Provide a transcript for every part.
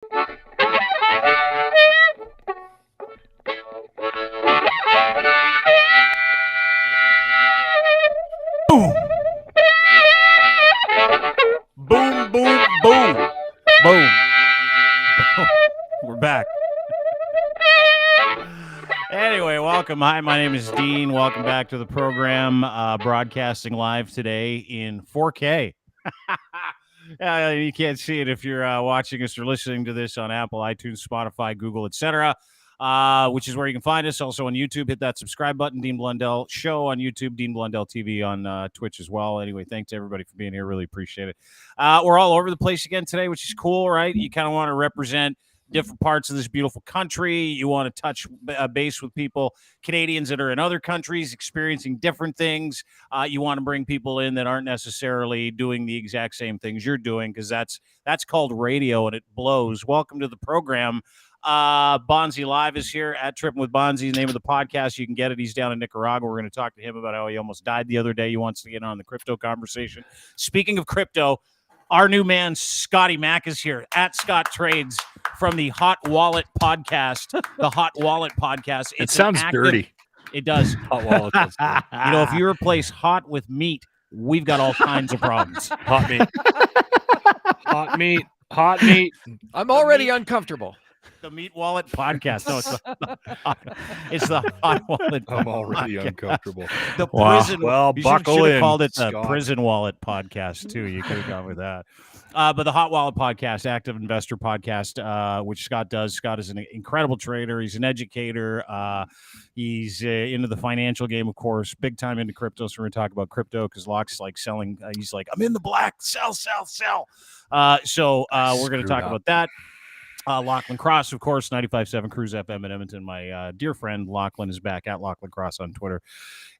Boom. Boom, boom, boom. Boom. We're back. Anyway, welcome. Hi, my name is Dean. Welcome back to the program. Broadcasting live today in 4K. You can't see it if you're watching us or listening to this on Apple, iTunes, Spotify, Google, etc., which is where you can find us. Also on YouTube, hit that subscribe button. Dean Blundell Show on YouTube, Dean Blundell TV on Twitch as well. Anyway, thanks to everybody for being here. Really appreciate it. We're all over the place again today, which is cool, right? You kind of want to represent different parts of this beautiful country. You want to touch base with people, Canadians that are in other countries experiencing different things. You want to bring people in that aren't necessarily doing the exact same things you're doing, because that's called radio and it blows. Welcome to the program. Bonzi Live is here at Tripping with Bonzi, the name of the podcast. You can get it. He's down in Nicaragua. We're going to talk to him about how he almost died the other day. He wants to get on the crypto conversation. Speaking of crypto, our new man, Scotty Mack, is here at Scott Trades from the Hot Wallet podcast. The Hot Wallet podcast. It sounds dirty. It does. Hot Wallet. You know, if you replace hot with meat, we've got all kinds of problems. Hot meat. Hot meat. Hot meat. I'm already uncomfortable. The Meat Wallet podcast. No, it's the Hot Wallet. I'm already uncomfortable. The prison. Well, you buckle should have in, called it the Scott. Prison Wallet podcast too. You could have gone with that. But the Hot Wallet podcast, active investor podcast, which Scott does. Scott is an incredible trader. He's an educator. He's into the financial game, of course, big time into crypto. So we're going to talk about crypto because Locke's like selling. He's like, I'm in the black. Sell, sell, sell. So we're going to talk about that. Lachlan Cross, of course, 95.7 Cruise FM in Edmonton. My dear friend Lachlan is back at Lachlan Cross on Twitter.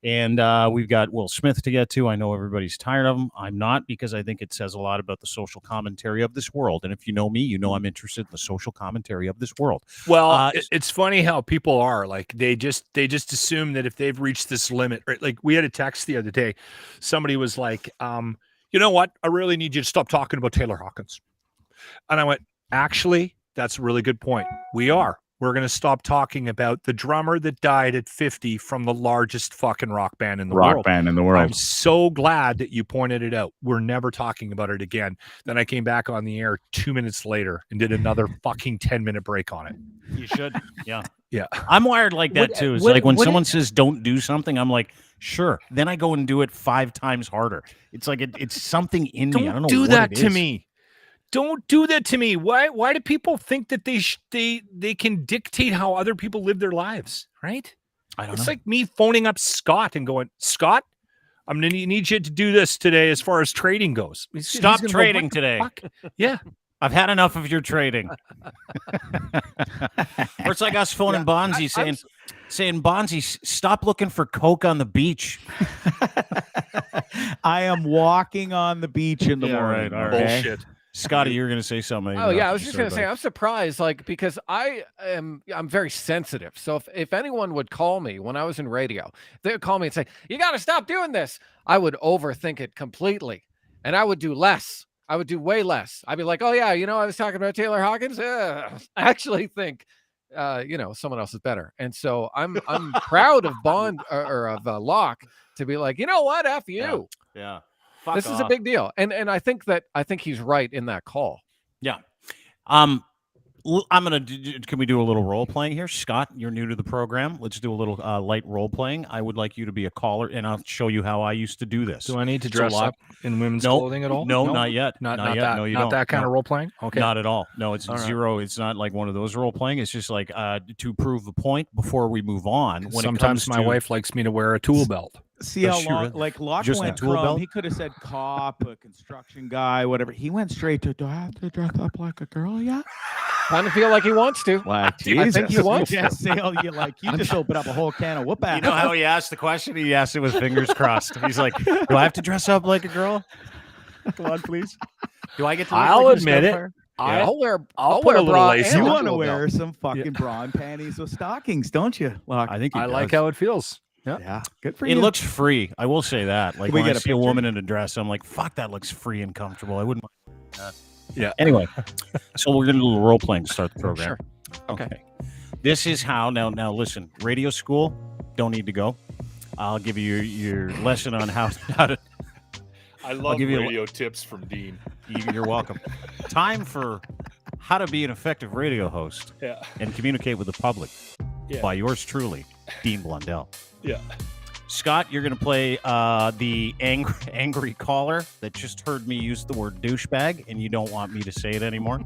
And we've got Will Smith to get to. I know everybody's tired of him. I'm not, because I think it says a lot about the social commentary of this world. And if you know me, you know I'm interested in the social commentary of this world. Well, it's funny how people are like, they just assume that if they've reached this limit, right? Like we had a text the other day. Somebody was like, you know what? I really need you to stop talking about Taylor Hawkins. And I went, actually, that's a really good point. We're going to stop talking about the drummer that died at 50 from the largest fucking rock band in the world. I'm so glad that you pointed it out. We're never talking about it again. Then I came back on the air 2 minutes later and did another fucking 10-minute break on it. You should. Yeah. Yeah. I'm wired like that too. It's like when someone says don't do something, I'm like, sure. Then I go and do it 5 times harder. It's like it's something in me. I don't know. Do what that it to is. me. Don't do that to me. Why do people think that they can dictate how other people live their lives, right? I don't know. It's like me phoning up Scott and going, Scott, I'm going to need you to do this today as far as trading goes. Stop trading today. Yeah. I've had enough of your trading. Or it's like us phoning Bonzi saying, Bonzi, stop looking for coke on the beach. I am walking on the beach in the morning. Right, all right. Bullshit. Scotty, you were going to say something. Oh yeah, I was just going to say I'm surprised, like, because I'm very sensitive. So if anyone would call me when I was in radio, they would call me and say, "You got to stop doing this." I would overthink it completely, and I would do less. I would do way less. I'd be like, "Oh yeah, I was talking about Taylor Hawkins." I actually think, someone else is better, and so I'm proud of Locke to be like, you know what, F you. Yeah. This is a big deal. And I think he's right in that call. Yeah. Can we do a little role playing here? Scott, you're new to the program. Let's do a little light role playing. I would like you to be a caller, and I'll show you how I used to do this. Do I need to dress up in women's clothing at all? No, not yet. Not yet. That, no, you not don't. that kind of role playing? Okay. Not at all. No, it's all zero. Right. It's not like one of those role playing. It's just like to prove the point before we move on. Sometimes my wife likes me to wear a tool belt. See how long, like Locke went from, he could have said cop, a construction guy, whatever. He went straight to, do I have to dress up like a girl yet? Kind of feel like he wants to. Like, Jesus. I think he wants to. You just opened up a whole can of whoop ass. You know how he asked the question? He asked it with fingers crossed. He's like, do I have to dress up like a girl? Come on, please. Do I get to I'll admit it. I'll wear a little lace. You want to wear some fucking bra and panties with stockings, don't you, Locke? I think I like how it feels. Yeah, good for you. It looks free. I will say that. Like we when get I a see a woman in a dress, I'm like, fuck, that looks free and comfortable. I wouldn't mind that. Yeah. Anyway, so we're going to do a little role playing to start the program. Sure. Okay. This is how, now listen, radio school, don't need to go. I'll give you your lesson on how to. I love give you a- radio tips from Dean. You're welcome. Time for how to be an effective radio host Yeah. and communicate with the public Yeah. by yours truly, Dean Blundell. Yeah. Scott, you're going to play the angry caller that just heard me use the word douchebag, and you don't want me to say it anymore.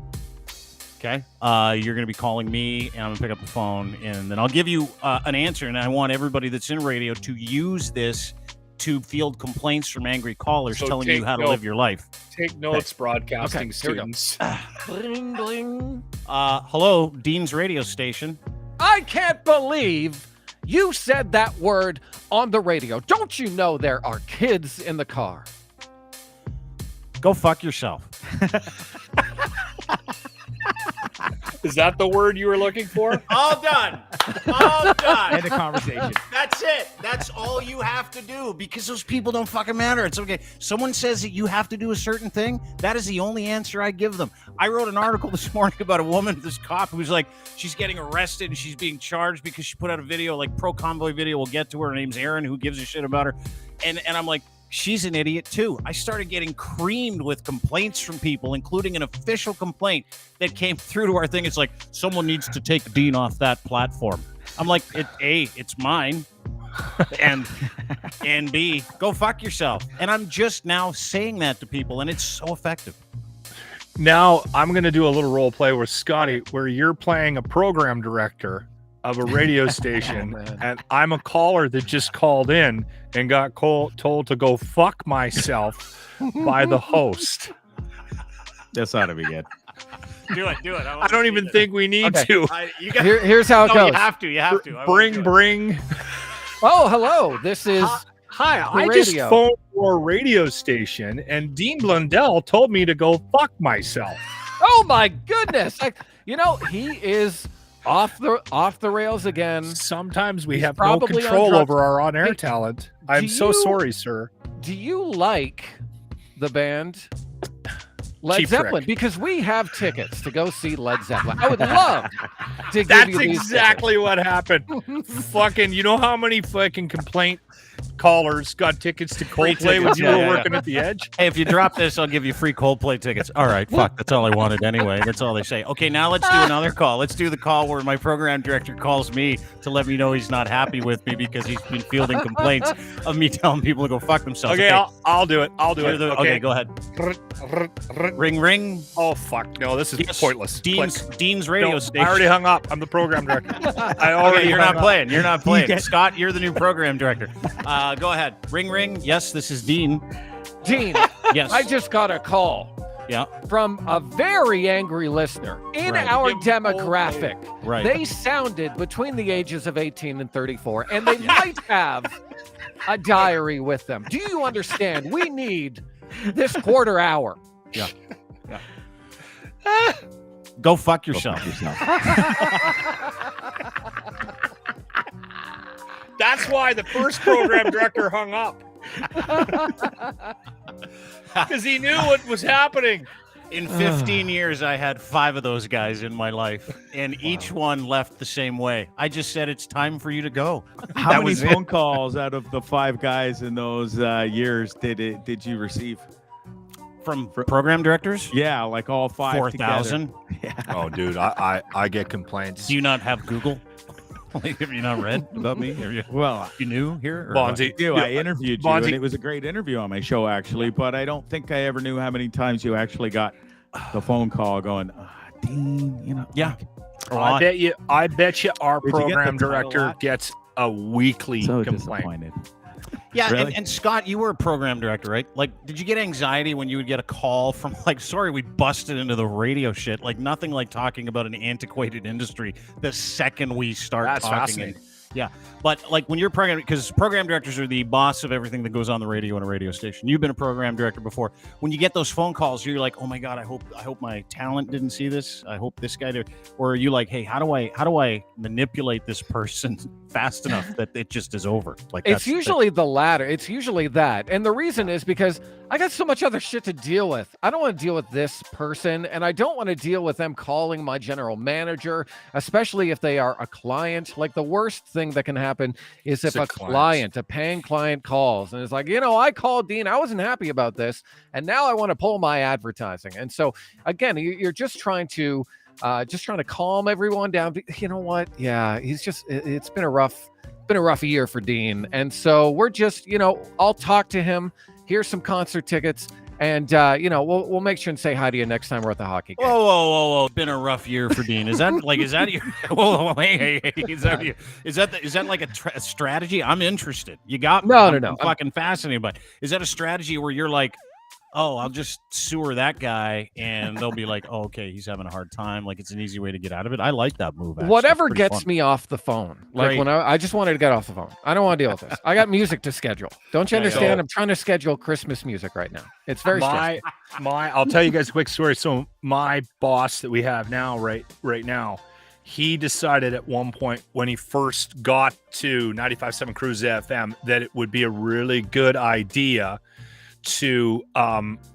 Okay? You're going to be calling me, and I'm going to pick up the phone, and then I'll give you an answer, and I want everybody that's in radio to use this to field complaints from angry callers So telling you take how to note. live your life. Take notes, broadcasting Okay, here we go. students. Bling, bling. Hello, Dean's radio station. I can't believe you said that word on the radio. Don't you know there are kids in the car? Go fuck yourself. Is that the word you were looking for? All done. All done. End of conversation. That's it. That's all you have to do because those people don't fucking matter. It's okay. Someone says that you have to do a certain thing. That is the only answer I give them. I wrote an article this morning about a woman, this cop who's like, she's getting arrested and she's being charged because she put out a video, like pro convoy video. We'll get to her. Her name's Erin. Who gives a shit about her? And I'm like, she's an idiot too. I started getting creamed with complaints from people, including an official complaint that came through to our thing. It's like, someone needs to take Dean off that platform. I'm like, it's mine. and B, go fuck yourself. And I'm just now saying that to people, and it's so effective. Now I'm going to do a little role play with Scotty where you're playing a program director of a radio station man. and I'm a caller that just called in and got told to go fuck myself by the host. This ought to be good. Do it. I don't even think we need Okay. to. Here's how it goes. You have to. Bring. Oh, hello. This is Hi, The I just radio. phoned your radio station and Dean Blundell told me to go fuck myself. Oh my goodness. He is off the rails again. Sometimes we He's have no probably on control drugs. over our on-air Hey, talent. I'm do so you- sorry, sir. Do you like the band Led Cheap Zeppelin? Trick. Because we have tickets to go see Led Zeppelin. I would love to give That's you these exactly what happened. Fucking, you know how many fucking complaint callers got tickets to Free Coldplay when tickets, you yeah, were yeah, working at the Edge? Hey, if you drop this, I'll give you free Coldplay tickets. All right, fuck. That's all I wanted anyway. That's all they say. Okay, now let's do another call. Let's do the call where my program director calls me to let me know he's not happy with me because he's been fielding complaints of me telling people to go fuck themselves. Okay, I'll do it. I'll do You're it. the- okay, go ahead. Ring, ring. Oh, fuck. No, this is Yes, pointless. Dean's radio No, station. I already hung up. I'm the program director. I already Okay, you're hung not up. playing. You're not playing. get- Scott, you're the new program director. Go ahead. Ring, ring. Yes, this is Dean. Dean, Yes. I just got a call Yeah. from a very angry listener in Right. our Big demographic. Right. They sounded between the ages of 18 and 34, and they might have a diary with them. Do you understand? We need this quarter hour. Go fuck yourself. That's why the first program director hung up. Because he knew what was happening. In 15 years, I had 5 of those guys in my life, and each one left the same way. I just said, it's time for you to go. How That many was it. phone calls out of the 5 guys in those years did you receive? From program directors? Yeah, like all 5 4,000. together. Yeah. Oh, dude, I get complaints. Do you not have Google? Like, have you not read about me? Have Well, you new here? or Bonzi, I interviewed you, Bonzi- and it was a great interview on my show, actually. But I don't think I ever knew how many times you actually got the phone call going, Dean, Yeah. Oh, I bet you our Did you get the program title director lot? gets a weekly so complaint. disappointed. Yeah, Really? and Scott, you were a program director, right? Like, did you get anxiety when you would get a call from, like, sorry, we busted into the radio shit? Like, nothing like talking about an antiquated industry the second we start That's talking. fascinating. Yeah. But like when you're program, because program directors are the boss of everything that goes on the radio and a radio station. You've been a program director before. When you get those phone calls, you're like, oh my God, I hope my talent didn't see this. I hope this guy did. Or are you like, hey, how do I manipulate this person fast enough that it just is over? Like it's usually the latter. It's usually that. And the reason is because I got so much other shit to deal with. I don't want to deal with this person, and I don't want to deal with them calling my general manager, especially if they are a client. Like the worst thing that can happen is if a paying client calls and it's like, I called Dean, I wasn't happy about this, and now I want to pull my advertising. And so again, you're just trying to calm everyone down. You know what? Yeah, it's been a rough year for Dean. And so we're just, I'll talk to him. Here's some concert tickets. And, we'll make sure and say hi to you next time we're at the hockey game. Whoa. It's been a rough year for Dean. Is that your, whoa, hey, is that like a strategy? I'm interested. You got me. No. I'm fucking fascinated. But is that a strategy where you're like, oh, I'll just sewer that guy, and they'll be like, oh, okay, he's having a hard time. Like, it's an easy way to get out of it. I like that move. Actually. Whatever gets me off the phone. Like Great. when I just wanted to get off the phone. I don't want to deal with this. I got music to schedule. Don't you understand? I'm trying to schedule Christmas music right now. It's very stressful. I'll tell you guys a quick story. So my boss that we have now, right now, he decided at one point when he first got to 95.7 Cruise FM that it would be a really good idea to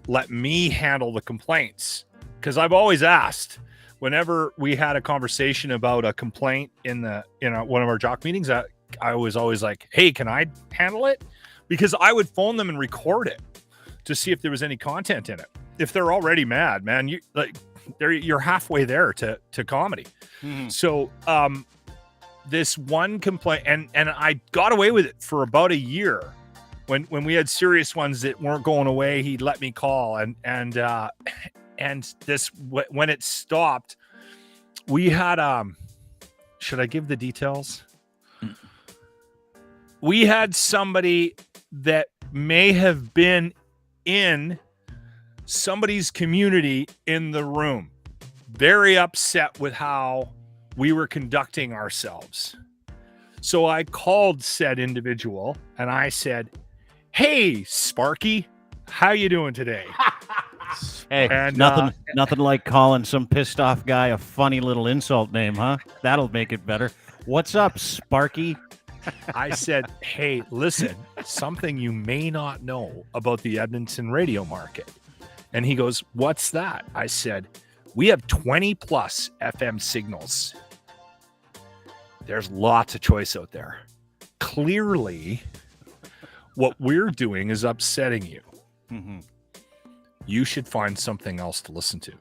let me handle the complaints, because I've always asked whenever we had a conversation about a complaint in one of our jock meetings, I was always like, hey, can I handle it? Because I would phone them and record it to see if there was any content in it. If they're already mad, man, you're halfway there to comedy. Mm-hmm. So this one complaint, and I got away with it for about a year. When we had serious ones that weren't going away, he'd let me call, and this when it stopped, we had should I give the details? We had somebody that may have been in somebody's community in the room, very upset with how we were conducting ourselves. So I called said individual and I said, hey, Sparky, how you doing today? Hey, and nothing like calling some pissed off guy a funny little insult name, huh? That'll make it better. What's up, Sparky? I said, hey, listen, something you may not know about the Edmonton radio market. And he goes, what's that? I said, we have 20 plus FM signals. There's lots of choice out there. Clearly, what we're doing is upsetting you. Mm-hmm. You should find something else to listen to.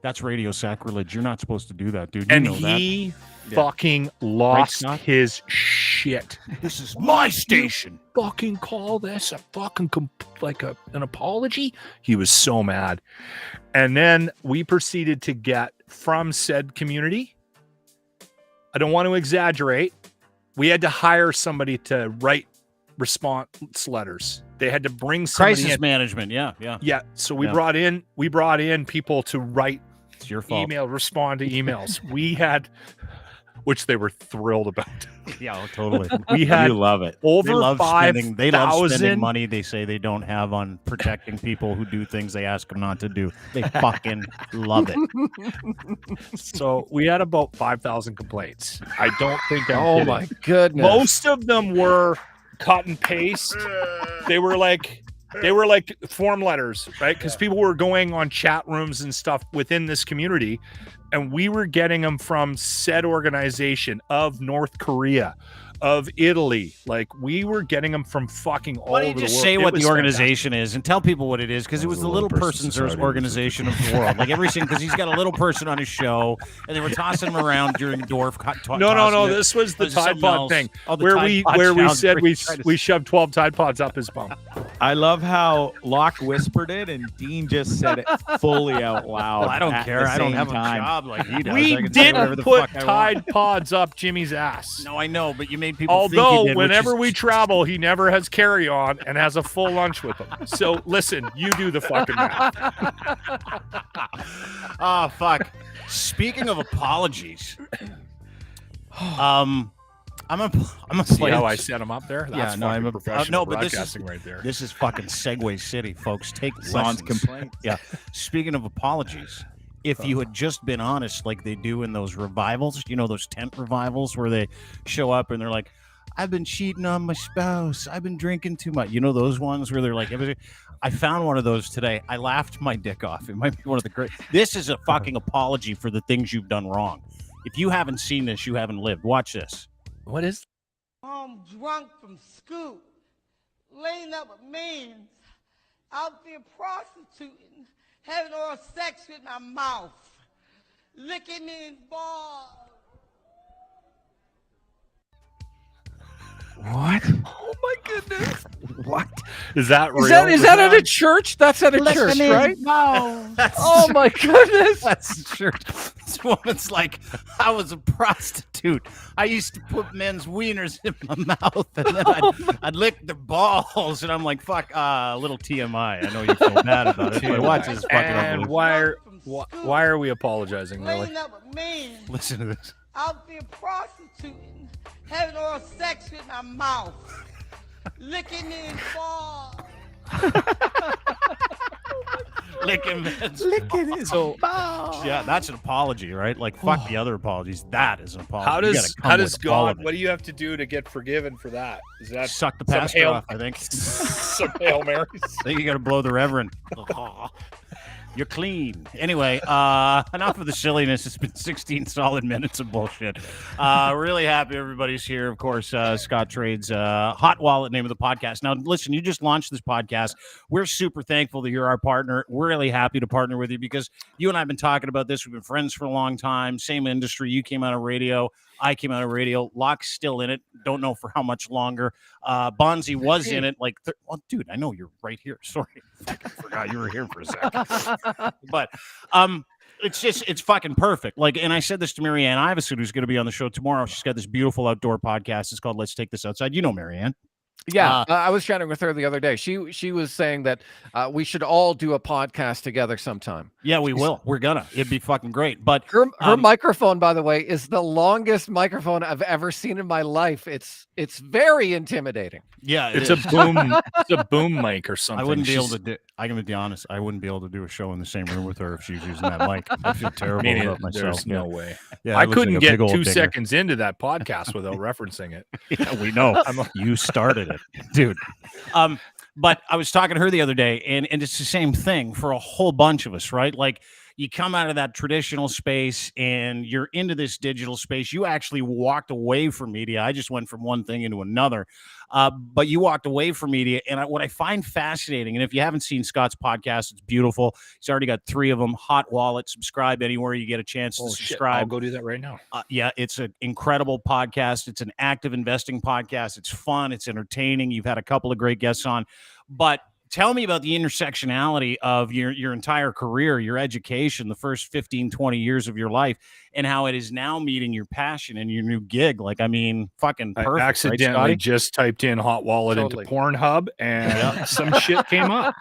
That's radio sacrilege. You're not supposed to do that, dude. You know he fucking lost his shit. This is my station. You fucking call this a fucking an apology? He was so mad. And then we proceeded to get from said community, I don't want to exaggerate, we had to hire somebody to write response letters. They had to bring somebody crisis in. Management. Yeah. So we brought in people to write it's your fault. respond to emails. We had, which they were thrilled about. Yeah, totally. We had you love it. Over they love 5,000. They love spending money they say they don't have on protecting people who do things they ask them not to do. They fucking love it. So we had about 5,000 complaints. I don't think oh my goodness. Most of them were cut and paste. They were like form letters, right? Because people were going on chat rooms and stuff within this community, and we were getting them from said organization of North Korea, of Italy. Like, we were getting them from fucking all over the world. Why don't you just say what the organization is and tell people what it is? Because it was the Little Person's Organization of the World. Like everything, because he's got a little person on his show, and they were tossing him around during Dwarf. No. This was the Tide Pod thing, where we said we shoved 12 Tide Pods up his bum. I love how Locke whispered it, and Dean just said it fully out loud. Well, I don't care. I don't have a job like he does. We didn't put Tide Pods up Jimmy's ass. No, I know, but you made people. Although whenever we travel, he never has carry-on and has a full lunch with him. So listen, you do the fucking math. Oh fuck. Speaking of apologies, I I'm a See slave. how I set him up there? That's I'm a professional but broadcasting right there. This is fucking Segway City, folks. Take Sans lessons. complaints. Yeah. Speaking of apologies, if you had just been honest like they do in those revivals, you know, those tent revivals where they show up and they're like, I've been cheating on my spouse. I've been drinking too much. You know, those ones where they're like, I found one of those today. I laughed my dick off. It might be one of the great. This is a fucking apology for the things you've done wrong. If you haven't seen this, you haven't lived. Watch this. What is? I'm drunk from school, laying up with men, out there prostituting, having oral sex with my mouth, licking me in bars. What? Oh my goodness! What is that? Real? Is that at a church? That's at a church, right? Oh my goodness! That's church. This woman's like, I was a prostitute. I used to put men's wieners in my mouth, and then I'd lick their balls. And I'm like, fuck, a little TMI. I know you feel bad about it, but watch this fucking And why are we apologizing, Lily? Laying up with men, Listen to this. out there prostituting, having oral sex with my mouth, licking me in bars. Licking his balls. Yeah, that's an apology, right? Like, fuck the other apologies. That is an apology. How does God? What do you have to do to get forgiven for that? Is that Suck the some pastor Hail- off, I think. some Hail Marys? I think you got to blow the reverend. You're clean. Anyway, enough of the silliness. It's been 16 solid minutes of bullshit. Really happy everybody's here. Of course, Scott Trades, Hot Wallet, name of the podcast. Now, listen, you just launched this podcast. We're super thankful that you're our partner. We're really happy to partner with you because you and I have been talking about this. We've been friends for a long time. Same industry. You came out of radio. I came out of radio. Locke's still in it. Don't know for how much longer. Bonzi was in it. Like, well, dude, I know you're right here. Sorry, I forgot you were here for a second. But it's fucking perfect. Like, and I said this to Marianne Iverson, who's going to be on the show tomorrow. She's got this beautiful outdoor podcast. It's called Let's Take This Outside. You know Marianne. Yeah, I was chatting with her the other day. She was saying that we should all do a podcast together sometime. Yeah, we will. We're gonna. It'd be fucking great. But her microphone, by the way, is the longest microphone I've ever seen in my life. It's very intimidating. Yeah, It's a boom. It's a boom mic or something. I wouldn't be able to do. I'm gonna be honest. I wouldn't be able to do a show in the same room with her if she was using that mic. I feel terrible about myself. There's no way. Yeah, I it looks couldn't like a get big old 2 dinger. seconds into that podcast without referencing it. Yeah, we know. You started it, dude. But I was talking to her the other day, and it's the same thing for a whole bunch of us, right? Like, you come out of that traditional space and you're into this digital space. You actually walked away from media. I just went from one thing into another. But you walked away from media. And what I find fascinating, and if you haven't seen Scott's podcast, it's beautiful. He's already got 3 of them. Hot Wallet. Subscribe anywhere you get a chance to subscribe. I'll go do that right now. Yeah, it's an incredible podcast. It's an active investing podcast. It's fun. It's entertaining. You've had a couple of great guests on. But tell me about the intersectionality of your entire career, your education, the first 15, 20 years of your life, and how it is now meeting your passion and your new gig. Like, I mean, fucking perfect. I accidentally right, just typed in Hot Wallet into Pornhub and some shit came up.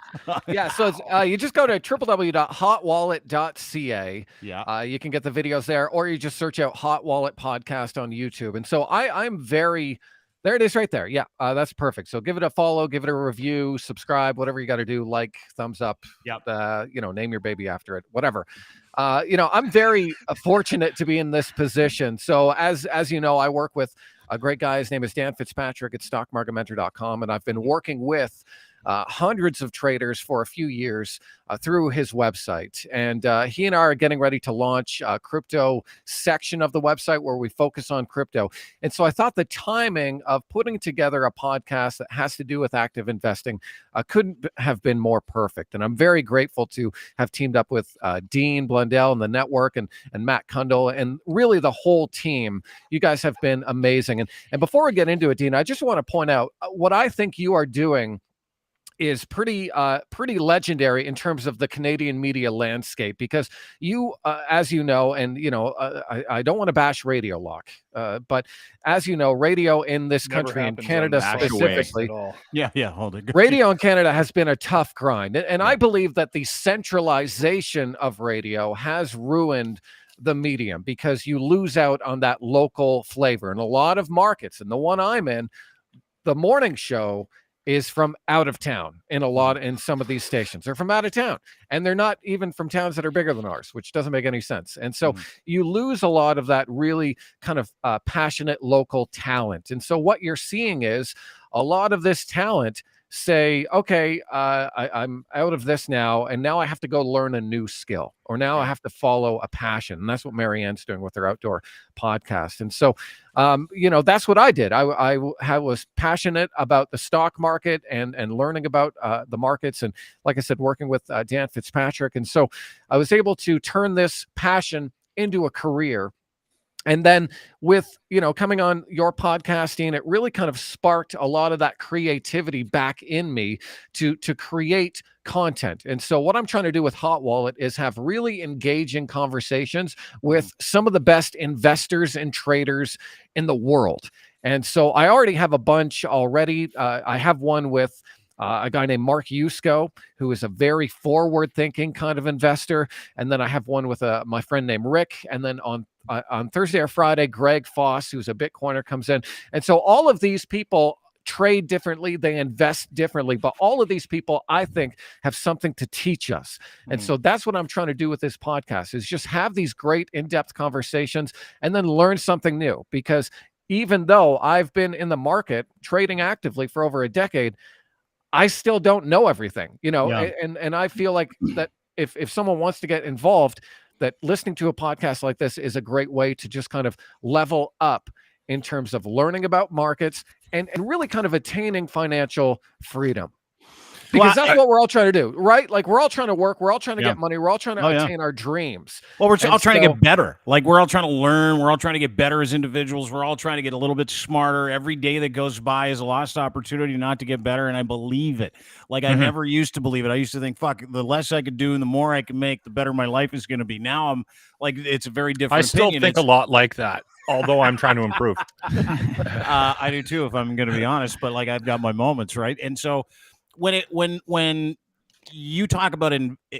Yeah, so it's, you just go to www.hotwallet.ca. Yeah. You can get the videos there, or you just search out Hot Wallet Podcast on YouTube. And so I'm very... There it is right there. Yeah, that's perfect. So give it a follow, give it a review, subscribe, whatever you got to do, like, thumbs up, name your baby after it, whatever. I'm very fortunate to be in this position. So as you know, I work with a great guy. His name is Dan Fitzpatrick at stockmarketmentor.com. And I've been working with hundreds of traders for a few years through his website. And he and I are getting ready to launch a crypto section of the website where we focus on crypto. And so I thought the timing of putting together a podcast that has to do with active investing couldn't have been more perfect. And I'm very grateful to have teamed up with Dean Blundell and the network and Matt Kundle and really the whole team. You guys have been amazing. And before we get into it, Dean, I just want to point out what I think you are doing is pretty legendary in terms of the Canadian media landscape, because you, as you know, and I don't want to bash radio, Locke, but as you know, radio in this country, in Canada specifically, hold it. Radio in Canada has been a tough grind, and I believe that the centralization of radio has ruined the medium because you lose out on that local flavor. And a lot of markets, and the one I'm in, the morning show is from out of town in some of these stations. They're from out of town, and they're not even from towns that are bigger than ours, which doesn't make any sense. And so you lose a lot of that really kind of passionate local talent. And so what you're seeing is a lot of this talent say, okay, I'm out of this now, and now I have to go learn a new skill, or now I have to follow a passion. And that's what Marianne's doing with her outdoor podcast. And so, that's what I did. I was passionate about the stock market and learning about the markets. And like I said, working with Dan Fitzpatrick. And so I was able to turn this passion into a career. And then with, coming on your podcasting, it really kind of sparked a lot of that creativity back in me to create content. And so what I'm trying to do with Hot Wallet is have really engaging conversations with some of the best investors and traders in the world. And so I already have a bunch already. I have one with a guy named Mark Yusko, who is a very forward-thinking kind of investor. And then I have one with my friend named Rick. And then on Thursday or Friday, Greg Foss, who's a Bitcoiner, comes in. And so all of these people trade differently, they invest differently, but all of these people, I think, have something to teach us. And so that's what I'm trying to do with this podcast, is just have these great in-depth conversations and then learn something new. Because even though I've been in the market trading actively for over a decade, I still don't know everything, and I feel like that if someone wants to get involved, that listening to a podcast like this is a great way to just kind of level up in terms of learning about markets and really kind of attaining financial freedom. Because that's what we're all trying to do, right? Like, we're all trying to work. We're all trying to get money. We're all trying to attain our dreams. Well, we're all trying to get better. Like, we're all trying to learn. We're all trying to get better as individuals. We're all trying to get a little bit smarter. Every day that goes by is a lost opportunity not to get better, and I believe it. Like, I never used to believe it. I used to think, fuck, the less I could do and the more I can make, the better my life is going to be. Now I'm like, it's a very different I still opinion. think a lot like that, although I'm trying to improve. I do too, if I'm going to be honest, but like, I've got my moments, right? And so when you talk about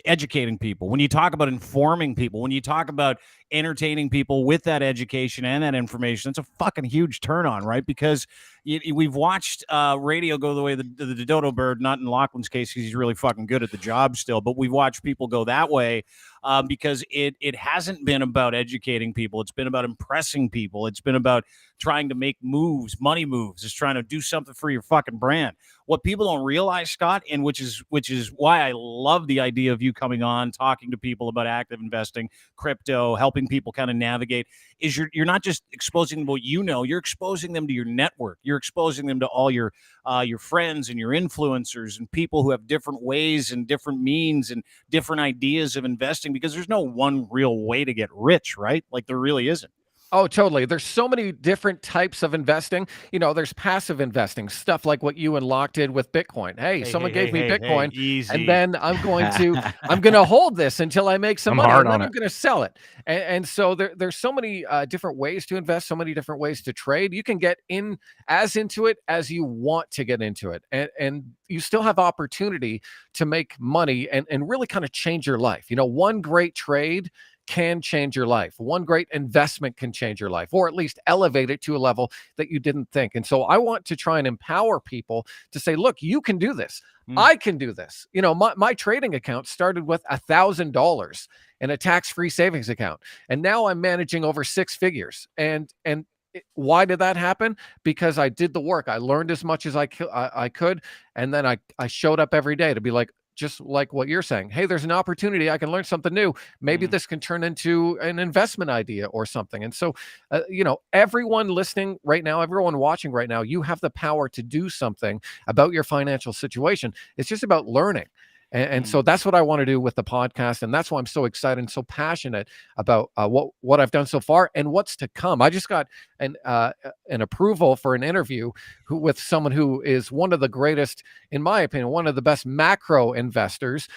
educating people, when you talk about informing people, when you talk about entertaining people with that education and that information, it's a fucking huge turn on, right? Because we've watched radio go the way the dodo bird, not in Lachlan's case, because he's really fucking good at the job still, but we've watched people go that way because it hasn't been about educating people. It's been about impressing people. It's been about trying to make moves, money moves. It's trying to do something for your fucking brand. What people don't realize, Scott, and which is why I love the idea of you coming on, talking to people about active investing, crypto, helping people kind of navigate, is you're not just exposing them to what you know, you're exposing them to your network. You're exposing them to all your friends and your influencers and people who have different ways and different means and different ideas of investing, because there's no one real way to get rich, right? Like, there really isn't. Oh, totally. There's so many different types of investing. There's passive investing, stuff like what you and Locke did with Bitcoin. Hey, someone gave me Bitcoin, and then I'm going to hold this until I make some money, and then I'm going to sell it. And so there's so many different ways to invest, so many different ways to trade. You can get into it as you want to get into it. And you still have opportunity to make money and really kind of change your life. One great trade can change your life. One great investment can change your life, or at least elevate it to a level that you didn't think. And so I want to try and empower people to say, look, you can do this. I can do this. My trading account started with $1,000 in a tax-free savings account, and now I'm managing over 6 figures. And why did that happen? Because I did the work. I learned as much as I could, and then I showed up every day to be like, just like what you're saying. Hey, there's an opportunity. I can learn something new. Maybe this can turn into an investment idea or something. And so, everyone listening right now, everyone watching right now, you have the power to do something about your financial situation. It's just about learning. And so that's what I want to do with the podcast. And that's why I'm so excited and so passionate about what I've done so far and what's to come. I just got an approval for an interview with someone who is one of the greatest, in my opinion, one of the best macro investors,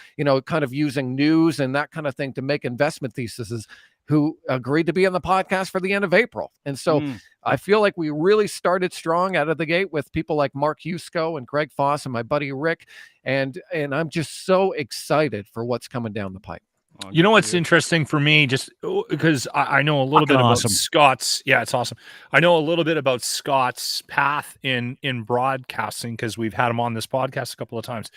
kind of using news and that kind of thing to make investment theses, who agreed to be on the podcast for the end of April. And so I feel like we really started strong out of the gate with people like Mark Yusko and Greg Foss and my buddy Rick. And I'm just so excited for what's coming down the pipe. You know what's interesting for me, just because I know a little bit about Scott's. Yeah, it's awesome. I know a little bit about Scott's path in broadcasting because we've had him on this podcast a couple of times,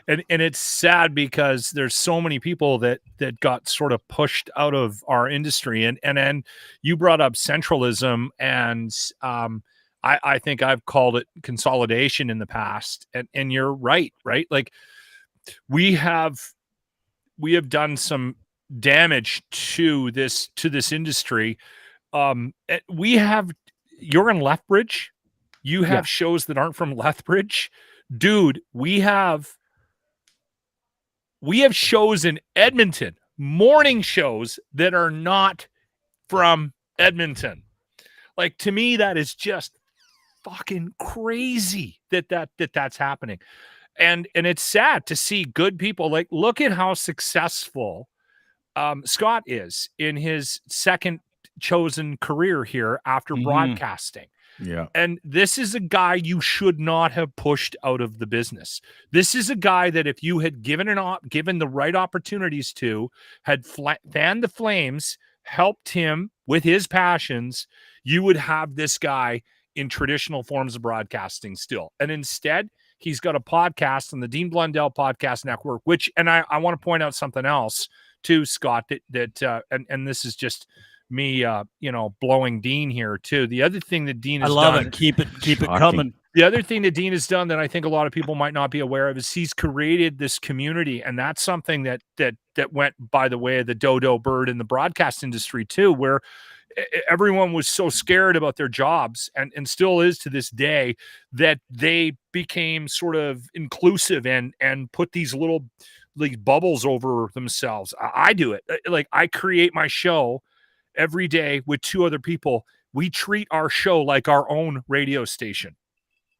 and it's sad because there's so many people that got sort of pushed out of our industry, and then you brought up centralism, and I think I've called it consolidation in the past, and you're right? Like we have done some damage to this industry. You're in Lethbridge. You have shows that aren't from Lethbridge, dude. We have shows in Edmonton, morning shows that are not from Edmonton. Like, to me, that is just fucking crazy that's happening. And it's sad to see good people. Like, look at how successful Scott is in his second chosen career here after broadcasting. Yeah. And this is a guy you should not have pushed out of the business. This is a guy that if you had given the right opportunities to, had fanned the flames, helped him with his passions, you would have this guy in traditional forms of broadcasting still. And instead, he's got a podcast on the Dean Blundell Podcast Network, which, and I want to point out something else too, Scott, and this is just me, blowing Dean here too. The other thing that Dean has done, I love it. Keep it coming. The other thing that Dean has done that I think a lot of people might not be aware of is he's created this community, and that's something that went by the way of the dodo bird in the broadcast industry too, where everyone was so scared about their jobs and still is to this day, that they became sort of inclusive and put these little bubbles over themselves. I do it. Like, I create my show every day with two other people. We treat our show like our own radio station.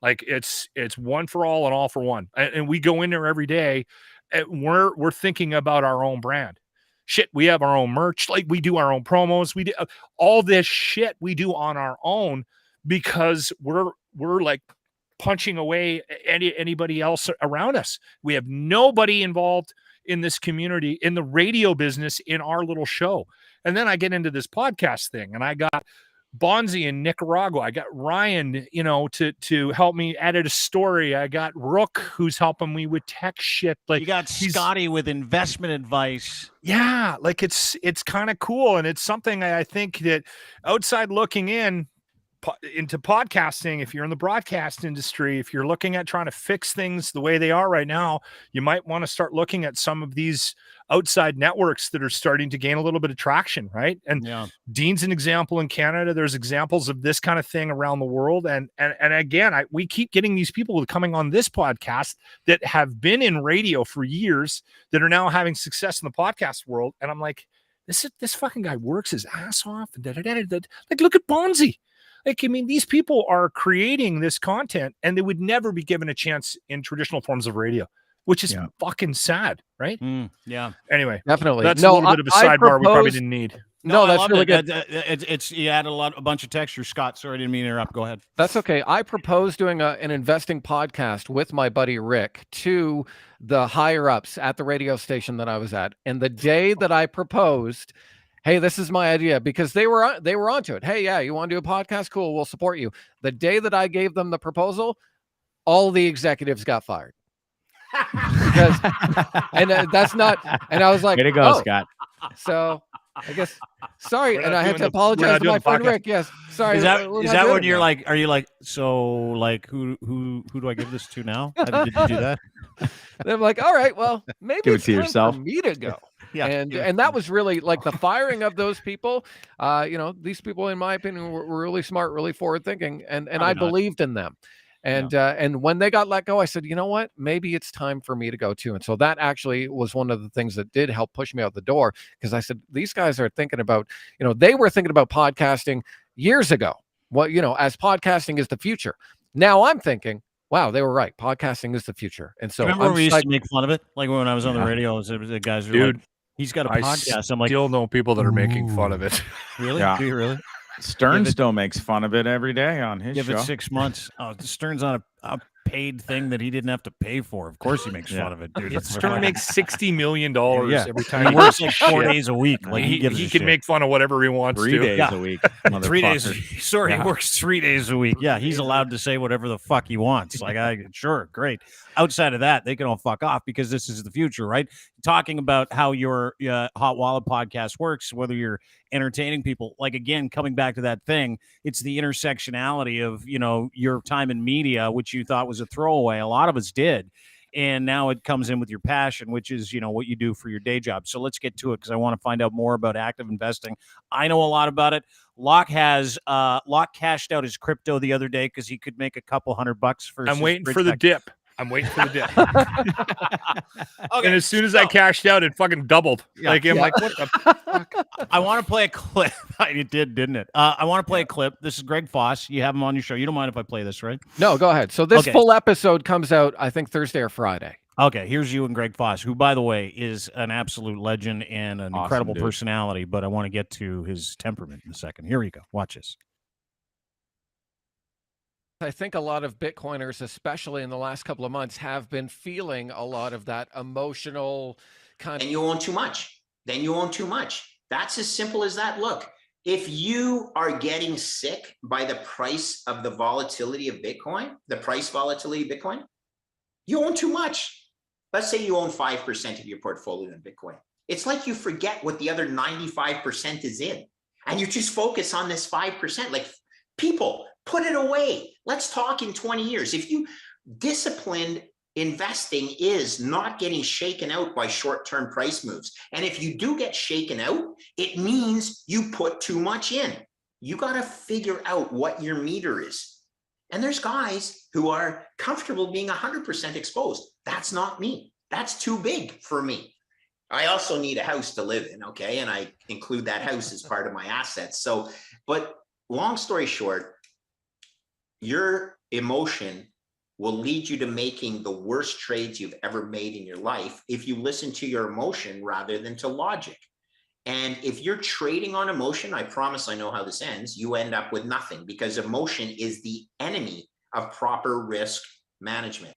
Like, it's one for all and all for one. And we go in there every day and we're thinking about our own brand. Shit, we have our own merch. Like, we do our own promos. We do all this shit we do on our own because we're like punching away anybody else around us. We have nobody involved in this community, in the radio business, in our little show. And then I get into this podcast thing, and I got Bonzi in Nicaragua. I got Ryan, to help me edit a story. I got Rook, who's helping me with tech shit. Like, you got Scotty with investment advice. Yeah, like it's kind of cool, and it's something I think that outside looking into podcasting, if you're in the broadcast industry, if you're looking at trying to fix things the way they are right now, you might want to start looking at some of these outside networks that are starting to gain a little bit of traction, right? And Dean's an example in Canada. There's examples of this kind of thing around the world. And again, we keep getting these people coming on this podcast that have been in radio for years that are now having success in the podcast world. And I'm like, this fucking guy works his ass off. Like, look at Bonzi. Like, I mean, these people are creating this content and they would never be given a chance in traditional forms of radio, which is fucking sad, right? Yeah. Anyway, definitely. That's a little bit of a sidebar we probably didn't need. No, that's really good. It's you add a bunch of texture. Scott, sorry, I didn't mean to interrupt. Go ahead. That's okay. I proposed doing an investing podcast with my buddy Rick to the higher ups at the radio station that I was at. And the day that I proposed, hey, this is my idea, because they were onto it. Hey, yeah, you want to do a podcast? Cool, we'll support you. The day that I gave them the proposal, all the executives got fired. Because, and that's not. And I was like, way to go, Scott. So I guess sorry, and I had to apologize to my friend Rick. Yes, sorry. Is that when you're like? Are you like, so like who do I give this to now? Did you do that? They're like, all right, well, maybe give it it's to time yourself. for me to go. Yeah, and that was really like the firing of those people. These people, in my opinion, were really smart, really forward thinking, and I believed in them. And when they got let go, I said, you know what? Maybe it's time for me to go too. And so that actually was one of the things that did help push me out the door, because I said, these guys are thinking about, they were thinking about podcasting years ago. As podcasting is the future. Now I'm thinking, wow, they were right. Podcasting is the future. And so remember when we used to make fun of it? Like when I was on the radio, the guys were like, he's got a podcast. I'm like, still know people that are making fun of it. Really? Yeah. Do you really? Stern still makes fun of it every day on his show. Give it 6 months. Oh, Stern's on a paid thing that he didn't have to pay for. Of course he makes fun of it, dude. Stern makes $60 million every time he works like 4 days a week. Like he gives a can shit. make fun of whatever he wants 3 to. days a week. 3 days. motherfucker. Sorry, Yeah. he works 3 days a week. Yeah, he's allowed to say whatever the fuck he wants. Like, sure, great. Outside of that, they can all fuck off because this is the future, right? Talking about how your Hot Wallet podcast works, whether you're entertaining people, like, again, coming back to that thing, it's the intersectionality of, your time in media, which you thought was a throwaway. A lot of us did. And now it comes in with your passion, which is, what you do for your day job. So let's get to it because I want to find out more about active investing. I know a lot about it. Locke cashed out his crypto the other day because he could make a couple $100 for. I'm waiting for the dip. I'm waiting for the dip. Okay, and as soon as I cashed out, it fucking doubled. Yeah. Like, I'm like, what the fuck? I want to play a clip. It did, didn't it? I want to play a clip. This is Greg Foss. You have him on your show. You don't mind if I play this, right? No, go ahead. So this Okay. full episode comes out, I think, Thursday or Friday. Okay, here's you and Greg Foss, who, by the way, is an absolute legend and an Awesome incredible dude. personality, but I want to get to his temperament in a second. Here you go. Watch this. I think a lot of Bitcoiners, especially in the last couple of months, have been feeling a lot of that emotional kind And you own too much. Then you own too much. That's as simple as that. Look, if you are getting sick by the price of the volatility of Bitcoin, the price volatility of Bitcoin, you own too much. Let's say you own 5% of your portfolio in Bitcoin. It's like you forget what the other 95% is in, and you just focus on this 5%. Like, people, put it away. Let's talk in 20 years. If you disciplined investing is not getting shaken out by short-term price moves. And if you do get shaken out, it means you put too much in. You got to figure out what your meter is. And there's guys who are comfortable being 100% exposed. That's not me. That's too big for me. I also need a house to live in, okay? And I include that house as part of my assets. So, but long story short, your emotion will lead you to making the worst trades you've ever made in your life if you listen to your emotion rather than to logic. And if you're trading on emotion, I promise I know how this ends, you end up with nothing, because emotion is the enemy of proper risk management.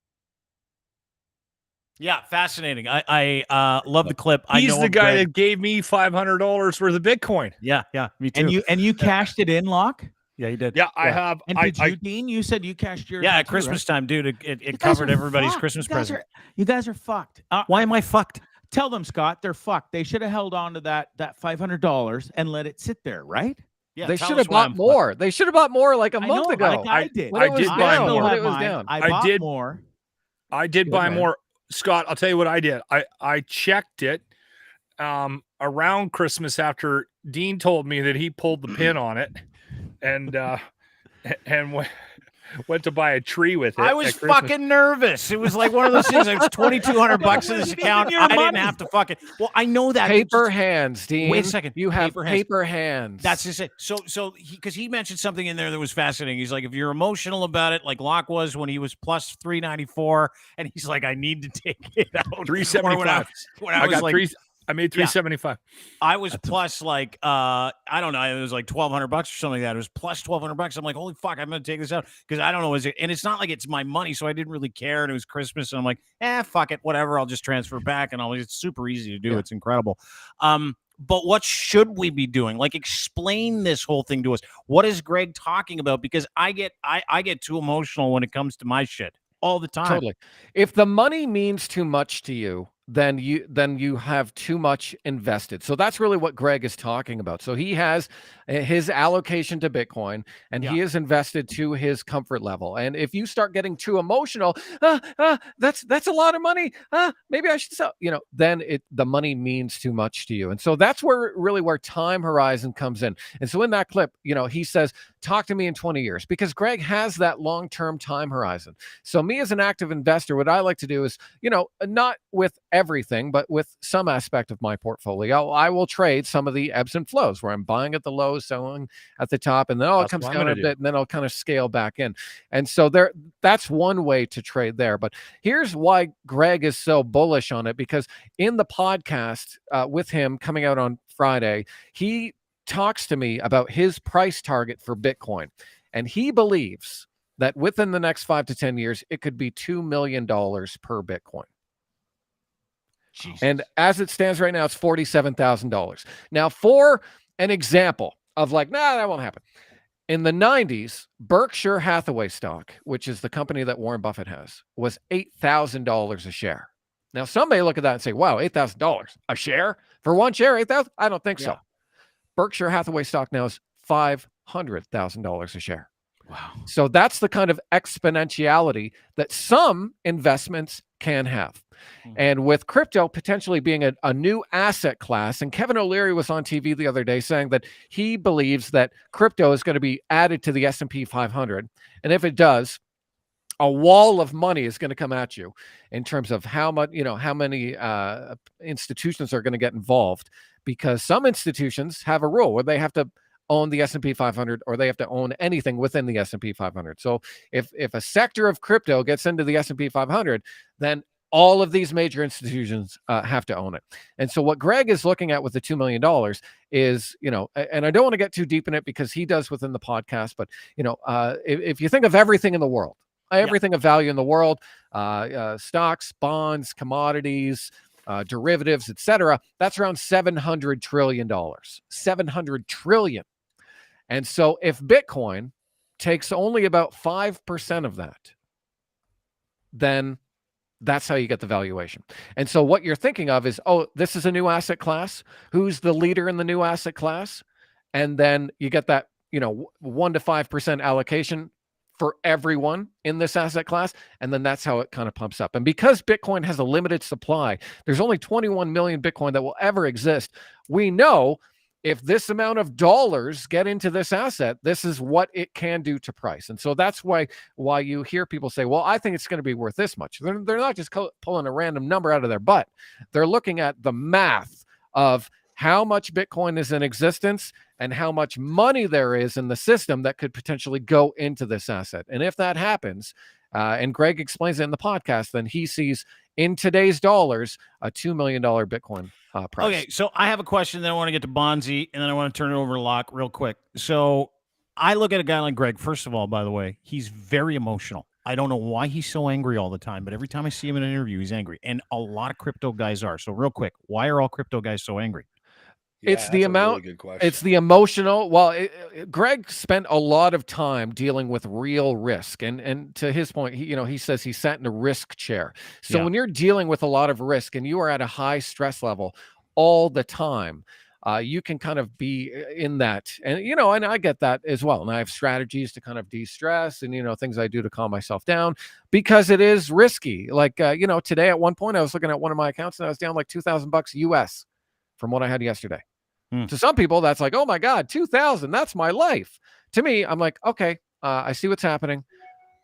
Yeah, fascinating. I love the clip. I He's know the of guy Greg. that gave me $500 worth of Bitcoin. Yeah, me too. And you cashed it in, Locke? Yeah, you did. Yeah, I have. And did you, Dean? You said you cashed yours. Yeah, in at too, Christmas time, dude. It right? covered everybody's Christmas present. You guys are fucked. Why am I fucked? Tell them, Scott, they're fucked. They should have held on to that $500 and let it sit there, right? Yeah, they tell should us have why bought I'm more. They should have bought more like a I month know, ago. like I did. When it was did buy down, more. when I it was mine. down. I I bought did- more. I did buy Okay. more. Scott, I'll tell you what I did. I checked it around Christmas after Dean told me that he pulled the pin on it, and went to buy a tree with it. I was at Christmas. fucking nervous. It was like one of those things. It was $2,200 in this account. your I didn't money. have to fucking. Well, I know that. Paper hands, Dean. Wait a second. You have Paper hands. paper hands. That's just it. So because he mentioned something in there that was fascinating. He's like, if you're emotional about it, like Locke was when he was plus 394, and he's like, I need to take it out. Or 375. When I I was got like, I made 375. I was plus like I don't know, it was like $1,200 or something like that. It was plus $1,200. I'm like, holy fuck, I'm gonna take this out because I don't know, and it's not like it's my money, so I didn't really care. And it was Christmas, and I'm like, fuck it, whatever. I'll just transfer back, and it's super easy to do. Yeah. It's incredible. But what should we be doing? Like, explain this whole thing to us. What is Greg talking about? Because I get too emotional when it comes to my shit all the time. Totally. If the money means too much to you, then you have too much invested. So that's really what Greg is talking about. So he has his allocation to Bitcoin, and he is invested to his comfort level. And if you start getting too emotional, that's a lot of money. Maybe I should sell. Then the money means too much to you. And so that's where time horizon comes in. And so in that clip, he says, talk to me in 20 years, because Greg has that long-term time horizon. So me as an active investor, what I like to do is, not with everything, but with some aspect of my portfolio, I will trade some of the ebbs and flows where I'm buying at the lows, selling at the top, and then it comes down a bit, and then I'll kind of scale back in. And so that's one way to trade there. But here's why Greg is so bullish on it, because in the podcast with him coming out on Friday, he talks to me about his price target for Bitcoin. And he believes that within the next 5 to 10 years, it could be $2 million per Bitcoin. Jesus. And as it stands right now, it's $47,000. Now, for an example of like, that won't happen. In the 90s, Berkshire Hathaway stock, which is the company that Warren Buffett has, was $8,000 a share. Now, some may look at that and say, wow, $8,000 a share? For one share, $8,000? I don't think so. Berkshire Hathaway stock now is $500,000 a share. Wow. So that's the kind of exponentiality that some investments can have. And with crypto potentially being a new asset class, and Kevin O'Leary was on TV the other day saying that he believes that crypto is going to be added to the S&P 500. And if it does, a wall of money is going to come at you in terms of how much, how many institutions are going to get involved, because some institutions have a rule where they have to own the S&P 500 or they have to own anything within the S&P 500. So if a sector of crypto gets into the S&P 500, then all of these major institutions have to own it. And so what Greg is looking at with the $2 million is, and I don't want to get too deep in it because he does within the podcast, but, if you think of everything in the world, everything of value in the world, stocks, bonds, commodities, derivatives, etc., that's around $700 trillion. 700 trillion. And so if Bitcoin takes only about 5% of that, then that's how you get the valuation. And so what you're thinking of is, this is a new asset class. Who's the leader in the new asset class? And then you get that, 1 to 5% allocation for everyone in this asset class. And then that's how it kind of pumps up. And because Bitcoin has a limited supply, there's only 21 million Bitcoin that will ever exist. We know if this amount of dollars get into this asset, this is what it can do to price. And so that's why you hear people say, well, I think it's going to be worth this much. They're not just pulling a random number out of their butt. They're looking at the math of how much Bitcoin is in existence and how much money there is in the system that could potentially go into this asset. And if that happens, and Greg explains it in the podcast, then he sees in today's dollars a $2 million Bitcoin price. Okay, so I have a question, then I want to get to Bonzi, and then I want to turn it over to Locke real quick. So I look at a guy like Greg, first of all, by the way, he's very emotional. I don't know why he's so angry all the time, but every time I see him in an interview, he's angry. And a lot of crypto guys are. So real quick, why are all crypto guys so angry? Yeah, it's the amount. Really good question. It's the emotional. Well, Greg spent a lot of time dealing with real risk, and to his point, he says he sat in a risk chair. So when you're dealing with a lot of risk and you are at a high stress level all the time, you can kind of be in that, and and I get that as well. And I have strategies to kind of de-stress, and things I do to calm myself down because it is risky. Like today at one point I was looking at one of my accounts and I was down like $2,000 US from what I had yesterday. To some people, that's like, oh my God, 2,000, that's my life. To me, I'm like, okay, I see what's happening.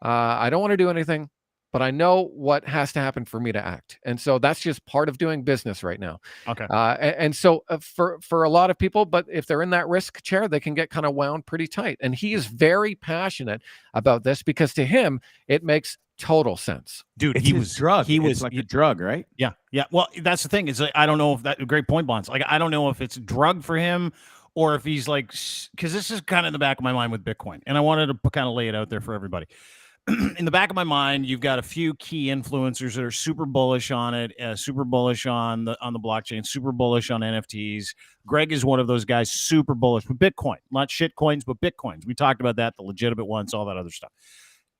I don't want to do anything, but I know what has to happen for me to act. And so that's just part of doing business right now. Okay. And so for a lot of people, but if they're in that risk chair, they can get kind of wound pretty tight. And he is very passionate about this because to him, it makes total sense. Dude, It's his drug. It's like a drug, right? Yeah. Well, that's the thing. It's like, I don't know if that great point, Bonds. Like, I don't know if it's a drug for him or if he's like, because this is kind of in the back of my mind with Bitcoin, and I wanted to kind of lay it out there for everybody. In the back of my mind, you've got a few key influencers that are super bullish on it, super bullish on the blockchain, super bullish on NFTs. Greg is one of those guys, super bullish with Bitcoin, not shit coins, but Bitcoins. We talked about that, the legitimate ones, all that other stuff.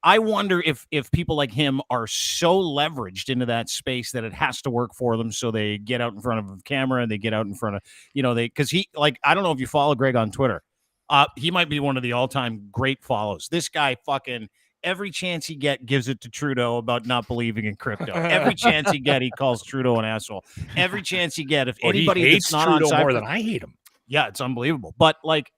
I wonder if people like him are so leveraged into that space that it has to work for them. So they get out in front of a camera and they get out in front of, because he, like, I don't know if you follow Greg on Twitter. He might be one of the all-time great follows. This guy fucking every chance he gives it to Trudeau about not believing in crypto. Every chance he get, he calls Trudeau an asshole. Every chance he get, if anybody hates that's not Trudeau on side more than I hate him. Yeah, it's unbelievable. But like,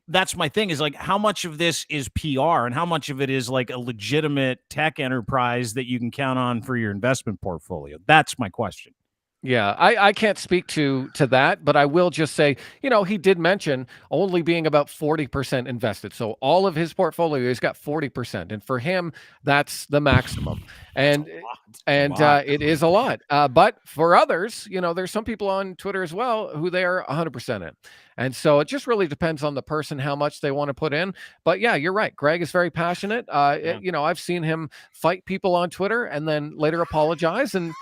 that's my thing is like, how much of this is PR and how much of it is like a legitimate tech enterprise that you can count on for your investment portfolio? That's my question. Yeah, I can't speak to that, but I will just say, he did mention only being about 40% invested. So all of his portfolio, he's got 40%, and for him, that's the maximum. And it is a lot. But for others, there's some people on Twitter as well who they are 100% in. And so it just really depends on the person how much they want to put in. But yeah, you're right. Greg is very passionate. I've seen him fight people on Twitter and then later apologize, and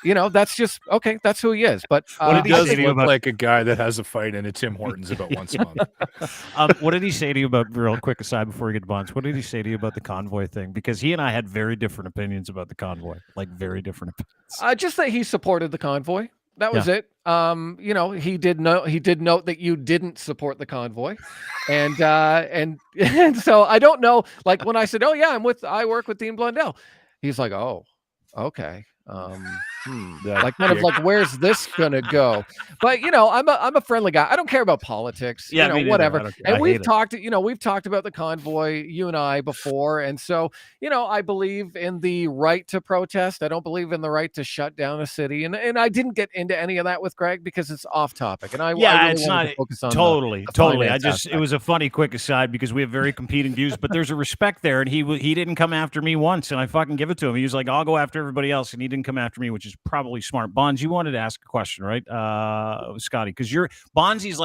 that's just okay. That's who he is. But he does look like a guy that has a fight in a Tim Hortons about once a month. What did he say to you about, real quick aside before we get to Bonds, what did he say to you about the convoy thing? Because he and I had very different opinions about the convoy, like very different opinions. Just that he supported the convoy. That was it. He did note that you didn't support the convoy, and so I don't know. Like when I said, "Oh yeah, I work with Dean Blundell," he's like, "Oh, okay." Like kind of like, where's this gonna go? But I'm a friendly guy. I don't care about politics. Yeah, whatever. And we've talked about the convoy, you and I, before. And so, I believe in the right to protest. I don't believe in the right to shut down a city. And I didn't get into any of that with Greg because it's off topic. And I really it's not to focus on totally. It was a funny quick aside because we have very competing views, but there's a respect there. And he didn't come after me once, and I fucking give it to him. He was like, I'll go after everybody else, and he didn't come after me, which is probably smart. Bonds, you wanted to ask a question, right, Scotty? Because he's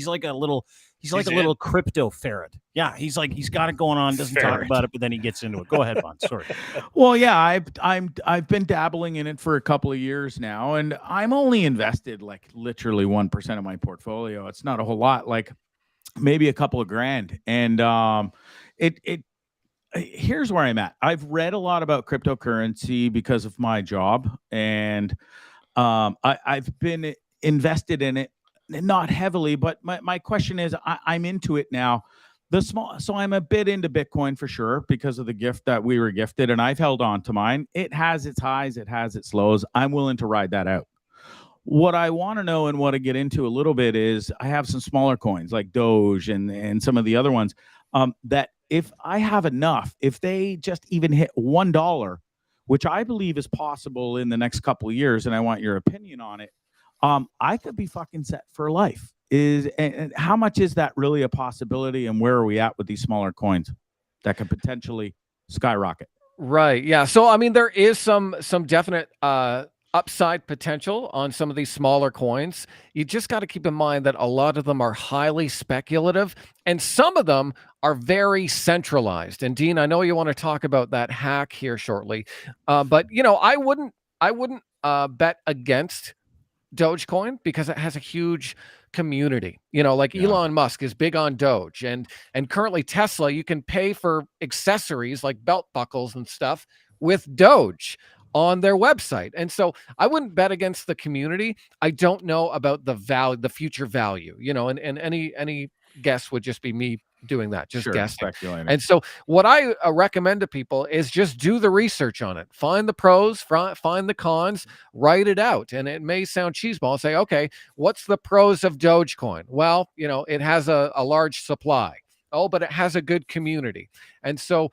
like a little crypto ferret. Yeah, he's got it going on, doesn't talk about it, but then he gets into it. Go ahead, Bonds. Sorry. Well, yeah, I've been dabbling in it for a couple of years now, and I'm only invested like literally 1% of my portfolio. It's not a whole lot, like maybe a couple of grand, and here's where I'm at. I've read a lot about cryptocurrency because of my job, and I've been invested in it, not heavily, but my question is, I'm into it now. So I'm a bit into Bitcoin for sure because of the gift that we were gifted, and I've held on to mine. It has its highs, it has its lows. I'm willing to ride that out. What I want to know and what I get into a little bit is I have some smaller coins like Doge and some of the other ones that if I have enough, if they just even hit $1, which I believe is possible in the next couple of years, and I want your opinion on it, I could be fucking set for life. And how much is that really a possibility, and where are we at with these smaller coins that could potentially skyrocket? Right. Yeah. So I mean, there is some definite upside potential on some of these smaller coins. You just got to keep in mind that a lot of them are highly speculative, and some of them are very centralized. And Dean, I know you want to talk about that hack here shortly, but I wouldn't bet against Dogecoin because it has a huge community. Elon Musk is big on Doge, and currently Tesla, you can pay for accessories like belt buckles and stuff with Doge on their website. And so I wouldn't bet against the community. I don't know about the future value, and any guess would just be me doing that, just guessing. Speculating. And so what I recommend to people is just do the research on it. Find the pros, find the cons, write it out. And it may sound cheeseball, say, okay, what's the pros of Dogecoin? Well, it has a large supply. Oh, but it has a good community. And so,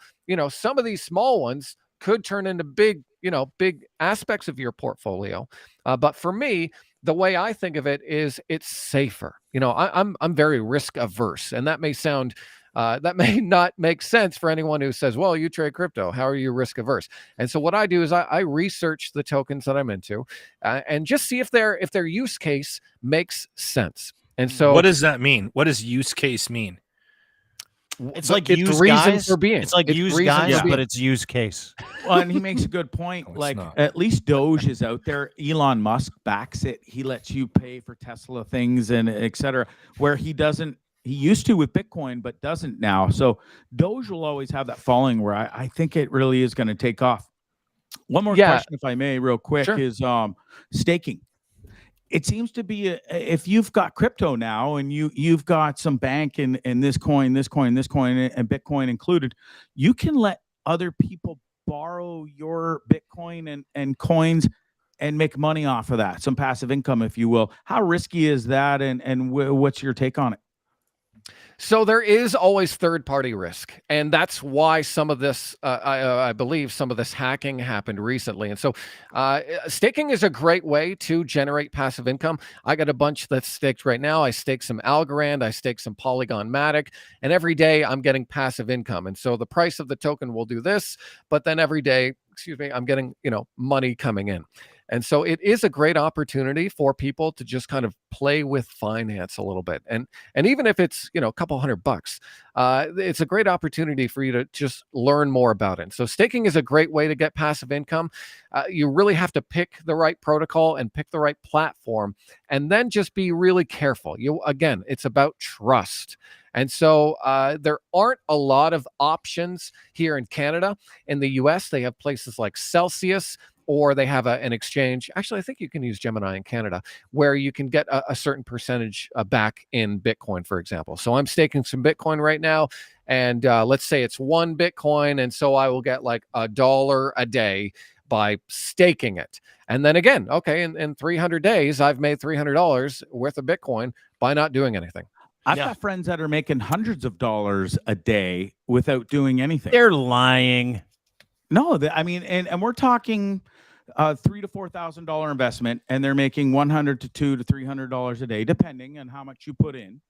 some of these small ones could turn into big aspects of your portfolio. But for me, the way I think of it is it's safer. I'm very risk averse, and that may sound that may not make sense for anyone who says, well, you trade crypto, how are you risk averse? And so what I do is I research the tokens that I'm into and just see if their use case makes sense. And so what does that mean? What does use case mean? It's like use guys. It's like use guys, but it's use case. Well, and he makes a good point. At least Doge is out there. Elon Musk backs it. He lets you pay for Tesla things and et cetera, where he doesn't. He used to with Bitcoin, but doesn't now. So Doge will always have that following where I think it really is going to take off. One more question, if I may, real quick, is staking. It seems to be if you've got crypto now and you've got some bank in this coin, and Bitcoin included, you can let other people borrow your Bitcoin and coins and make money off of that, some passive income, if you will. How risky is that, and what's your take on it? So there is always third-party risk, and that's why some of this, I believe, some of this hacking happened recently. And so, staking is a great way to generate passive income. I got a bunch that's staked right now. I stake some Algorand, I stake some Polygon Matic, and every day I'm getting passive income. And so the price of the token will do this, but then every day, I'm getting money coming in. And so it is a great opportunity for people to just kind of play with finance a little bit. And even if it's, a couple $100, it's a great opportunity for you to just learn more about it. So staking is a great way to get passive income. You really have to pick the right protocol and pick the right platform, and then just be really careful. Again, it's about trust. And so there aren't a lot of options here in Canada. In the US, they have places like Celsius, or they have an exchange. Actually, I think you can use Gemini in Canada, where you can get a certain percentage back in Bitcoin, for example. So I'm staking some Bitcoin right now, and let's say it's 1 Bitcoin, and so I will get like $1 a day by staking it. And then again, okay, in 300 days, I've made $300 worth of Bitcoin by not doing anything. I've got friends that are making hundreds of dollars a day without doing anything. They're lying. No, I mean, and we're talking $3,000 to $4,000 investment, and they're making $100 to $200 to $300 a day, depending on how much you put in.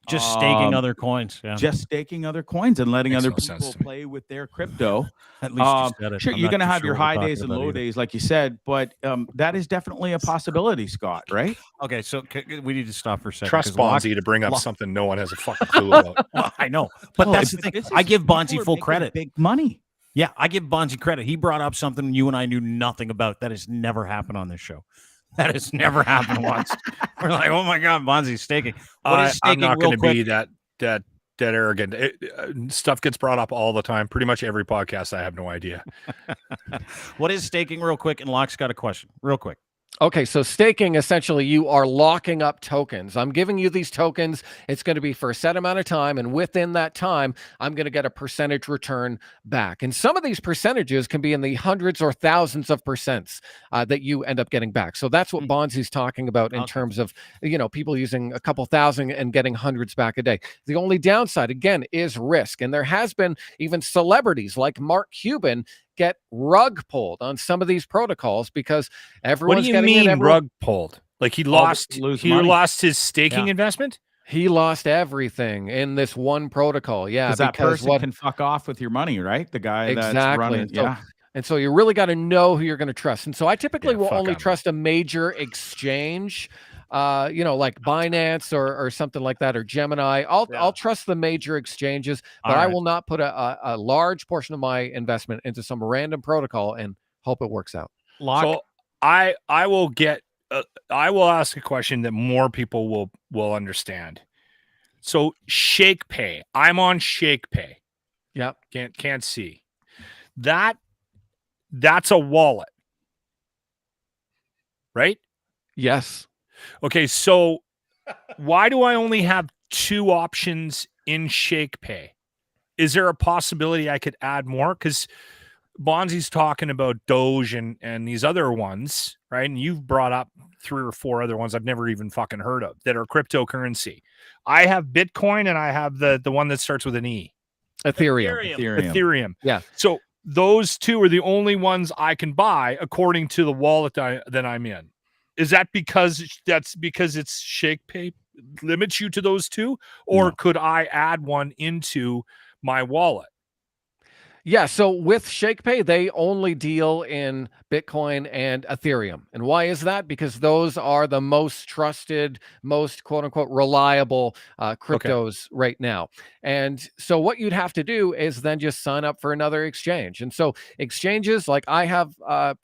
Just staking other coins. Yeah. Just staking other coins and letting Makes other no sense people to me. play with their crypto. At least you said it. Sure, I'm you're not going to too have sure your what we're high talking days and about low either. days, like you said, but that is definitely a possibility, Scott, right? Okay, so we need to stop for a second. Trust 'cause Locke- Bonzi to bring up Locke- something no one has a fucking clue about. Well, I know, but No, that's the but thing. this is- I give people Bonzi are full making credit. Big money. Yeah, I give Bonzi credit. He brought up something you and I knew nothing about. That has never happened on this show. That has never happened once. We're like, oh my God, Bonzi's staking. What is I'm staking not real going to quick? be that arrogant. Stuff gets brought up all the time. Pretty much every podcast, I have no idea. What is staking real quick? And Locke's got a question real quick. Okay, so staking, essentially, you are locking up tokens. I'm giving you these tokens. It's going to be for a set amount of time, and within that time, I'm going to get a percentage return back. And some of these percentages can be in the hundreds or thousands of percents that you end up getting back. So that's what Bonzi's talking about in Okay. terms of, people using a couple thousand and getting hundreds back a day. The only downside, again, is risk. And there has been even celebrities like Mark Cuban get rug pulled on some of these protocols because What everyone's do you getting in. mean rug pulled? Like he lost lose money. his staking Yeah. investment? He lost everything in this one protocol. Yeah, Because that because person can fuck off with your money, right? The guy that's Exactly. running. And so- Yeah. And so you really got to know who you're going to trust. And so I typically Yeah, will fuck only him. trust a major exchange, like Binance or something like that, or Gemini. I'll trust the major exchanges, but All I right. will not put a large portion of my investment into some random protocol and hope it works out. Locke. So I will get I will ask a question that more people will understand. So ShakePay, I'm on ShakePay. Yep. Can't see. That's a wallet. Right? Yes. Okay, so why do I only have 2 options in ShakePay? Is there a possibility I could add more? Because Bonzi's talking about Doge and these other ones, right? And you've brought up 3 or 4 other ones I've never even fucking heard of that are cryptocurrency. I have Bitcoin and I have the one that starts with an E. Ethereum. Ethereum. Yeah. So those 2 are the only ones I can buy according to the wallet that I'm in. Is that because it's ShakePay limits you to those 2, or No. could I add one into my wallet? Yeah, so with ShakePay, they only deal in Bitcoin and Ethereum. And why is that? Because those are the most trusted, most quote unquote reliable cryptos right now. And so what you'd have to do is then just sign up for another exchange. And so exchanges, like I have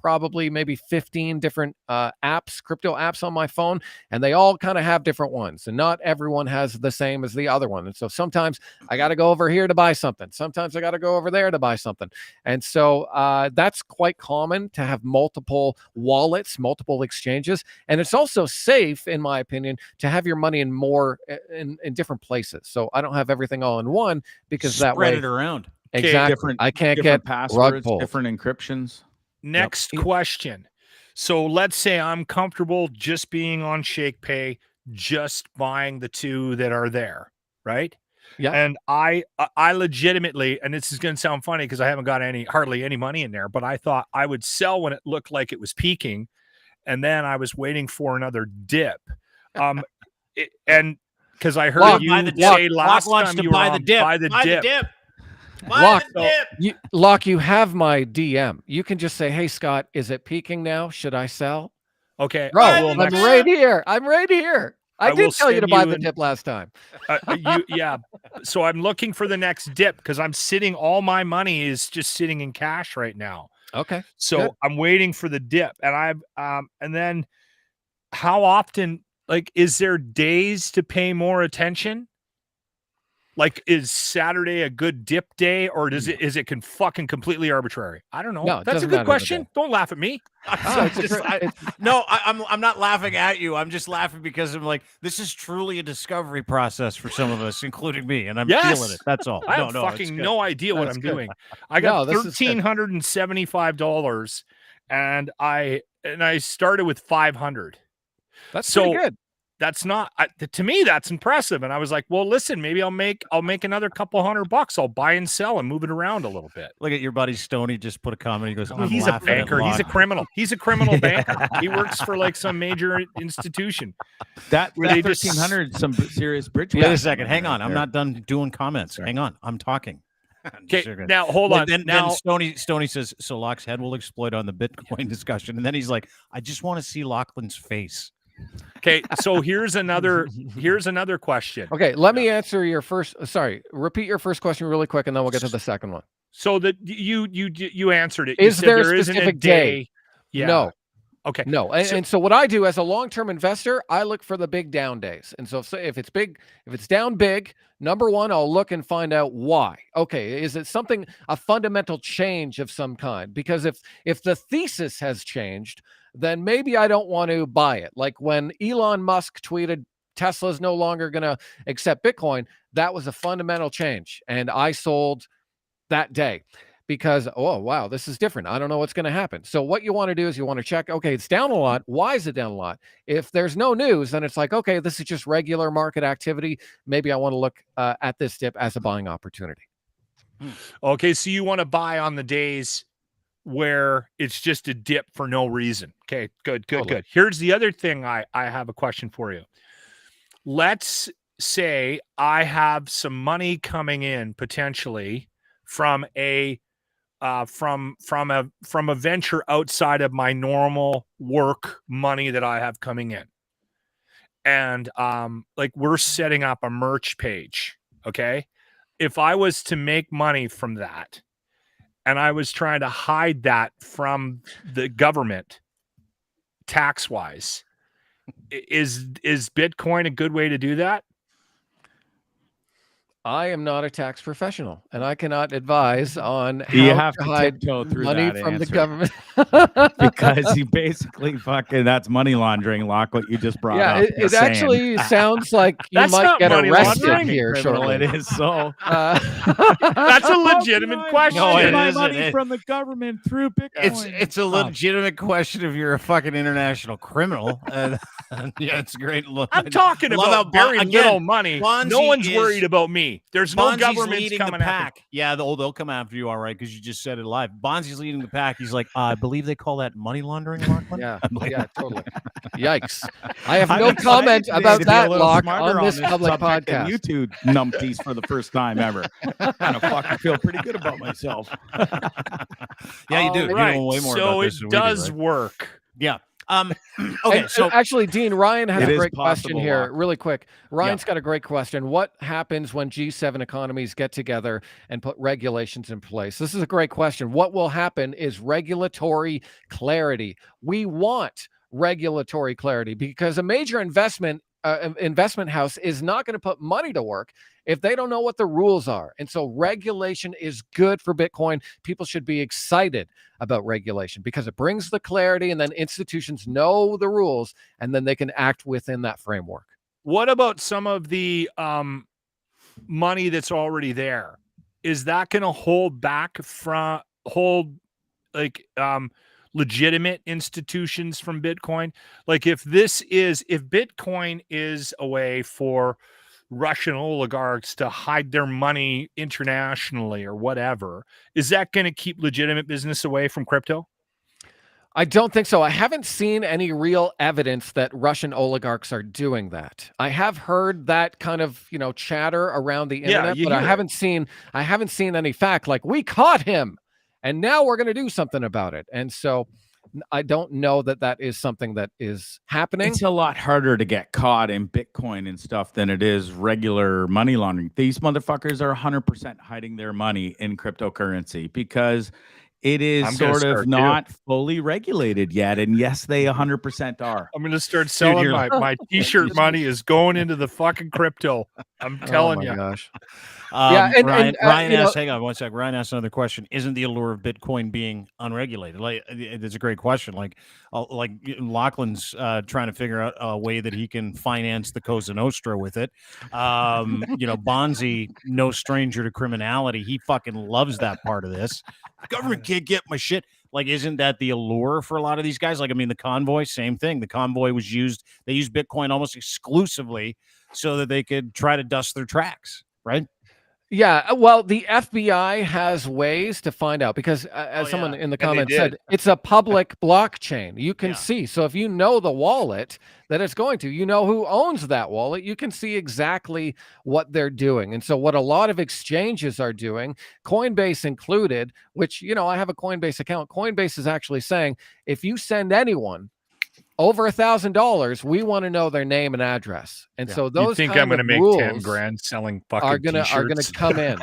probably maybe 15 different apps, crypto apps on my phone, and they all kind of have different ones. And not everyone has the same as the other one. And so sometimes I got to go over here to buy something. Sometimes I got to go over there to buy something. And so that's quite common to have multiple wallets, multiple exchanges. And it's also safe, in my opinion, to have your money in more in different places. So I don't have everything all in one, because that Spread way, it around. exactly, I can't get different rug passwords, pulled. different encryptions. Next question. So let's say I'm comfortable just being on ShakePay, just buying the 2 that are there, right? Yeah. And I legitimately, and this is going to sound funny because I haven't got hardly any money in there, but I thought I would sell when it looked like it was peaking, and then I was waiting for another dip. And because I heard Locke, you Buy the say dip. last Locke wants time to you were buy on, the dip. buy the Buy dip. the dip. Buy Locke, the dip. Locke, you have my DM. You can just say, "Hey, Scott, is it peaking now? Should I sell?" Okay, Bro, I will I'm next. right here. I'm right here. I I will did tell you to send buy you the an- dip last time. Yeah. So I'm looking for the next dip because I'm sitting. All my money is just sitting in cash right now. Okay. So Good. I'm waiting for the dip, and and then how often? Like, is there days to pay more attention? Like, is Saturday a good dip day, or is it fucking completely arbitrary? I don't know. No, it That's a doesn't good matter the question. day. Don't laugh at me. I'm not laughing at you. I'm just laughing because I'm like, this is truly a discovery process for some of us, including me, and I'm feeling it. That's all. I have it's fucking good. no idea what That's I'm good. doing. I got No, this is good. $1,375, and I started with 500. That's So pretty good. that's not to me. That's impressive. And I was like, well, listen, maybe I'll make another couple $100. I'll buy and sell and move it around a little bit. Look at your buddy Stoney just put a comment. He goes, I'm He's a laughing at banker. He's a Locke." criminal. He's a criminal banker. He works for like some major institution. That Where they just- 1300, some serious bridge. Wait a back second. Hang right on. I'm there. not done doing comments. Sorry. Hang on. I'm talking. Okay, Just now hold Well, on. Then now, Stoney says, so Locke's head will explode on the Bitcoin discussion. And then he's like, I just want to see Lachlan's face. okay, so here's another question. Okay, let me answer your first. Sorry, repeat your first question really quick, and then we'll get to the second one. So that you answered it. You Is said there a isn't specific day? Yeah. No. Okay. No, and so what I do as a long-term investor, I look for the big down days. And so if it's big, if it's down big, number one, I'll look and find out why. Okay, is it a fundamental change of some kind? Because if the thesis has changed, then maybe I don't want to buy it. Like when Elon Musk tweeted Tesla's no longer going to accept Bitcoin, that was a fundamental change, and I sold that day. Because, oh, wow, this is different. I don't know what's going to happen. So what you want to do is you want to check, okay, it's down a lot. Why is it down a lot? If there's no news, then it's like, okay, this is just regular market activity. Maybe I want to look at this dip as a buying opportunity. Okay, so you want to buy on the days where it's just a dip for no reason. Okay, good. Here's the other thing I have a question for you. Let's say I have some money coming in potentially from a venture outside of my normal work money that I have coming in. And like we're setting up a merch page, okay? If I was to make money from that and I was trying to hide that from the government tax-wise, is Bitcoin a good way to do that? I am not a tax professional, and I cannot advise on how You have to to hide tiptoe through money that from the answer. government. Because you basically that's money laundering, Locke, what you just brought Yeah, up. it Just saying. actually sounds like you That's might not get money arrested laundering. here Criminal shortly. it is. So That's a legitimate question. No, it my isn't. money from the government through Bitcoin. It's a legitimate question if you're a fucking international criminal. Yeah, it's great. Look, I'm talking I love about how very again, little money. Bonzi No one's is- worried about me. There's no Bonzi's government leading coming the after me. pack. Yeah, they'll come after you, all right, because you just said it live. Bonzi's leading the pack. He's like, I believe they call that money laundering, Lachlan. Yeah, I'm like, yeah, totally. Yikes. I have I'm no excited comment today about to be a that, little Locke, smarter on this public subject than podcast. you two numpties for the first time ever. Kind of fucking feel pretty good about myself. Yeah, you do. All You right. know way more so about it this than we do, does right? work. Yeah. Okay. And, So actually, Dean, Ryan has It a is great question possible, here, Locke. really quick. Ryan's got a great question. What happens when G7 economies get together and put regulations in place? This is a great question. What will happen is regulatory clarity. We want regulatory clarity because a major investment house is not going to put money to work if they don't know what the rules are. And so regulation is good for Bitcoin. People should be excited about regulation because it brings the clarity, and then institutions know the rules and then they can act within that framework. What about some of the money that's already there? Is that going to hold legitimate institutions from Bitcoin? Like if Bitcoin is a way for Russian oligarchs to hide their money internationally or whatever. Is that going to keep legitimate business away from crypto? I don't think so. I haven't seen any real evidence that Russian oligarchs are doing that. I have heard that kind of, chatter around the internet, you but I hear haven't seen any fact like we caught him and now we're going to do something about it. And so I don't know that that is something that is happening. It's a lot harder to get caught in Bitcoin and stuff than it is regular money laundering. These motherfuckers are 100% hiding their money in cryptocurrency because it is I'm gonna sort start of too. not fully regulated yet. And yes, they 100% are. I'm going to start selling you're- my t-shirt money is going into the fucking crypto. I'm telling you. Gosh. Ryan, and, Ryan you know- asked, hang on one sec. Ryan asked another question. Isn't the allure of Bitcoin being unregulated? Like, it's a great question. Like Lachlan's trying to figure out a way that he can finance the Cosa Nostra with it. Bonzi, no stranger to criminality. He fucking loves that part of this. Government can't get my shit. Like, isn't that the allure for a lot of these guys? Like, I mean, the Convoy, same thing. The Convoy they used Bitcoin almost exclusively so that they could try to dust their tracks, right? Yeah, well, the FBI has ways to find out because, as Oh, someone yeah. in the they comments did. said, it's a public blockchain. You can Yeah. see. So if you know the wallet that it's going to, you know who owns that wallet, you can see exactly what they're doing. And so what a lot of exchanges are doing, Coinbase included, which, I have a Coinbase account. Coinbase is actually saying, if you send anyone over $1,000, we want to know their name and address. And Yeah. so You those think kind I'm going to of make rules 10 grand selling fucking are gonna t-shirts? come in.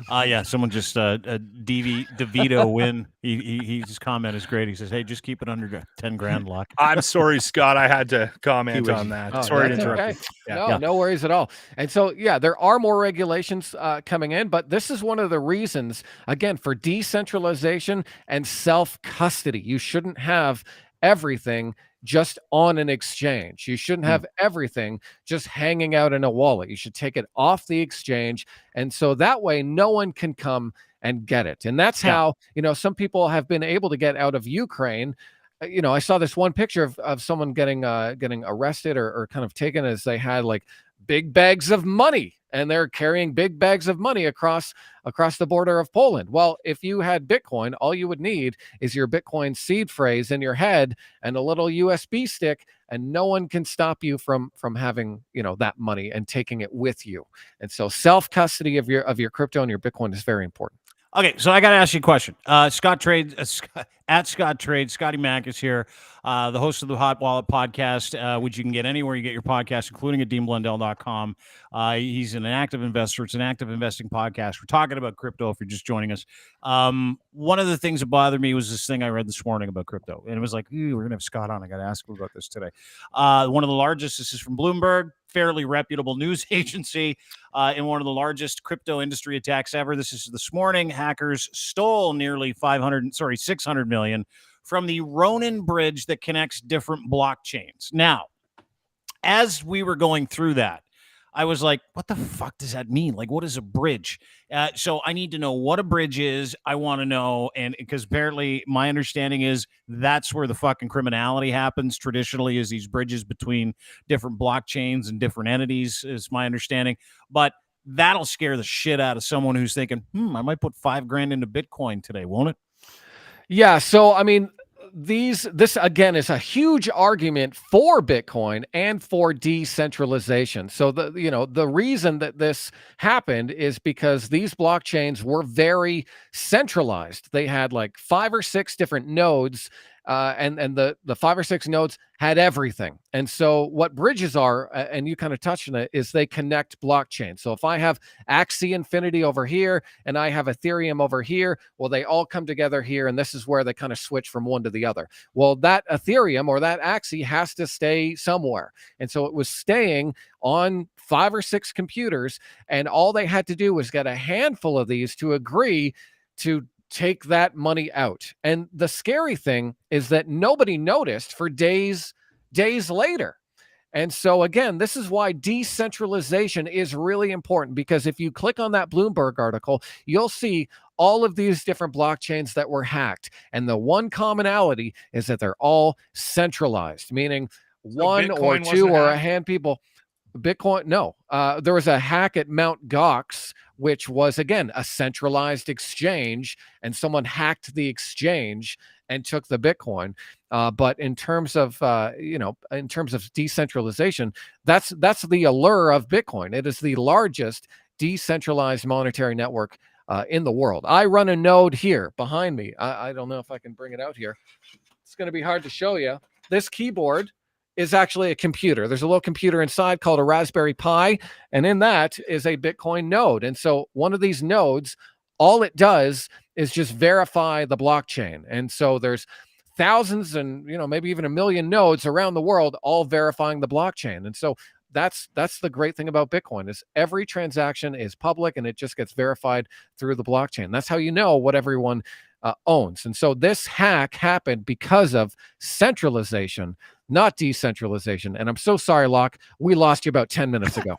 Yeah, someone just DeVito win. His comment is great. He says, "Hey, just keep it under 10 grand, Luck." I'm sorry, Scott. I had to comment He was- on that. Oh, Sorry to that's interrupt. okay. you. No, no worries at all. And so, yeah, there are more regulations coming in, but this is one of the reasons, again, for decentralization and self-custody. You shouldn't have everything just on an exchange. You shouldn't have everything just hanging out in a wallet. You should take it off the exchange. And so that way, no one can come and get it. And that's how, some people have been able to get out of Ukraine. I saw this one picture of someone getting arrested or kind of taken as they had like big bags of money and they're carrying big bags of money across the border of Poland. Well, if you had Bitcoin, all you would need is your Bitcoin seed phrase in your head and a little USB stick, and no one can stop you from having, that money and taking it with you. And so self-custody of your crypto and your Bitcoin is very important. Okay, so I got to ask you a question. Scott Trade at Scott Trade. Scotty Mack is here, the host of the Hot Wallet podcast, which you can get anywhere you get your podcast, including at DeanBlundell.com. He's an active investor. It's an active investing podcast. We're talking about crypto if you're just joining us. One of the things that bothered me was this thing I read this morning about crypto. And it was like, we're going to have Scott on. I got to ask him about this today. One of the largest, this is from Bloomberg, fairly reputable news agency, in one of the largest crypto industry attacks ever. This is this morning. Hackers stole nearly 600 million from the Ronin bridge that connects different blockchains. Now, as we were going through that, I was like, what the fuck does that mean? Like, what is a bridge? So I need to know what a bridge is. I want to know. And because apparently my understanding is that's where the fucking criminality happens traditionally, is these bridges between different blockchains and different entities, is my understanding. But that'll scare the shit out of someone who's thinking, I might put $5,000 into Bitcoin today, won't it? Yeah. So, I mean, this again is a huge argument for Bitcoin and for decentralization. So the reason that this happened is because these blockchains were very centralized. They had like 5 or 6 different nodes, and the 5 or 6 nodes had everything. And so what bridges are, and you kind of touched on it, is they connect blockchains. So if I have Axie Infinity over here and I have Ethereum over here, well, they all come together here, and this is where they kind of switch from one to the other. Well, that Ethereum or that Axie has to stay somewhere. And so it was staying on 5 or 6 computers, and all they had to do was get a handful of these to agree to take that money out. And the scary thing is that nobody noticed for days later. And so again, this is why decentralization is really important, because if you click on that Bloomberg article, you'll see all of these different blockchains that were hacked. And the one commonality is that they're all centralized, meaning one or Bitcoin two wasn't or a hacked? hand people. Bitcoin, no. There was a hack at Mount Gox, which was, again, a centralized exchange, and someone hacked the exchange and took the Bitcoin. But in terms of, in terms of decentralization, that's the allure of Bitcoin. It is the largest decentralized monetary network in the world. I run a node here behind me. I don't know if I can bring it out here. It's going to be hard to show you. This keyboard is actually a computer. There's a little computer inside called a Raspberry Pi, and in that is a Bitcoin node. And so one of these nodes, all it does is just verify the blockchain. And so there's thousands and maybe even 1 million nodes around the world, all verifying the blockchain. And so that's the great thing about Bitcoin is every transaction is public and it just gets verified through the blockchain. That's how you know what everyone owns. And so this hack happened because of centralization, not decentralization. And I'm so sorry, Locke, we lost you about 10 minutes ago.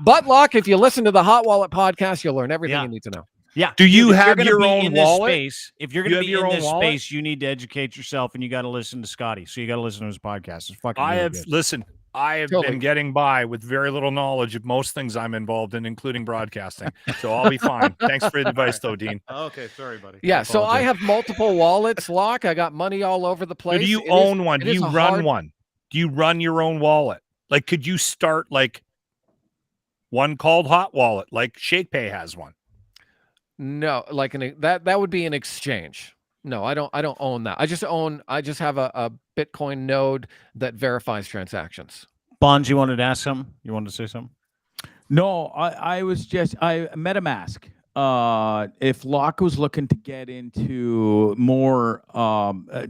But Locke, if you listen to the Hot Wallet podcast, you'll learn everything you need to know. Yeah. Do you If you're have gonna your be own in this wallet? space, if you're going You to have be your in own this wallet? space, you need to educate yourself, and you got to listen to Scotty. So you got to listen to his podcast. It's fucking. I really have good. I have Totally. been getting by with very little knowledge of most things I'm involved in, including broadcasting. So I'll be fine. Thanks for the advice, though, Dean. Okay, sorry, buddy. Yeah, so I have multiple wallets, Locke. I got money all over the place. Do you It is- own one? it Do is you a run hard- one? Do you run your own wallet? Like, could you start like one called Hot Wallet, like ShakePay has one? No, like that would be an exchange. No, I don't own that. I just have a Bitcoin node that verifies transactions. Bonds, you wanted to ask something? You wanted to say something? No, I was just MetaMask. If Locke was looking to get into more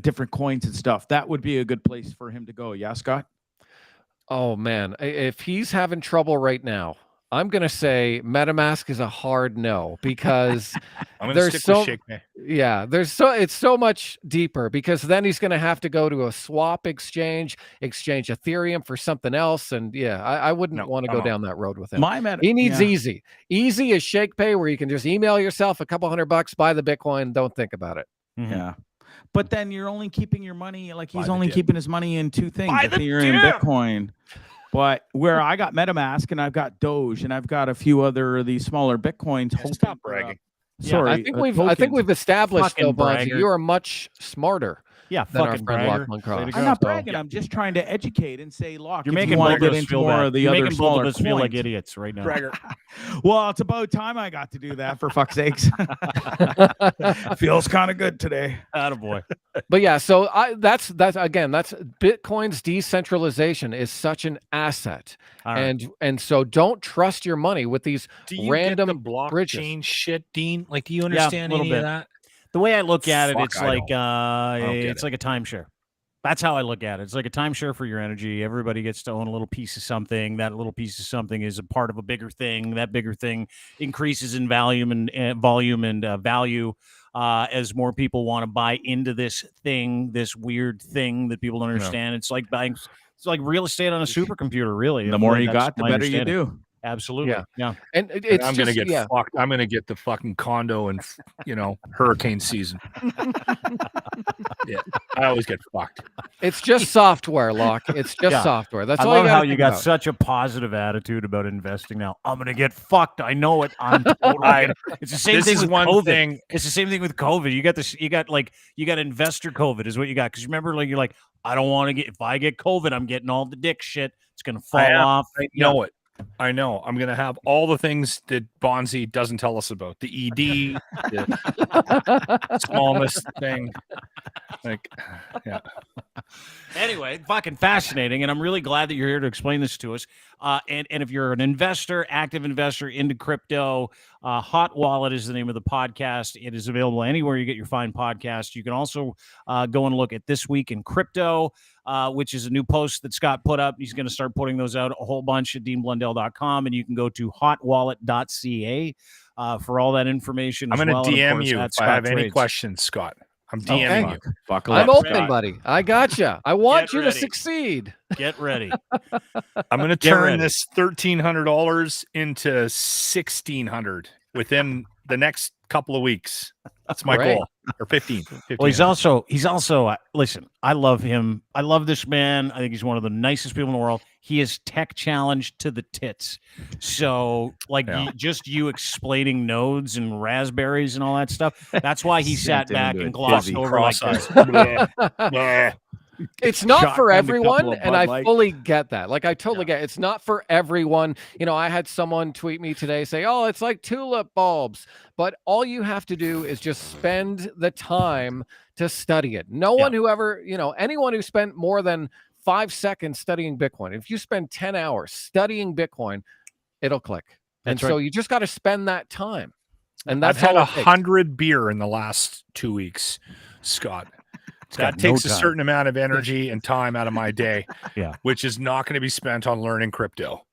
different coins and stuff, that would be a good place for him to go. Yeah, Scott? Oh man, if he's having trouble right now, I'm gonna say MetaMask is a hard no because I'm going to There's stick with so- ShakePay. yeah, it's so much deeper because then he's gonna have to go to a swap exchange Ethereum for something else, and I wouldn't No, want to no, go no. down that road with him. My Meta. He needs yeah. easy. Easy is ShakePay, where you can just email yourself a couple $100, buy the Bitcoin, don't think about it. Mhm. Yeah. But then you're only keeping your money, like Buy he's the only dip. keeping his money in two things, Buy the Ethereum and dip. Bitcoin. But where I got MetaMask and I've got Doge and I've got a few other of these smaller Bitcoins. Yeah, hoping stop for, bragging. sorry, I think we've established Fucking though, Bonzi, bragger. you are much smarter Yeah, than our fucking friend bragger. Lachlan Way Cross. to go. I'm not So- bragging. I'm just trying to educate and say, look, You're if making you want both to of get us into feel more bad. of the You're other making both smaller of us feel like coins. idiots right now. Bragger. Well, it's about time I got to do that, for fuck's sakes. Feels kind of good today. Attaboy. But yeah, so that's Bitcoin's decentralization is such an asset, All right. and so don't trust your money with these Do you random get the blockchain bridges. shit, Dean? Like, do you understand little any bit. of that? The way I look at it, Fuck, it's I like don't get it's like a timeshare. That's how I look at it. It's like a timeshare for your energy. Everybody gets to own a little piece of something. That little piece of something is a part of a bigger thing. That bigger thing increases in volume and value as more people want to buy into this thing, this weird thing that people don't understand. It's like buying. It's like real estate on a supercomputer, really. The more Really, you that's got, the my better you understanding. do. Absolutely. Yeah. Yeah. And And it's I'm gonna just- get fucked. I'm gonna get the fucking condo and hurricane season. Yeah, I always get fucked. it's just software, Locke. It's just Yeah. software. That's I all love you how gotta you think got about. such a positive attitude about investing now. I'm gonna get fucked. I know it. I'm totally gonna. It's the same This thing is with one COVID. thing. It's the same thing with COVID. You got this. You got investor COVID is what you got. Because remember, like you're like, I don't want to get. If I get COVID, I'm getting all the dick shit. It's gonna fall am. off. I know it. I know. I'm gonna have all the things that Bonzi doesn't tell us about. The ED, the smallness thing. Like, yeah. Anyway, fucking fascinating, and I'm really glad that you're here to explain this to us. And if you're an investor, active investor into crypto, Hot Wallet is the name of the podcast. It is available anywhere you get your fine podcast. You can also go and look at This Week in Crypto, which is a new post that Scott put up. He's going to start putting those out a whole bunch at deanblundell.com, and you can go to hotwallet.ca for all that information. I'm as gonna well, and of DM course, you at if Scott I have any Trades. questions, Scott. I'm Okay. DMing you. Buckle I'm up, open, Scott. buddy. I gotcha. I want Get you ready. to succeed. Get ready. I'm gonna Get turn ready. this $1,300 into $1,600 within the next couple of weeks. That's my Great. goal. Or 15. Well, he's also listen, I love him. I love this man. I think he's one of the nicest people in the world. He is tech challenged to the tits. So like Yeah. you explaining nodes and raspberries and all that stuff. That's why he sat Sent him back into and a glossed dizzy over like cross-eyed. this. Bleh. It's not for Shotgunned a couple everyone, of and Bud I Light. fully get that. Like I totally get it. It's not for everyone. You know, I had someone tweet me today say, "Oh, it's like tulip bulbs," but all you have to do is just spend the time to study it. No one who ever, anyone who spent more than 5 seconds studying Bitcoin, if you spend 10 hours studying Bitcoin, it'll click. And That's so you just got to spend that time. And I've that's had all it takes. 100 beer in the last 2 weeks, Scott. That got takes no a time. certain amount of energy and time out of my day, Yeah. which is not going to be spent on learning crypto.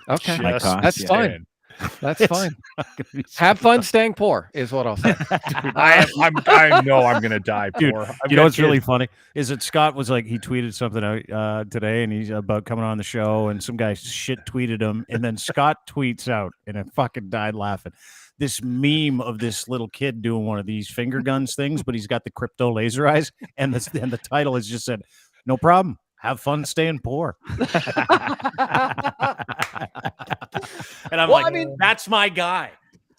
Okay. My Just cost, That's yeah. fine. saying. That's fine. Have fun staying poor is what I'll say. I know I'm going to die Dude, poor. I've You know got what's really kids. funny is that Scott was like, he tweeted something out today and he's about coming on the show and some guy shit tweeted him. And then Scott tweets out and I fucking died laughing. This meme of this little kid doing one of these finger guns things, but he's got the crypto laser eyes. And the title is just said, "No problem. Have fun staying poor." And I'm Well, like, I mean- that's my guy.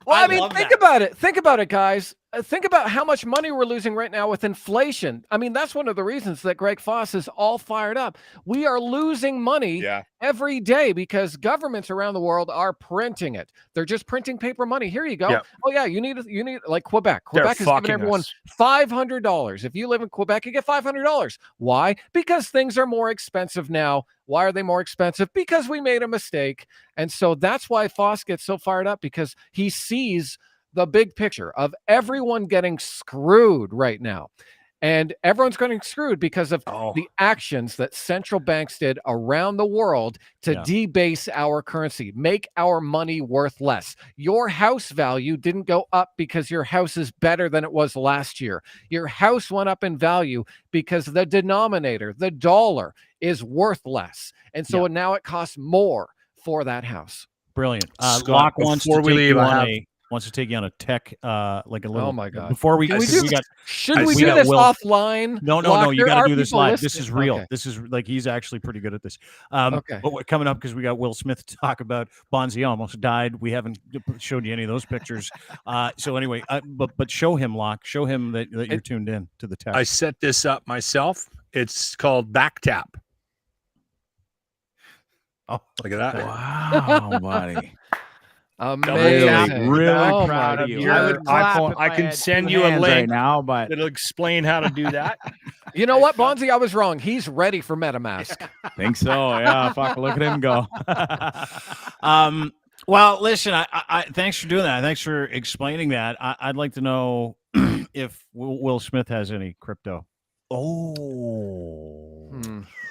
Well, I I mean, love think that. about it. Think about it, guys. Think about how much money we're losing right now with inflation. I mean, that's one of the reasons that Greg Foss is all fired up. We are losing money Yeah. every day because governments around the world are printing it. They're just printing paper money. Here you go. Yeah. Oh yeah, you need like Quebec. They're Quebec is giving fucking everyone us. $500. If you live in Quebec, you get $500. Why? Because things are more expensive now. Why are they more expensive? Because we made a mistake. And so that's why Foss gets so fired up, because he sees the big picture of everyone getting screwed right now. And everyone's getting screwed because of Oh, the actions that central banks did around the world to Yeah. debase our currency, make our money worth less. Your house value didn't go up because your house is better than it was last year. Your house went up in value because the denominator, the dollar, is worth less. And so now it costs more for that house. Brilliant. Scott, Locke wants to before we take leave, you I on have- wants to take you on a tech, like a little. Oh my God. Before we, Can we because do- we got Should we we do got this Will. offline? no, Locke? you There got are to do this people live. This listening. is real. Okay. This is like he's actually pretty good at this. Okay. But we're coming up because we got Will Smith to talk about. Bonzi almost died. We haven't showed you any of those pictures. So anyway, but show him, Locke. Show him that you're tuned in to the tech. I set this up myself. It's called Backtap. Oh, Look at that. Wow, buddy. Amazing. Really Oh proud my of you. God. I would clap iPhone- if I can had send two you a hands link. right now, but It'll explain how to do that. You know what, Bonzi? I was wrong. He's ready for MetaMask. think so. Yeah, fuck. Look at him go. Well, listen. I thanks for doing that. Thanks for explaining that. I'd like to know if Will Smith has any crypto. Oh.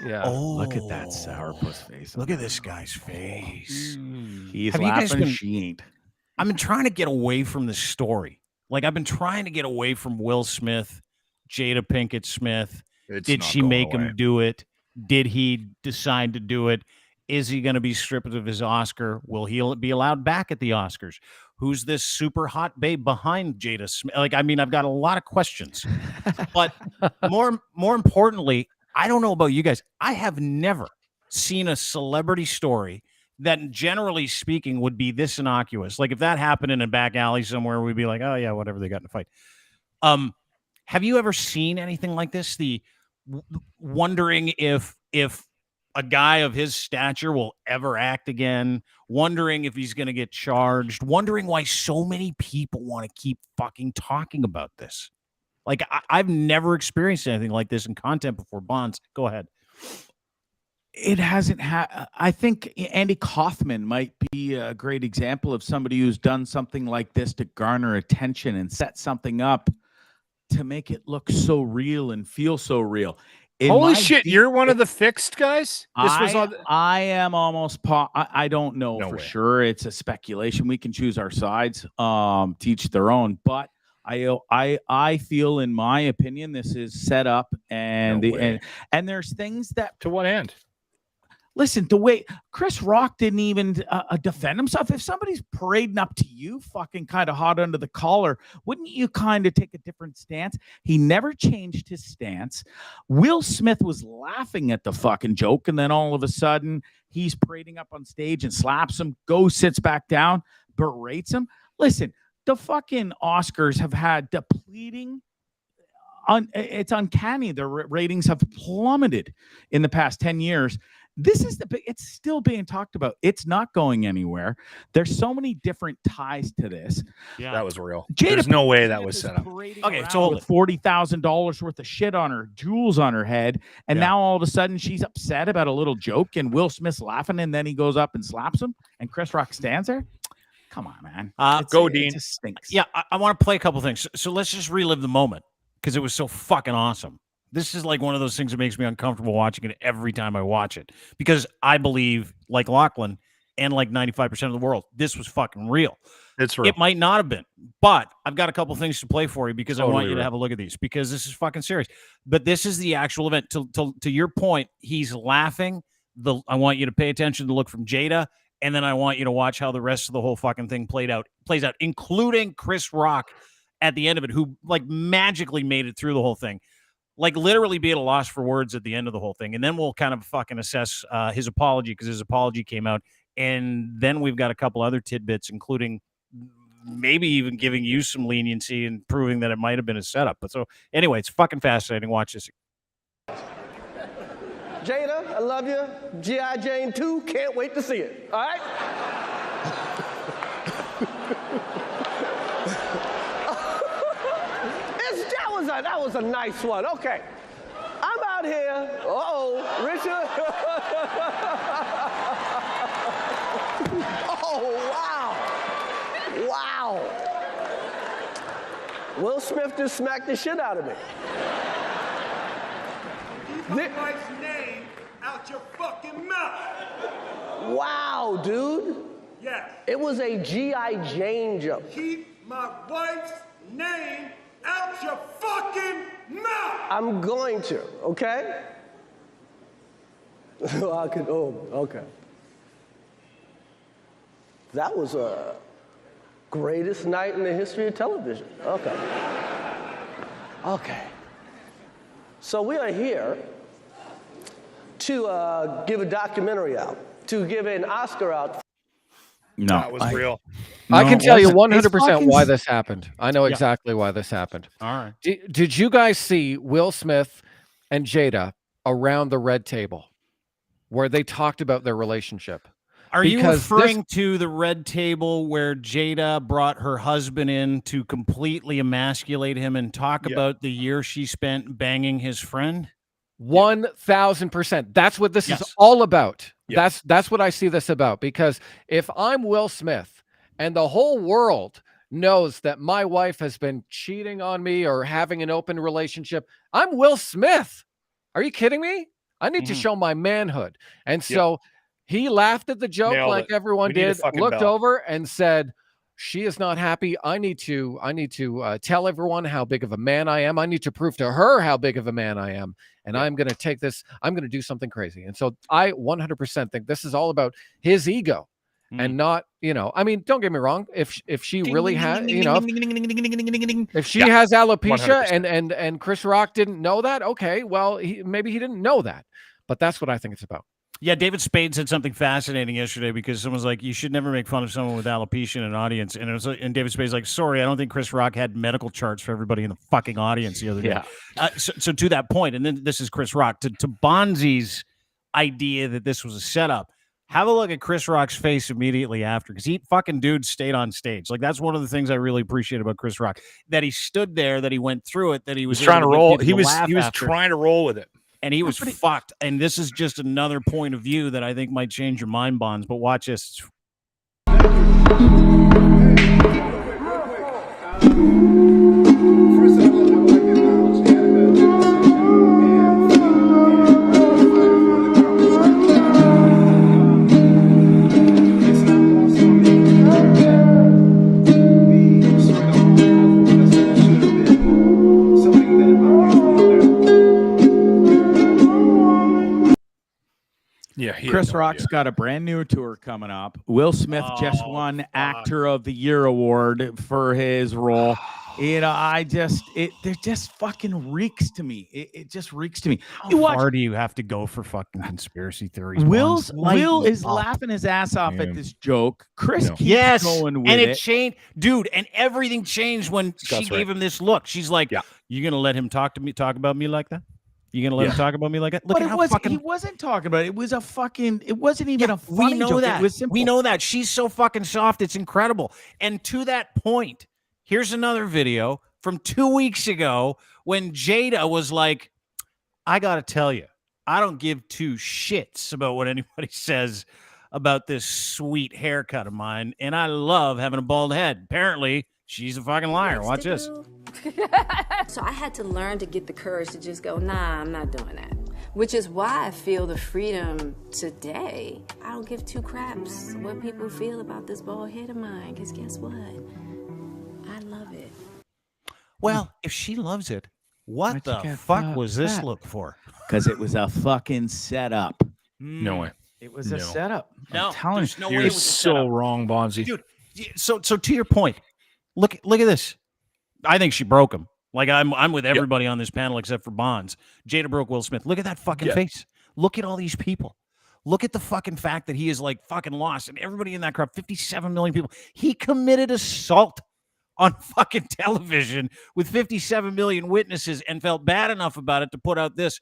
Yeah. Oh, Look at that sourpuss face. Look at this guy's face. He's Have you guys laughing. been- She ain't. I've been trying to get away from this story. Like I've been trying to get away from Will Smith, Jada Pinkett Smith. It's Did not she going make away. him do it? Did he decide to do it? Is he going to be stripped of his Oscar? Will he be allowed back at the Oscars? Who's this super hot babe behind Jada Smith? Like, I mean, I've got a lot of questions. But more importantly, I don't know about you guys. I have never seen a celebrity story that, generally speaking, would be this innocuous. Like if that happened in a back alley somewhere, we'd be like, oh yeah, whatever, they got in a fight. Have you ever seen anything like this? The wondering if a guy of his stature will ever act again, wondering if he's going to get charged, wondering why so many people want to keep fucking talking about this. Like I've never experienced anything like this in content before. Bonds, go ahead. It hasn't I think Andy Kaufman might be a great example of somebody who's done something like this to garner attention and set something up to make it look so real and feel so real. In Holy my shit, deep- you're one of the fixed guys? This was on I am almost I don't know No for way. sure. It's a speculation. We can choose our sides, teach their own. But I feel, in my opinion, this is set up, and No way. and there's things that to what end? listen, the way Chris Rock didn't even defend himself. If somebody's parading up to you, fucking kind of hot under the collar, wouldn't you kind of take a different stance? He never changed his stance. Will Smith was laughing at the fucking joke, and then all of a sudden he's parading up on stage and slaps him, goes, sits back down, berates him. Listen, the fucking Oscars have had depleting. It's uncanny. Their ratings have plummeted in the past 10 years. This is it's still being talked about. It's not going anywhere. There's so many different ties to this. Yeah, That was real. Jada There's no way that Pinkett was is set up. parading Okay, around so hold with $40,000 worth of shit on her, jewels on her head, and Yeah. now all of a sudden she's upset about a little joke, and Will Smith's laughing, and then he goes up and slaps him, and Chris Rock stands there. Come on, man. Go, It Dean. just stinks. Yeah, I want to play a couple things. So let's just relive the moment because it was so fucking awesome. This is like one of those things that makes me uncomfortable watching it every time I watch it because I believe, like Lachlan and like 95% of the world, this was fucking real. It's real. It might not have been, but I've got a couple things to play for you because I want Totally you to real. have a look at these because this is fucking serious. But this is the actual event. To your point, he's laughing. I want you to pay attention to the look from Jada, and then I want you to watch how the rest of the whole fucking thing plays out, including Chris Rock at the end of it, who like magically made it through the whole thing. Like literally be at a loss for words at the end of the whole thing. And then we'll kind of fucking assess his apology because his apology came out. And then we've got a couple other tidbits, including maybe even giving you some leniency and proving that it might have been a setup. But so anyway, it's fucking fascinating. Watch this. Jada, I love you. G.I. Jane 2, can't wait to see it. All right? That was a nice one. Okay. I'm out here. Uh-oh, Richard. Oh, wow. Wow. Will Smith just smacked the shit out of me. Keep my wife's name out your fucking mouth. Wow, dude. Yes. It was a G.I. Jane jump. Keep my wife's name out your fucking mouth. I'm going to, okay? Okay. That was a greatest night in the history of television. Okay. Okay. So we are here to give a documentary out, to give an Oscar out. No, That was real. I can tell you wasn't. It's 100% why fucking- this happened. I know exactly why this happened. All right. Did you guys see Will Smith and Jada around the red table where they talked about their relationship? Are you Because this- referring to the red table where Jada brought her husband in to completely emasculate him and talk Yeah. about the year she spent banging his friend? 1000%. That's what this Yes. is all about. Yeah. That's what I see this about. Because if I'm Will Smith and the whole world knows that my wife has been cheating on me or having an open relationship, I'm Will Smith. Are you kidding me? I need to Mhm. show my manhood. And so he laughed at the joke Nailed like it. everyone We need a did, fucking looked bell. over and said, she is not happy. I need to tell everyone how big of a man I am. I need to prove to her how big of a man I am. And I'm going to take this. I'm going to do something crazy. And so I 100% think this is all about his ego and not, I mean, don't get me wrong. If she really had, if she has alopecia 100%. and Chris Rock didn't know that, okay, well, maybe he didn't know that. But that's what I think it's about. Yeah, David Spade said something fascinating yesterday because someone's like, you should never make fun of someone with alopecia in an audience. And and David Spade's like, sorry, I don't think Chris Rock had medical charts for everybody in the fucking audience the other day. Yeah. So to that point, and then this is Chris Rock, to Bonzi's idea that this was a setup, have a look at Chris Rock's face immediately after because he fucking dude stayed on stage. Like that's one of the things I really appreciate about Chris Rock, that he stood there, that he went through it, that he was He's trying to able get roll. people He to was laugh after. trying to roll with it. And he was fucked. And this is just another point of view that I think might change your mind bonds. But watch this. Yeah, he had Chris no Rock's idea. got a brand new tour coming up. Will Smith just Oh, won fuck. Actor of the Year award for his role. You know, it just fucking reeks to me. It just reeks to me. How You watch far do you have to go for fucking conspiracy theories? Will Bonds? Lighten is up. laughing his ass off Yeah. at this joke. Chris No. keeps Yes, going with and it. it changed, dude. And everything changed when she Scott's gave right. him this look. She's like, Yeah. "You gonna let him talk about me like that? You gonna let him Yeah. talk about me like that? Look But at it how was fucking he wasn't talking about it. It was a fucking. It wasn't even Yeah, a funny we know joke. that. It was simple. We know that. She's so fucking soft. It's incredible. And to that point, here's another video from 2 weeks ago when Jada was like, I got to tell you, I don't give two shits about what anybody says about this sweet haircut of mine. And I love having a bald head. Apparently, she's a fucking liar. Watch this. So I had to learn to get the courage to just go, nah, I'm not doing that. Which is why I feel the freedom today. I don't give two craps what people feel about this bald head of mine, because guess what? I love it. Well, if she loves it, what Why'd you the get fuck was this that? look for? Because it was a fucking setup. No way. It was a No. setup. No, I'm telling there's you. no way You're it was set so up. wrong, Bonzi. Dude. So to your point, look at this. I think she broke him. Like I'm with everybody on this panel except for Bonds. Jada broke Will Smith. Look at that fucking Yeah. face. Look at all these people. Look at the fucking fact that he is like fucking lost, and everybody in that crowd, 57 million people. He committed assault on fucking television with 57 million witnesses and felt bad enough about it to put out this,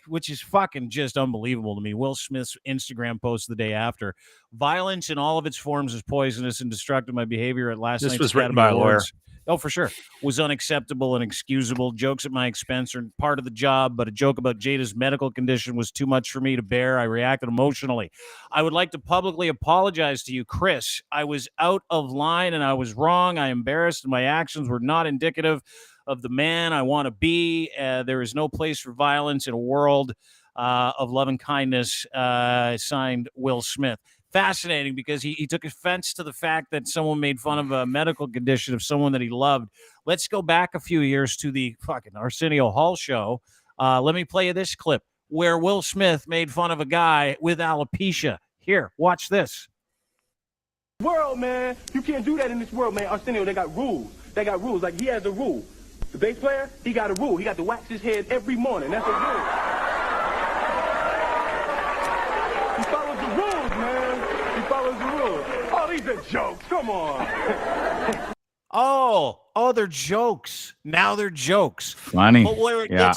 which is fucking just unbelievable to me. Will Smith's Instagram post the day after: violence in all of its forms is poisonous and destructive. My behavior at last This night's was written Academy by a lawyer. Awards, oh, for sure, was unacceptable and excusable. Jokes at my expense are part of the job, but a joke about Jada's medical condition was too much for me to bear. I reacted emotionally. I would like to publicly apologize to you, Chris. I was out of line and I was wrong. I embarrassed, and my actions were not indicative of the man I want to be. There is no place for violence in a world of love and kindness. Signed, Will Smith. Fascinating, because he took offense to the fact that someone made fun of a medical condition of someone that he loved. Let's go back a few years to the fucking Arsenio Hall show. Let me play you this clip where Will Smith made fun of a guy with alopecia. Here, watch this. World, man. You can't do that in this world, man. Arsenio, they got rules. They got rules. Like, he has a rule. The bass player, he got a rule. He got to wax his head every morning. That's a rule. He follows the rules, man. He follows the rules. Oh, these are jokes. Come on. Oh, they're jokes. Now they're jokes. Funny. But where it Yeah.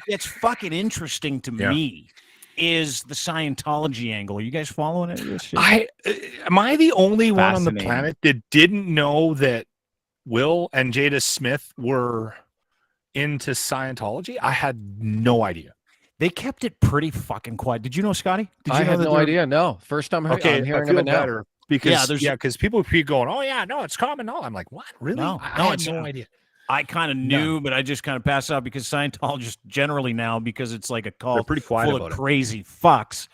gets fucking interesting to me is the Scientology angle. Are you guys following any of this shit? Am I the only one on the Fascinating. planet that didn't know that Will and Jada Smith were into Scientology? I had no idea. They kept it pretty fucking quiet. Did you know, Scotty? Did you I know had that no they're- idea. No, first time Okay, I'm I hearing feel of it now. better because there's- because people keep going, oh yeah, no, it's common. No, I'm like, what? Really? No, I no, had it's no not. idea. I kind of knew, but I just kind of passed out because Scientologists generally now, because it's like a They're cult pretty quiet full about of it. crazy fucks.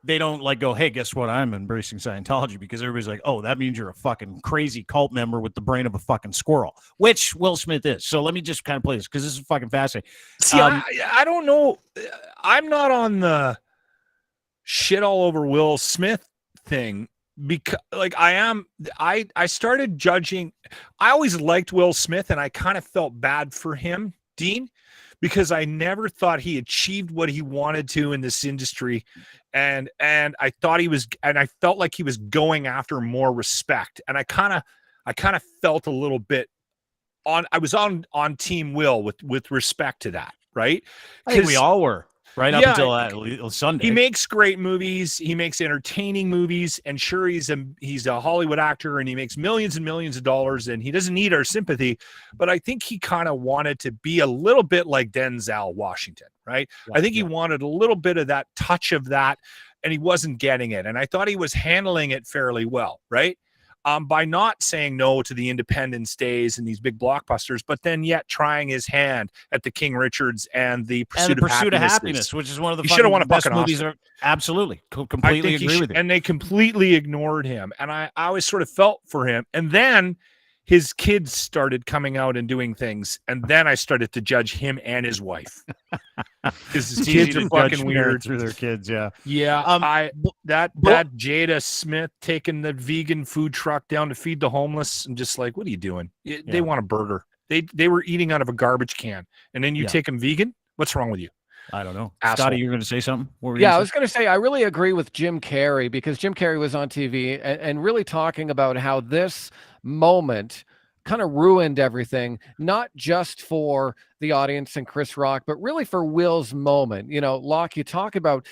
They don't like go, hey, guess what? I'm embracing Scientology, because everybody's like, oh, that means you're a fucking crazy cult member with the brain of a fucking squirrel, which Will Smith is. So let me just kind of play this because this is fucking fascinating. See, I don't know. I'm not on the shit all over Will Smith thing because, like, I started judging. I always liked Will Smith, and I kind of felt bad for him, Dean, because I never thought he achieved what he wanted to in this industry, and I thought he was, and I felt like he was going after more respect, and I kind of felt a little bit I was on Team Will with respect to that, right? I think we 'Cause all were right up Yeah, until Sunday. he makes great movies, he makes entertaining movies, and sure, he's a Hollywood actor and he makes millions and millions of dollars, and he doesn't need our sympathy, but I think he kind of wanted to be a little bit like Denzel Washington, right? I think he wanted a little bit of that touch of that, and he wasn't getting it, and I thought he was handling it fairly well, right? By not saying no to the Independence Days and these big blockbusters, but then yet trying his hand at the King Richards and the Pursuit, and the Pursuit of Happiness, Happiness, which is one of the He shoulda won a best fucking movies. Oscar. Absolutely, I completely think he agree should- with you. And they completely ignored him. And I always sort of felt for him. And then his kids started coming out and doing things, and then I started to judge him and his wife. Because his It's kids easy are to fucking judge weird parents through their kids. Yeah. Yeah, that Jada Smith taking the vegan food truck down to feed the homeless. I'm just like, what are you doing? They want a burger. They were eating out of a garbage can, and then you take them vegan. What's wrong with you? I don't know. Asshole. Scotty, you're going to say something? What were you Yeah, gonna I say? was going to say, I really agree with Jim Carrey, because Jim Carrey was on TV and really talking about how this moment kind of ruined everything, not just for the audience and Chris Rock, but really for Will's moment. You know, Locke, you talk about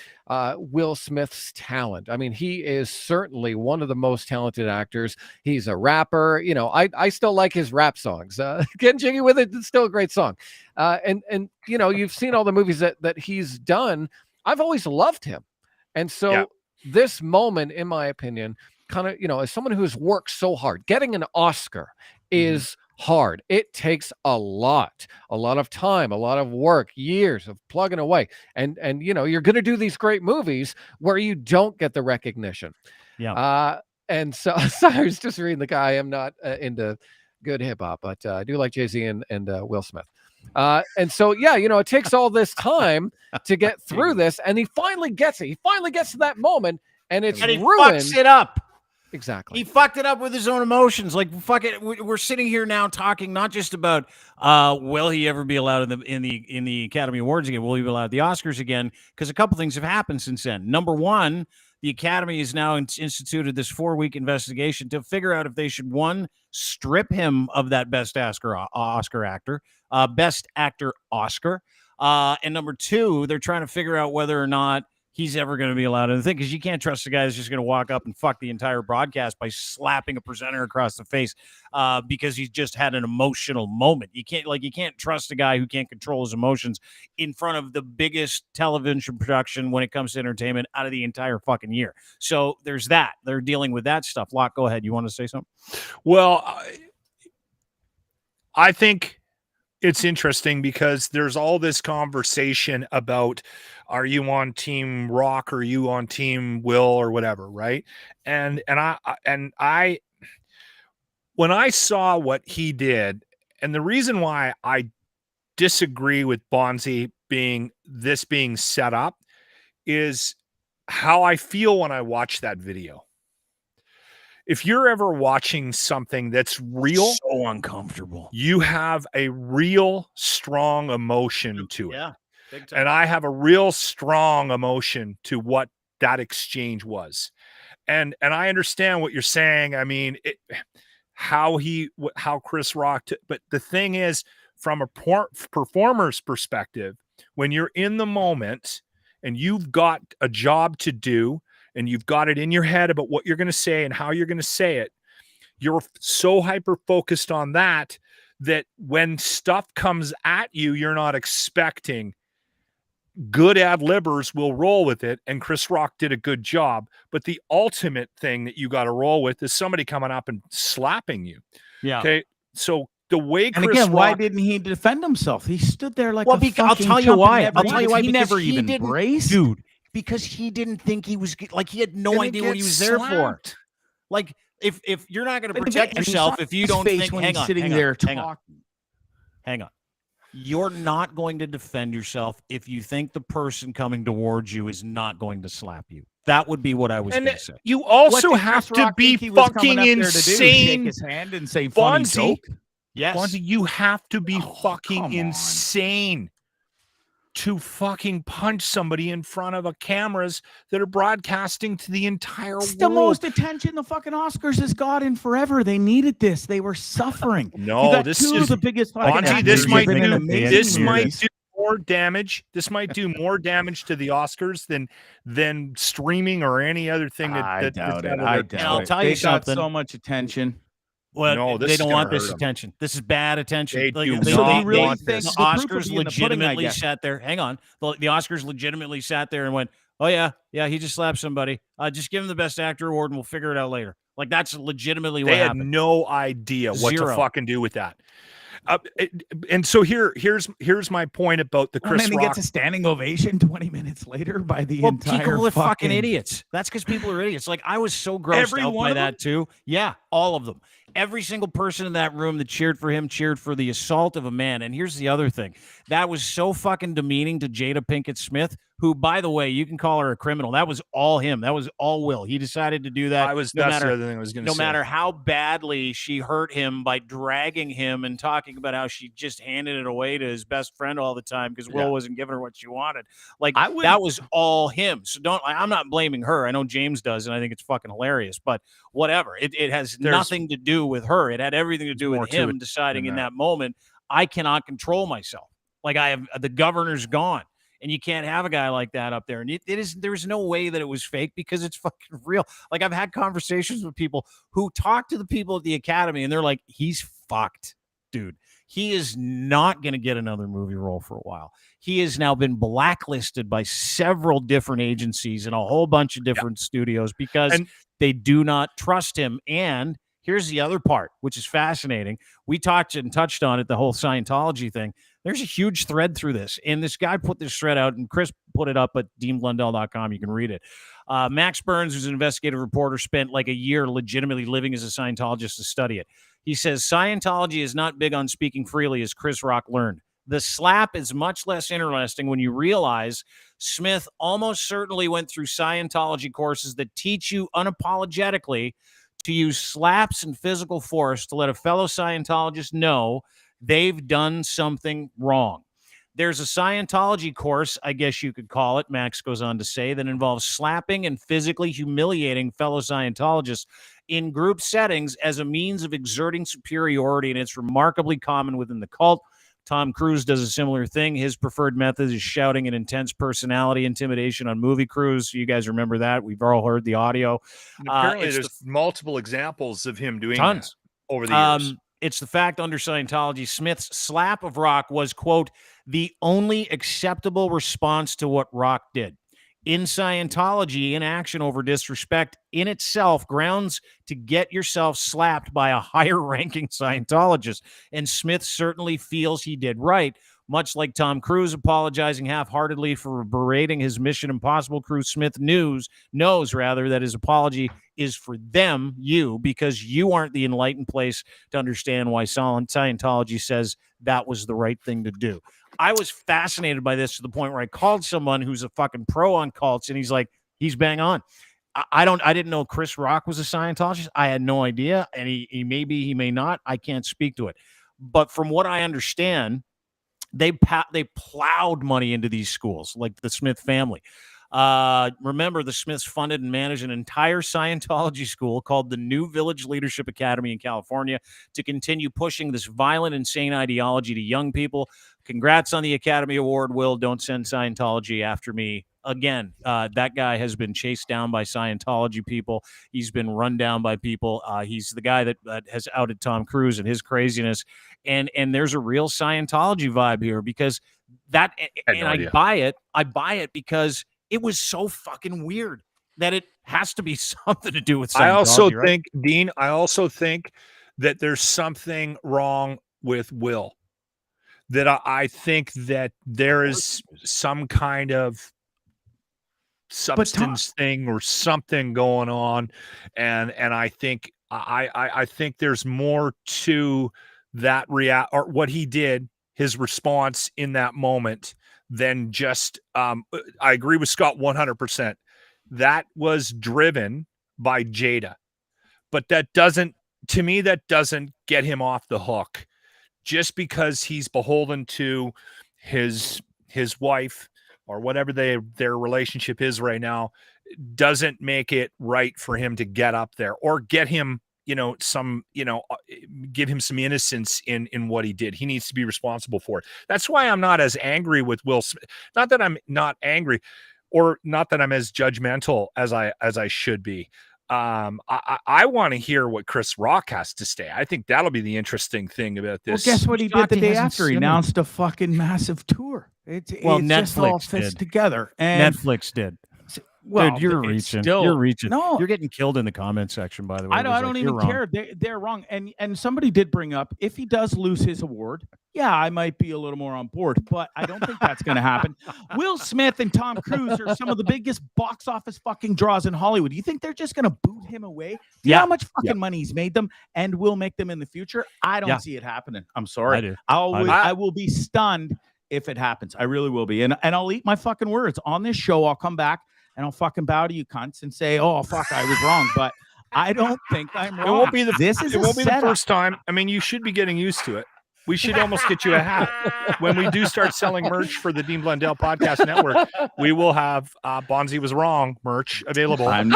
Will Smith's talent. I mean, he is certainly one of the most talented actors. He's a rapper. You know, I still like his rap songs. Getting Jiggy With It is still a great song. And you know, you've seen all the movies that he's done. I've always loved him. And so this moment, in my opinion, kind of, you know, as someone who's worked so hard, getting an Oscar is hard. It takes a lot of time, a lot of work, years of plugging away. And you know, you're going to do these great movies where you don't get the recognition. Yeah. And so, I was just reading the guy. I'm not into good hip hop, but I do like Jay-Z and Will Smith. And so, yeah, you know, it takes all this time to get through this, and he finally gets it. He finally gets to that moment, and it's And he ruined. fucks it up. Exactly. He fucked it up with his own emotions. Like, fuck it. We're sitting here now talking not just about will he ever be allowed in the Academy Awards again? Will he be allowed at the Oscars again? Because a couple things have happened since then. Number one, the Academy has now instituted this 4-week investigation to figure out if they should, one, strip him of that Best Oscar actor, Best Actor Oscar, and number two, they're trying to figure out whether or not he's ever going to be allowed in the thing, because you can't trust a guy that's just going to walk up and fuck the entire broadcast by slapping a presenter across the face because he's just had an emotional moment. You can't trust a guy who can't control his emotions in front of the biggest television production when it comes to entertainment out of the entire fucking year. So there's that. They're dealing with that stuff. Locke, go ahead. You want to say something? Well, I think it's interesting because there's all this conversation about, are you on Team Rock or are you on Team Will or whatever, right? And I when I saw what he did, and the reason why I disagree with Bonzi being set up is how I feel when I watch that video. If you're ever watching something that's real, so uncomfortable. You have a real strong emotion to it. Yeah. Big time. And I have a real strong emotion to what that exchange was. And I understand what you're saying. I mean, how Chris Rock, but the thing is, from a performer's perspective, when you're in the moment and you've got a job to do, and you've got it in your head about what you're going to say and how you're going to say it, you're so hyper-focused on that when stuff comes at you, you're not expecting. Good ad-libbers will roll with it, and Chris Rock did a good job. But the ultimate thing that you got to roll with is somebody coming up and slapping you. Yeah. Okay, so the way Chris And again, Rock, why didn't he defend himself? He stood there like Well, a because I'll fucking tell you chump why. and I'll tell you why. He Because never he even didn't- braced. Dude, because he didn't think he was like, he had no Gonna idea what he get was there for. slapped. Like, if you're not going to But protect again, yourself, he saw if you his don't face think, when hang he's on, sitting hang on, there hang on, talking. hang on. You're not going to defend yourself if you think the person coming towards you is not going to slap you. That would be what I was going to say. you What also did have Chris to Rock be think he was coming fucking up there to do? Shake insane. his hand and say funny Bonzi, joke. Yes. Bonzi, you have to be Oh, fucking come on. insane to fucking punch somebody in front of a cameras that are broadcasting to the entire It's world. the most attention the fucking Oscars has got in forever. They needed this. They were suffering. No, You got this two is- of the biggest fucking Bonzi, actors this might who've been in do amazing this might movies. do more damage. This might do more damage to the Oscars than streaming or any other thing I that doubt that's it. out of I their doubt I'll it. tell you They got something. so much attention. Well, No, this they is don't gonna want this hurt 'em. attention. This is bad attention. They do So not you really want think this. the the proof will Oscars be in the pudding, I legitimately guess. sat there. Hang on. The Oscars legitimately sat there and went, "Oh yeah, he just slapped somebody. Just give him the Best Actor award, and we'll figure it out later." Like, that's legitimately what They had happened. no idea what to Zero. fucking do with that. And so here's my point about the And Chris then he Rock. gets a standing ovation 20 minutes later by the Well, entire people are fucking fucking idiots. That's because people are idiots. Like, I was so grossed Every out one by of that too. Yeah, all of them. Every single person in that room that cheered for him cheered for the assault of a man. And here's the other thing. That was so fucking demeaning to Jada Pinkett Smith, who, by the way, you can call her a criminal. That was all him. That was all Will. He decided to do that. That's the other thing I was going to No say. matter how badly she hurt him by dragging him and talking about how she just handed it away to his best friend all the time because Will wasn't giving her what she wanted. Like, that was all him. So I'm not blaming her. I know James does, and I think it's fucking hilarious, but whatever. It has nothing to do with her. It had everything to do with him deciding in that moment, I cannot control myself. Like, the governor's gone. And you can't have a guy like that up there. And there's no way that it was fake because it's fucking real. Like, I've had conversations with people who talk to the people at the Academy and they're like, he's fucked, dude. He is not going to get another movie role for a while. He has now been blacklisted by several different agencies and a whole bunch of different studios because they do not trust him. And here's the other part, which is fascinating. We touched on it, the whole Scientology thing. There's a huge thread through this. And this guy put this thread out, and Chris put it up at DeanBlundell.com. You can read it. Max Burns, who's an investigative reporter, spent like a year legitimately living as a Scientologist to study it. He says, Scientology is not big on speaking freely, as Chris Rock learned. The slap is much less interesting when you realize Smith almost certainly went through Scientology courses that teach you unapologetically to use slaps and physical force to let a fellow Scientologist know they've done something wrong. There's a Scientology course, I guess you could call it, Max goes on to say, that involves slapping and physically humiliating fellow Scientologists in group settings as a means of exerting superiority, and it's remarkably common within the cult. Tom Cruise does a similar thing. His preferred method is shouting an intense personality intimidation on movie crews. You guys remember that? We've all heard the audio. And apparently, there's multiple examples of him doing tons that over the years. It's the fact under Scientology, Smith's slap of Rock was, quote, the only acceptable response to what Rock did. In Scientology, inaction over disrespect in itself grounds to get yourself slapped by a higher-ranking Scientologist, and Smith certainly feels he did right, much like Tom Cruise apologizing half-heartedly for berating his Mission Impossible crew. Smith knows that his apology is for them, you, because you aren't the enlightened place to understand why Scientology says that was the right thing to do. I was fascinated by this to the point where I called someone who's a fucking pro on cults, and he's like, he's bang on. I didn't know Chris Rock was a Scientologist. I had no idea, and he may not. I can't speak to it. But from what I understand, they plowed money into these schools, like the Smith family. Remember, the Smiths funded and managed an entire Scientology school called the New Village Leadership Academy in California to continue pushing this violent, insane ideology to young people. Congrats on the Academy Award, Will. Don't send Scientology after me. Again, that guy has been chased down by Scientology people. He's been run down by people. He's the guy that has outed Tom Cruise and his craziness. And there's a real Scientology vibe here because that, I buy it. I buy it because it was so fucking weird that it has to be something to do with Scientology. I also right? think, Dean, that there's something wrong with Will. That I think that there is some kind of substance thing or something going on, and I think I think there's more to that or what he did, his response in that moment, than just I agree with Scott 100%. That was driven by Jada, but that doesn't get him off the hook. Just because he's beholden to his wife or whatever their relationship is right now doesn't make it right for him to get up there or get him, give him some innocence in what he did. He needs to be responsible for it. That's why I'm not as angry with Will Smith. Not that I'm not angry or not that I'm as judgmental as I should be. I want to hear what Chris Rock has to say. I think that'll be the interesting thing about this. Well, guess what he did the day after? He announced a fucking massive tour. It Netflix just all fits did. together. And Netflix did. Well, Dude, you're it's reaching. still- You're reaching. No. You're getting killed in the comment section, by the way. I don't Everybody's like, even "You're wrong." care. They're wrong. And somebody did bring up, if he does lose his award, yeah, I might be a little more on board, but I don't think that's going to happen. Will Smith and Tom Cruise are some of the biggest box office fucking draws in Hollywood. You think they're just going to boot him away? Do you know how much fucking money he's made them and will make them in the future? I don't see it happening. I'm sorry. I do. I will be stunned if it happens. I really will be. And I'll eat my fucking words. On this show, I'll come back and I'll fucking bow to you cunts and say, oh, fuck, I was wrong. But I don't think I'm wrong. It won't be the this is it a won't be the setup. first time. I mean, you should be getting used to it. We should almost get you a hat. When we do start selling merch for the Dean Blundell Podcast Network, we will have Bonzi Was Wrong merch available on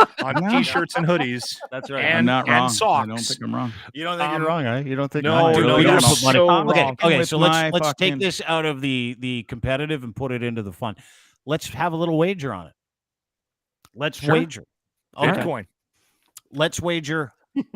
t-shirts and hoodies. That's right. And, I'm not wrong. and socks. I don't think I'm wrong. You don't think you're wrong, eh? You don't think? No, Dude, no, we you're gotta put money. so Okay, wrong. okay. With So my let's take fucking- this out of the competitive and put it into the fun. Let's have a little wager on it. Let's wager. Okay. Bitcoin. Let's wager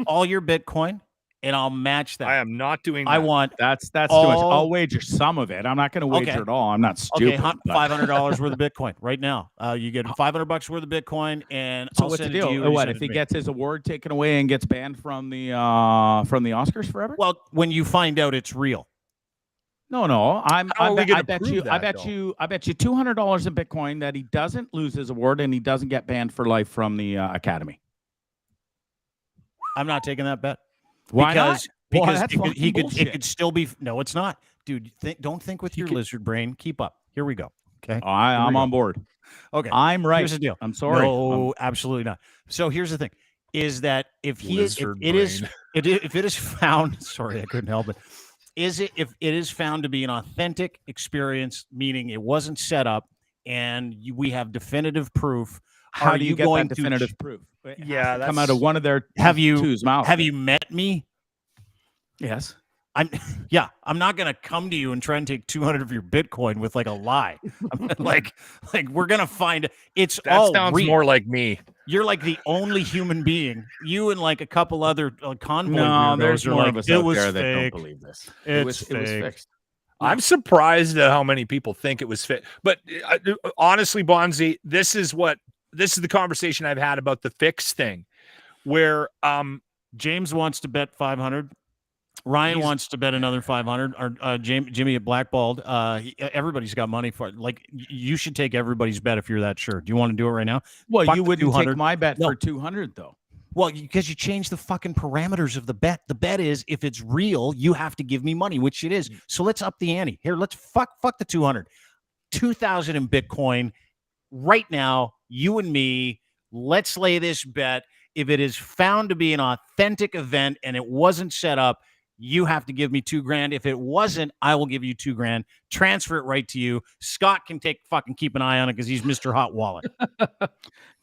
all your Bitcoin, and I'll match that. I am not doing that. I want That's too much. all- I'll wager some of it. I'm not going to wager Okay. it all. I'm not stupid. okay, but- $500 worth of Bitcoin right now. You get $500 worth of Bitcoin, and So I'll what's the send it to deal? you. and you What send if it he to me. gets his award taken away and gets banned from the Oscars forever? Well, when you find out it's real. No. I How are we gonna bet prove you. I that, bet though? you. I bet you $200 in Bitcoin that he doesn't lose his award and he doesn't get banned for life from the Academy. I'm not taking that bet. Why not? Because Well, that's it could, he fucking could, it bullshit. could still be. No, it's not, dude. Don't think with your could- lizard brain. Keep up. Here we go. Okay. I'm go. on board. Okay. I'm right. Here's the deal. I'm sorry. No, absolutely not. So here's the thing: is that if he is, if Lizard it is, brain. if it is found, sorry, I couldn't help it. Is it if it is found to be an authentic experience, meaning it wasn't set up, and we have definitive proof? How are do you get going that to definitive proof? It has Yeah, to come out that's- of one of their Have you- two's mouth. Have you met me? Yes. I'm not gonna come to you and try and take 200 of your Bitcoin with like a lie. like we're gonna find it's That all sounds real. more like me. You're like the only human being. You and like a couple other convoy. No, weirdos there's are more like, of us it out was there that don't fake. believe this. It's It was fake. fixed. I'm surprised at how many people think it was fit. But honestly, Bonzi, this is the conversation I've had about the fix thing, where James wants to bet 500. Ryan wants to bet another 500. Or Jimmy at Blackballed. Everybody's got money for it. Like you should take everybody's bet if you're that sure. Do you want to do it right now? Well, Fuck you the wouldn't 200. take my bet No. for 200 though. Well, because you changed the fucking parameters of the bet. The bet is if it's real, you have to give me money, which it is. So let's up the ante. Here, let's fuck the 200. 2,000 in Bitcoin right now, you and me, let's lay this bet. If it is found to be an authentic event and it wasn't set up, you have to give me $2,000. If it wasn't, I will give you $2,000. Transfer it right to you. Scott can keep an eye on it because he's Mr. Hot Wallet.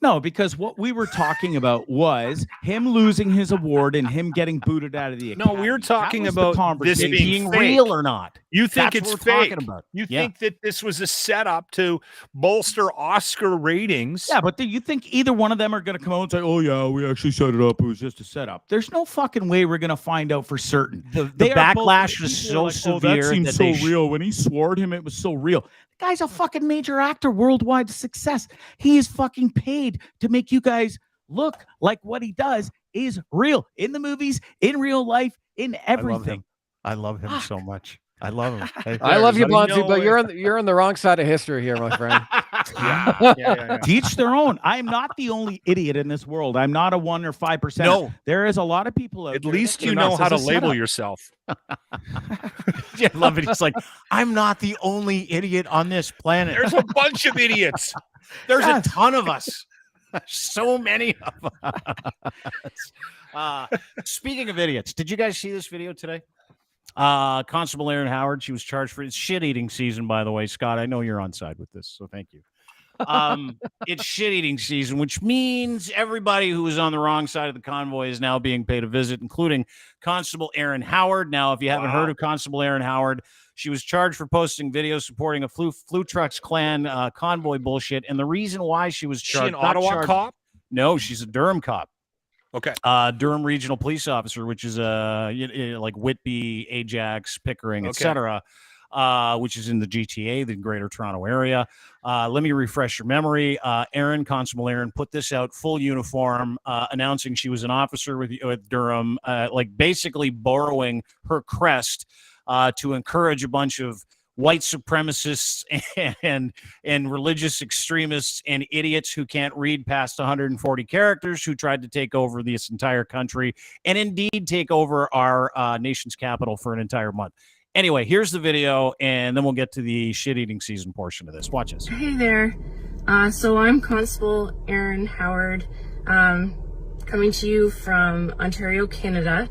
No, because what we were talking about was him losing his award and him getting booted out of the No, academy. we were That talking was the about this conversation. being fake. real or not. you think That's it's what we're fake. talking about. You Yeah. think that this was a setup to bolster Oscar ratings. Yeah, but do you think either one of them are going to come out and say, "Oh yeah, we actually set it up. It was just a setup"? There's no fucking way we're going to find out for certain. The They are both- backlash was people are so like, "Oh, severe that seems that so they real." When he swore at him, it was so real. The guy's a fucking major actor, worldwide success. He is fucking paid to make you guys look like what he does is real in the movies, in real life, in everything. I love him so much. I love him. Hey, I love you, There's Bonzi, no but way. you're on the wrong side of history here, my friend. Yeah. Teach their own. I am not the only idiot in this world. I'm not a 1 or 5%. No. There is a lot of people out At there least that you think know this how to is a label setup. yourself. Yeah, I love it. He's like, I'm not the only idiot on this planet. There's a bunch of idiots. There's a Yes. ton of us. So many of us. Speaking of idiots, did you guys see this video today? Constable Erin Howard, she was charged for it's shit-eating season, by the way. Scott, I know you're on side with this, so thank you. It's shit-eating season, which means everybody who was on the wrong side of the convoy is now being paid a visit, including Constable Erin Howard. Now, if you haven't heard of Constable Erin Howard, she was charged for posting videos supporting a Flu Trucks Clan convoy bullshit. And the reason why she was She charged, an not Ottawa charged- cop? No, she's a Durham cop. Okay. Durham Regional Police Officer, which is like Whitby, Ajax, Pickering, Okay. etc. which is in the GTA, the Greater Toronto Area. Let me refresh your memory. Constable Aaron put this out, full uniform, announcing she was an officer with Durham, like basically borrowing her crest to encourage a bunch of white supremacists and religious extremists and idiots who can't read past 140 characters, who tried to take over this entire country and indeed take over our nation's capital for an entire month. Anyway, here's the video, and then we'll get to the shit-eating season portion of this. Watch this. Hey there. So I'm Constable Aaron Howard, coming to you from Ontario, Canada.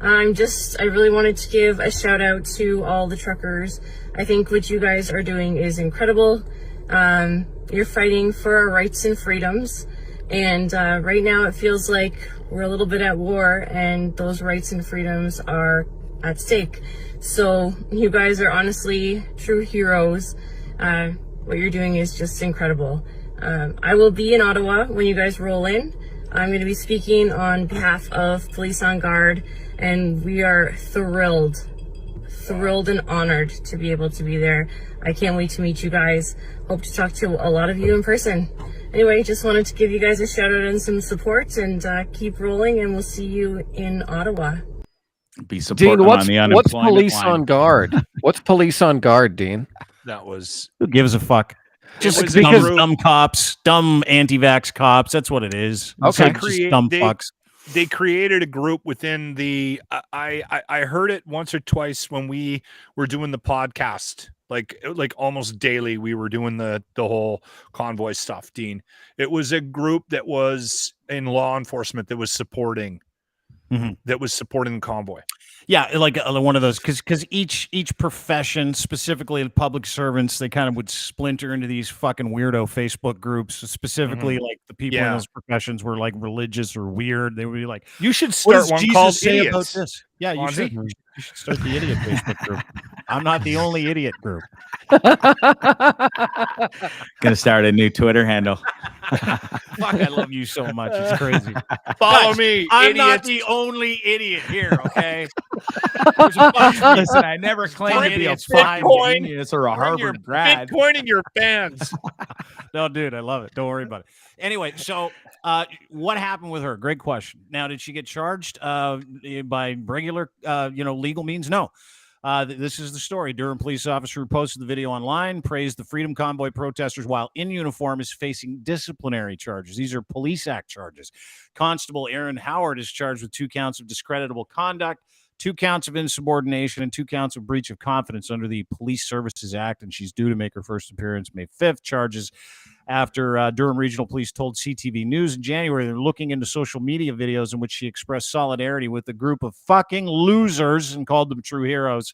I really wanted to give a shout out to all the truckers. I think what you guys are doing is incredible. You're fighting for our rights and freedoms. And right now it feels like we're a little bit at war, and those rights and freedoms are at stake. So you guys are honestly true heroes. What you're doing is just incredible. I will be in Ottawa when you guys roll in. I'm going to be speaking on behalf of Police on Guard, and we are thrilled and honored to be able to be there. I can't wait to meet you guys. Hope to talk to a lot of you in person. Anyway, just wanted to give you guys a shout out and some support, and keep rolling, and we'll see you in Ottawa. Be supporting Dean, on the unemployment what's Police line. on Guard? What's Police on Guard, Dean? That was Who gives a fuck? Just was because because- dumb cops, dumb anti-vax cops. That's what it is. It's Okay. like just dumb fucks. they created a group within the I heard it once or twice when we were doing the podcast, like almost daily we were doing the whole convoy stuff. Dean, it was a group that was in law enforcement that was supporting the convoy. Yeah, like one of those, because each profession, specifically public servants, they kind of would splinter into these fucking weirdo Facebook groups. Specifically, like the people in those professions were like religious or weird. They would be like, You should "What start does one Jesus called say about Idiots. this?" Yeah, you Fonzie? should start the idiot Facebook group. I'm not the only idiot group. Gonna start a new Twitter handle. Fuck, I love you so much. It's crazy. Follow Guys, me, I'm not idiots. the only idiot here. Okay. There's a bunch of Listen, I never claimed to be a idiots fucking Bitcoin. genius or a Bring your Harvard grad. Bitcoin in your bands. No, dude, I love it. Don't worry about it. Anyway, so what happened with her? Great question. Now, did she get charged by regular, legal means? No. This is the story. Durham police officer who posted the video online praised the Freedom Convoy protesters while in uniform is facing disciplinary charges. These are Police Act charges. Constable Aaron Howard is charged with 2 counts of discreditable conduct, 2 counts of insubordination, and 2 counts of breach of confidence under the Police Services Act, and she's due to make her first appearance May 5th. Charges after Durham Regional Police told CTV News in January they're looking into social media videos in which she expressed solidarity with a group of fucking losers and called them true heroes.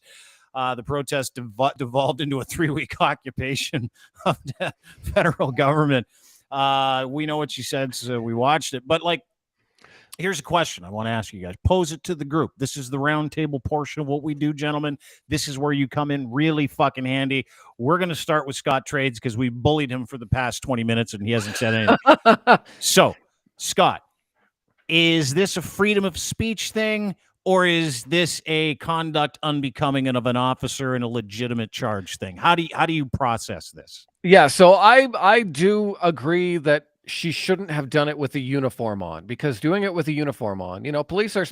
The protest devolved into a 3-week occupation of the federal government. We know what she said, so we watched it. But, here's a question I want to ask you guys. Pose it to the group. This is the roundtable portion of what we do, gentlemen. This is where you come in really fucking handy. We're going to start with Scott Trades because we bullied him for the past 20 minutes and he hasn't said anything. So, Scott, is this a freedom of speech thing, or is this a conduct unbecoming of an officer and a legitimate charge thing? How do you process this? Yeah, so I do agree that she shouldn't have done it with a uniform on, because doing it with a uniform on, police are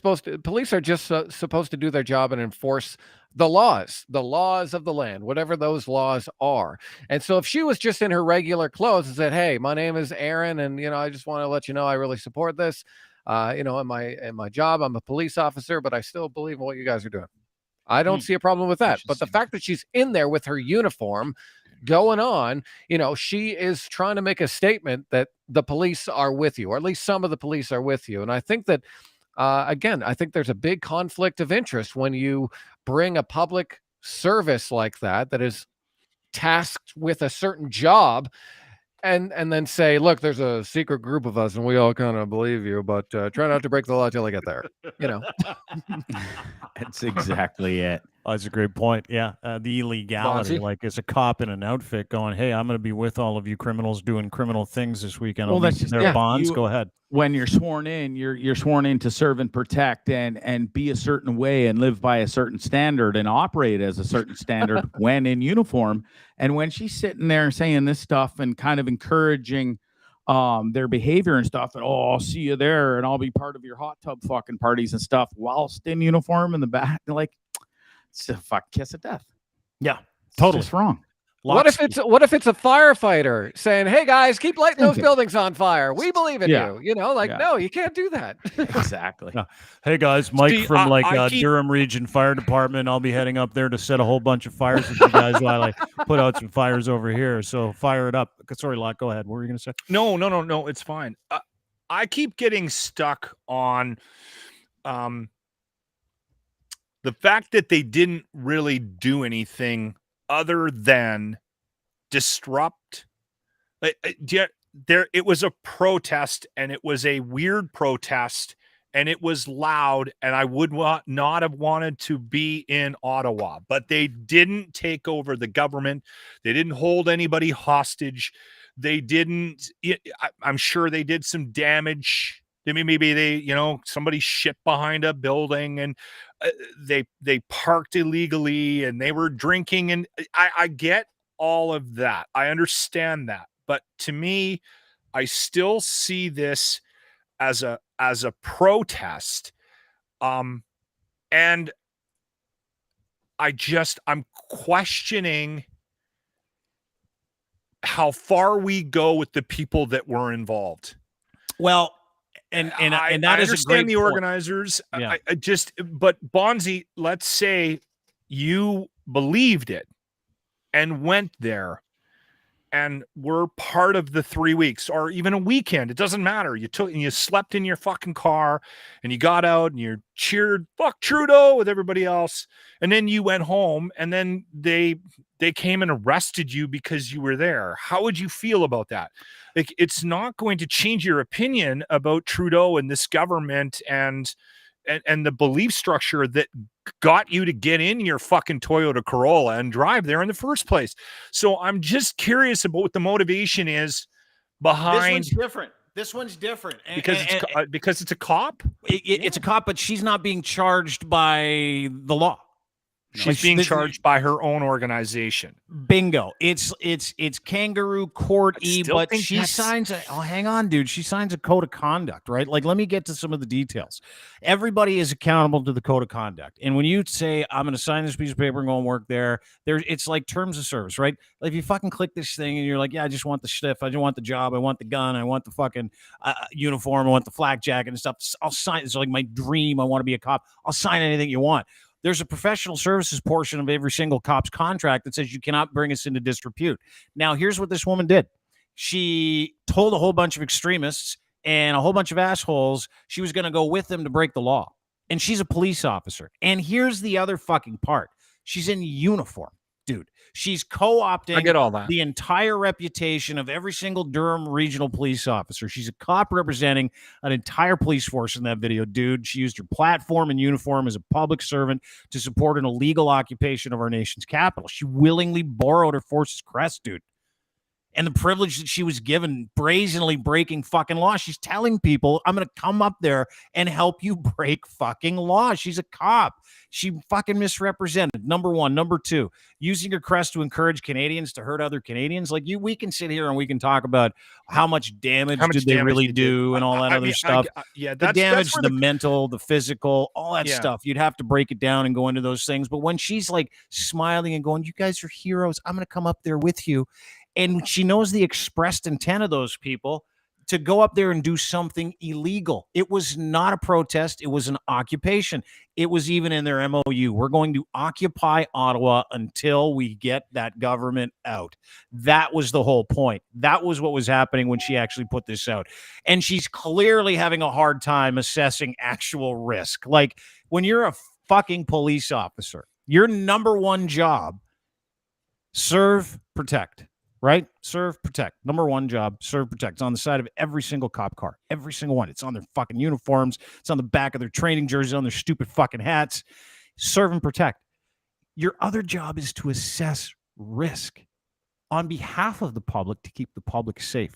just supposed to do their job and enforce the laws of the land, whatever those laws are. And so if she was just in her regular clothes and said, "Hey, my name is Aaron, and I just want to let you know I really support this. In my job, I'm a police officer, but I still believe in what you guys are doing." I don't see a problem with that. But the fact that she's in there with her uniform going on, she is trying to make a statement that the police are with you, or at least some of the police are with you. And I think that, again, I think there's a big conflict of interest when you bring a public service like that is tasked with a certain job and then say, "Look, there's a secret group of us and we all kind of believe you, but try not to break the law till I get there." That's exactly it. Oh, that's a great point. Yeah, the illegality, Bonzi? like as a cop in an outfit going, hey, I'm going to be with all of you criminals doing criminal things this weekend. Well, I'll that's meet just their it. bonds. You- Go ahead. When you're sworn in, you're sworn in to serve and protect and be a certain way and live by a certain standard and operate as a certain standard when in uniform. And when she's sitting there saying this stuff and kind of encouraging their behavior and stuff, and I'll see you there and I'll be part of your hot tub fucking parties and stuff whilst in uniform in the back, like it's a fuck kiss of death. Yeah, It's totally. just wrong. What if it's a firefighter saying, "Hey guys, keep lighting those Okay. buildings on fire. We believe in Yeah. you." You know, like Yeah. no, you can't do that. Exactly. No. Hey guys, Mike See, from I keep- Durham Region Fire Department. I'll be heading up there to set a whole bunch of fires with you guys while I put out some fires over here. So fire it up. Sorry, Locke, go ahead. What were you going to say? No, it's fine. I keep getting stuck on the fact that they didn't really do anything other than disrupt. It was a protest, and it was a weird protest, and it was loud, and I would not have wanted to be in Ottawa, but they didn't take over the government. They didn't hold anybody hostage. They didn't. I'm sure they did some damage. Maybe they, somebody shit behind a building, and they parked illegally, and they were drinking, and I get all of that. I understand that, but to me, I still see this as a protest, and I'm questioning how far we go with the people that were involved. Well, and that I is a understand great the point. organizers. Yeah. But Bonzi, let's say you believed it and went there and were part of the 3 weeks or even a weekend. It doesn't matter. You slept in your fucking car and you got out and you cheered fuck Trudeau with everybody else. And then you went home, and then they came and arrested you because you were there. How would you feel about that? Like, it's not going to change your opinion about Trudeau and this government and the belief structure that got you to get in your fucking Toyota Corolla and drive there in the first place. So I'm just curious about what the motivation is behind. This one's different. Because it's a cop. It's a cop, but she's not being charged by the law. She's being charged by her own organization. Bingo. It's kangaroo court but think she that's- signs hang on, dude. She signs a code of conduct, right? Like, let me get to some of the details. Everybody is accountable to the code of conduct. And when you say, I'm going to sign this piece of paper and go and work it's like terms of service, right? Like, if you fucking click this thing and you're like, yeah, I just want the stiff, I just want the job, I want the gun, I want the fucking uniform, I want the flak jacket and stuff. I'll sign. It's like my dream. I want to be a cop. I'll sign anything you want. There's a professional services portion of every single cop's contract that says you cannot bring us into disrepute. Now, here's what this woman did. She told a whole bunch of extremists and a whole bunch of assholes she was going to go with them to break the law. And she's a police officer. And here's the other fucking part. She's in uniform, dude. She's co-opting I get all that. the entire reputation of every single Durham regional police officer. She's a cop representing an entire police force in that video, dude. She used her platform and uniform as a public servant to support an illegal occupation of our nation's capital. She willingly borrowed her force's crest, dude. And the privilege that she was given, brazenly breaking fucking law. She's telling people, I'm going to come up there and help you break fucking law. She's a cop. She fucking misrepresented. Number one. Number two, using her crest to encourage Canadians to hurt other Canadians. Like, we can sit here and we can talk about how much damage did they really do and all that other stuff. The damage, the mental, the physical, all that Yeah. stuff. You'd have to break it down and go into those things. But when she's like smiling and going, you guys are heroes, I'm going to come up there with you. And she knows the expressed intent of those people to go up there and do something illegal. It was not a protest. It was an occupation. It was even in their MOU. We're going to occupy Ottawa until we get that government out. That was the whole point. That was what was happening when she actually put this out. And she's clearly having a hard time assessing actual risk. Like, when you're a fucking police officer, your number one job, serve, protect. Right? Serve, protect. Number one job, serve, protect. It's on the side of every single cop car. Every single one. It's on their fucking uniforms. It's on the back of their training jerseys, on their stupid fucking hats. Serve and protect. Your other job is to assess risk on behalf of the public to keep the public safe.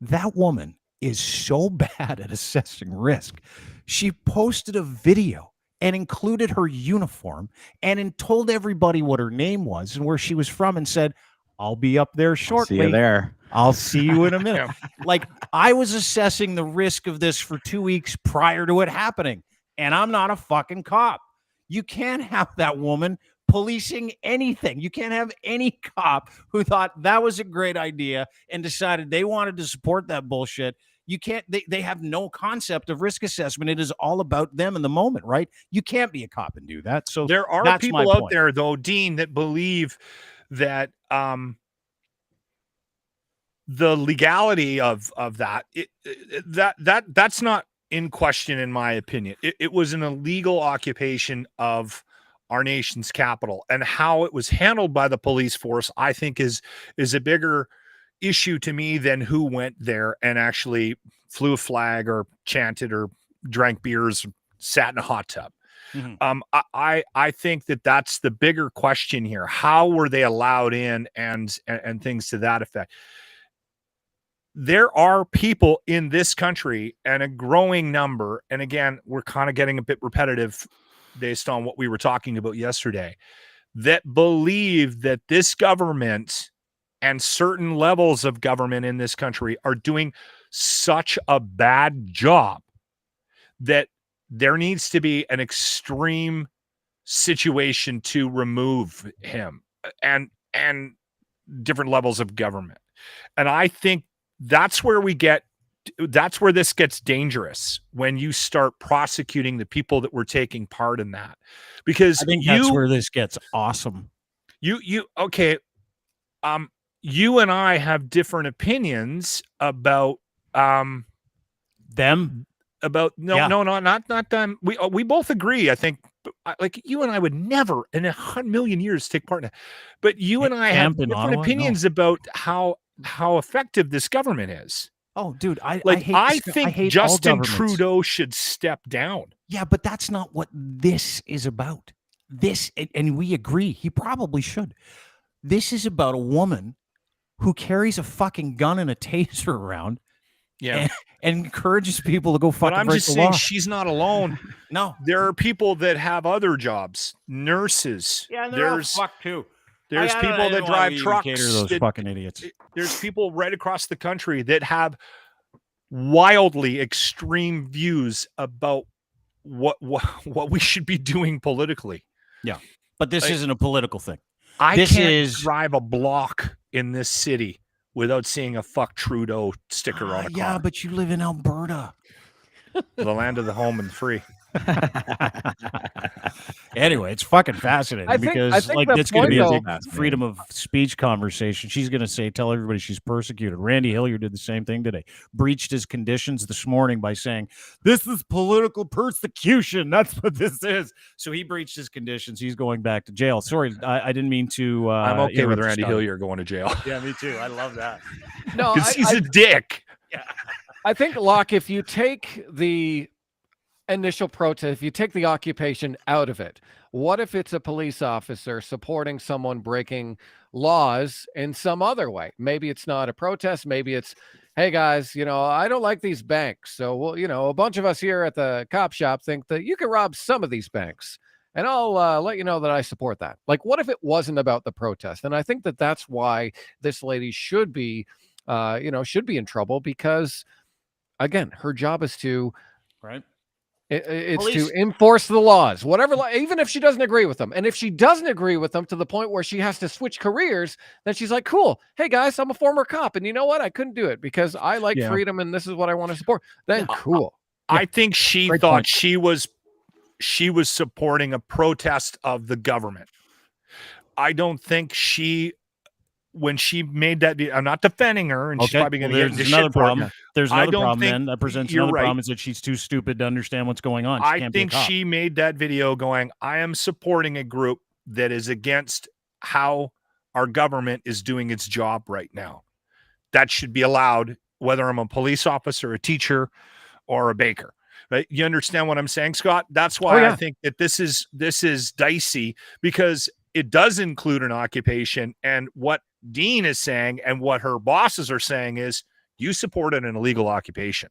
That woman is so bad at assessing risk. She posted a video and included her uniform and told everybody what her name was and where she was from and said, I'll be up there shortly. See you there. I'll see you in a minute. Like, I was assessing the risk of this for 2 weeks prior to it happening, and I'm not a fucking cop. You can't have that woman policing anything. You can't have any cop who thought that was a great idea and decided they wanted to support that bullshit. You can't, they have no concept of risk assessment. It is all about them in the moment, right? You can't be a cop and do that. So there are that's people my out point. there, though, Dean, that believe that the legality of that, that's not in question, in my opinion. It was an illegal occupation of our nation's capital, and how it was handled by the police force, I think is a bigger issue to me than who went there and actually flew a flag or chanted or drank beers, sat in a hot tub. Mhm. I think that that's the bigger question here. How were they allowed in, and things to that effect? There are people in this country, and a growing number, and again, we're kind of getting a bit repetitive based on what we were talking about yesterday, that believe that this government and certain levels of government in this country are doing such a bad job that there needs to be an extreme situation to remove him and different levels of government. And I think that's where this gets dangerous, when you start prosecuting the people that were taking part in that. Because I think that's where this gets awesome. Okay. You and I have different opinions about them. Not them. We both agree. I think, like, you and I would never in 100 million years take part in it. But you and I have different opinions about how effective this government is. Oh, dude, I think Justin Trudeau should step down. Yeah, but that's not what this is about. This, and we agree, he probably should. This is about a woman who carries a fucking gun and a taser around, and encourages people to go fucking But I'm break just the saying, law. she's not alone. No, there are people that have other jobs, nurses. Yeah, and they're all fucked too. There's I people don't that wanna drive even trucks. cater to those that- fucking idiots. There's people right across the country that have wildly extreme views about what we should be doing politically. Yeah, but this isn't a political thing. I This can't is- drive a block in this city without seeing a "fuck Trudeau" sticker on a car. Yeah, but you live in Alberta. The land of the home and free. Anyway, it's fucking fascinating I think- because I think like the it's going to be a point, big freedom of speech conversation. She's going to say, tell everybody she's persecuted. Randy Hillier did the same thing today. Breached his conditions this morning by saying, this is political persecution. That's what this is. So he breached his conditions. He's going back to jail. Sorry, I didn't mean to. I'm okay with interrupt Randy Scott. Hillier going to jail. Yeah, me too. I love that. No, Because he's a dick. I think, Locke, if you take the initial protest, if you take the occupation out of it, what if it's a police officer supporting someone breaking laws in some other way? Maybe it's not a protest. Maybe it's, hey guys, I don't like these banks. So, well, a bunch of us here at the cop shop think that you can rob some of these banks. And I'll let you know that I support that. Like, what if it wasn't about the protest? And I think that that's why this lady should be in trouble, because, again, her job is to, right? It's Police- to enforce the laws, whatever, even if she doesn't agree with them. And if she doesn't agree with them to the point where she has to switch careers, then she's like, cool. Hey guys, I'm a former cop. And you know what? I couldn't do it because I like Yeah. freedom and this is what I want to support. Then cool. I think she Great thought point. she was supporting a protest of the government. I don't think when she made that, I'm not defending her, and she's probably going to get into there's shit another for it. problem. There's I another don't problem think- then that presents you're another right. problem is that she's too stupid to understand what's going on. She I can't think be a cop. she made that video going, I am supporting a group that is against how our government is doing its job right now. That should be allowed, whether I'm a police officer, a teacher, or a baker. Right? You understand what I'm saying, Scott? That's why Oh, yeah. I think that this is dicey, because it does include an occupation. And what Dean is saying and what her bosses are saying is you supported an illegal occupation.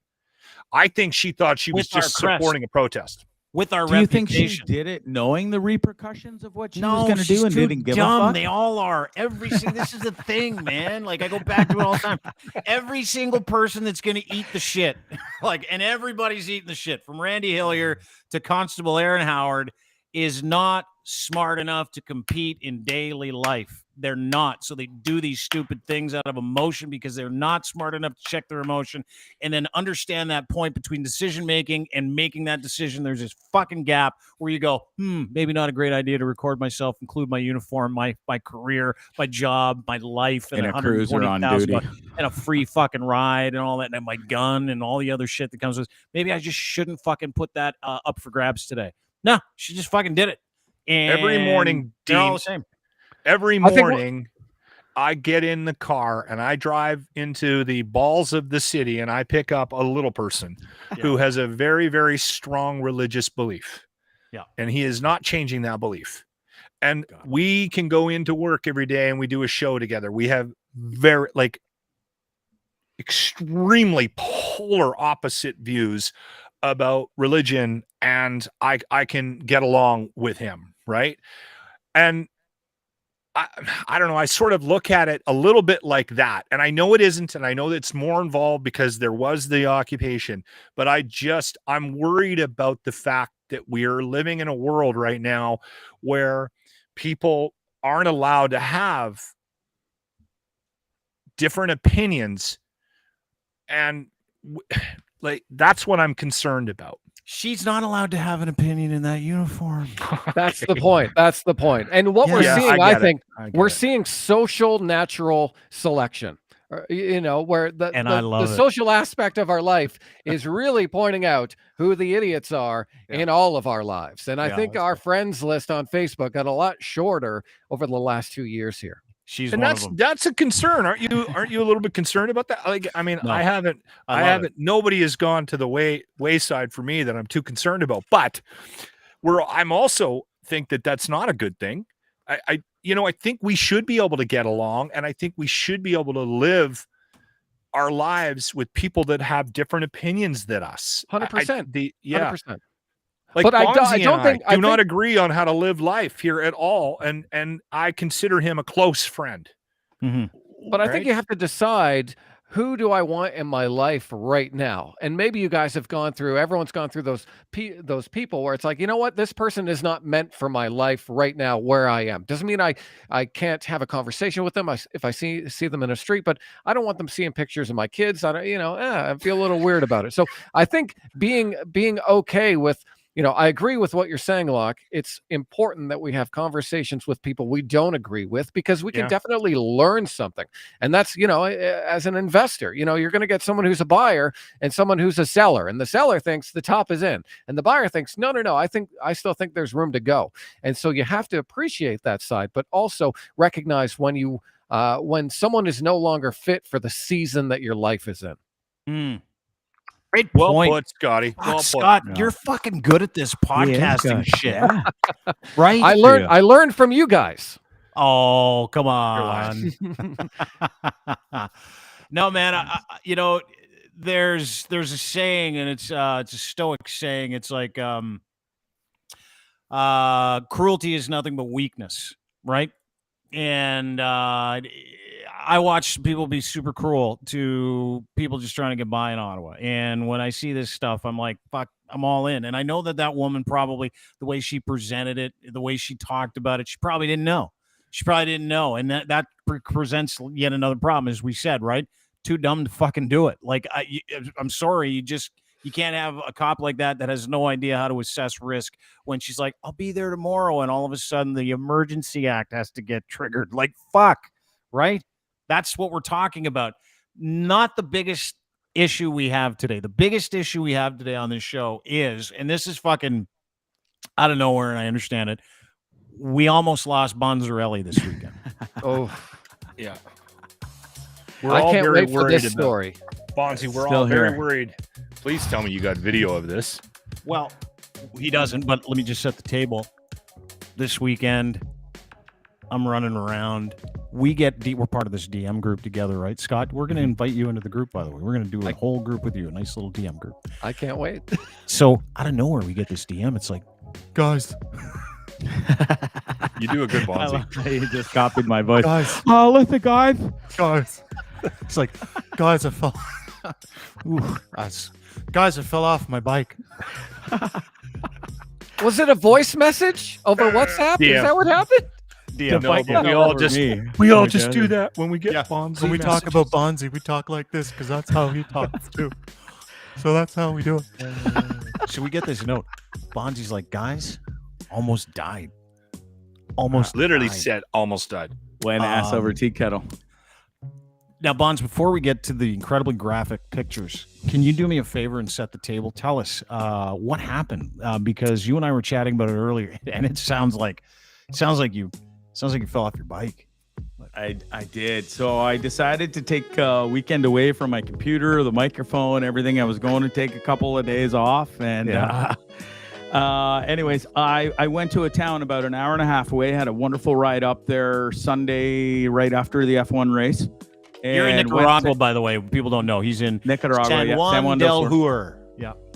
I think she thought she was With our just crest. supporting a protest. With our Do you think reputation. she did it knowing the repercussions of what she was No, going to she's do and too didn't give dumb. a fuck? They all are. This is the thing, man. Like I go back to it all the time. Every single person that's going to eat the shit, and everybody's eating the shit, from Randy Hillier to Constable Aaron Howard, is not smart enough to compete in daily life. They're not. So they do these stupid things out of emotion because they're not smart enough to check their emotion and then understand that point between decision making and making that decision. There's this fucking gap where you go, maybe not a great idea to record myself, include my uniform, my career, my job, my life, and And a cruiser on duty. and a free fucking ride and all that, and my gun and all the other shit that comes with. Maybe I just shouldn't fucking put that up for grabs today. No, she just fucking did it. And Every morning, they're all Dean, the same. Every morning, I get in the car and I drive into the balls of the city and I pick up a little person who has a very, very strong religious belief. Yeah. And he is not changing that belief. And we can go into work every day and we do a show together. We have very, extremely polar opposite views about religion, and I can get along with him, right? And I don't know. I sort of look at it a little bit like that. And I know it isn't. And I know it's more involved because there was the occupation. But I'm worried about the fact that we are living in a world right now where people aren't allowed to have different opinions. And that's what I'm concerned about. She's not allowed to have an opinion in that uniform. That's the point. That's the point. And what we're seeing, I think, we're seeing social natural selection. Where the social aspect of our life is really pointing out who the idiots are in all of our lives. And I think our friends list on Facebook got a lot shorter over the last 2 years here. She's and one of them. That's a concern. Aren't you a little bit concerned about that? No. I haven't, nobody has gone to the wayside for me that I'm too concerned about, but I'm also think that that's not a good thing. I think we should be able to get along, and I think we should be able to live our lives with people that have different opinions than us. 100%. 100%. But I don't think I do not agree on how to live life here at all, and I consider him a close friend. Mm-hmm. But I think you have to decide, who do I want in my life right now? And maybe you guys have everyone's gone through those people where it's like, you know what, this person is not meant for my life right now where I am. Doesn't mean I can't have a conversation with them if I see them in a street, but I don't want them seeing pictures of my kids. I feel a little weird about it. So I think being okay with, I agree with what you're saying, Locke. It's important that we have conversations with people we don't agree with, because we can definitely learn something. And that's, as an investor, you're going to get someone who's a buyer and someone who's a seller. And the seller thinks the top is in, and the buyer thinks, no. I still think there's room to go. And so you have to appreciate that side, but also recognize when someone is no longer fit for the season that your life is in. Great well point, put, Scotty. Well Scott, you're fucking good at this podcasting shit, right? I learned from you guys. Oh, come on. No, man. There's a saying, and it's a Stoic saying. It's like, cruelty is nothing but weakness, right? And I watch people be super cruel to people just trying to get by in Ottawa. And when I see this stuff, I'm like, fuck, I'm all in. And I know that woman, probably the way she presented it, the way she talked about it, she probably didn't know. And that presents yet another problem, as we said, right? Too dumb to fucking do it. Like, I'm sorry. You can't have a cop like that has no idea how to assess risk when she's like, I'll be there tomorrow. And all of a sudden the Emergency Act has to get triggered. Like, fuck, right? That's what we're talking about. Not the biggest issue we have today. The biggest issue we have today on this show is, and this is fucking out of nowhere, and I understand it, we almost lost Bonzarelli this weekend. Oh, yeah. I can't wait for this story. Bonzi, we're all very worried. Please tell me you got video of this. Well, he doesn't, but let me just set the table. This weekend, I'm running around. We're part of this DM group together, right, Scott? We're going to invite you into the group, by the way. We're going to do a whole group with you, a nice little DM group. I can't wait. So out of nowhere, we get this DM. It's like, guys. You do a good Bonzi. You just copied my voice. Guys. Oh, listen, guys. It's like, guys, I fell. Guys, I fell off my bike. Was it a voice message over WhatsApp? Yeah. Is that what happened? DM. No, but we all just do that when we get Bonzi. When we talk about Bonzi, we talk like this because that's how he talks too. So that's how we do it. So we get this note. Bonzi's like, guys, almost died. Almost Literally died. said almost died. Went ass over tea kettle. Now, Bonds, before we get to the incredibly graphic pictures, can you do me a favor and set the table? Tell us what happened, because you and I were chatting about it earlier, and it sounds like you fell off your bike. I did. So I decided to take a weekend away from my computer, the microphone, everything. I was going to take a couple of days off, and anyways, I went to a town about an hour and a half away. Had a wonderful ride up there Sunday right after the F1 race. You're in And Nicaragua, by the way. People don't know. He's in Nicaragua, San Juan del Sur.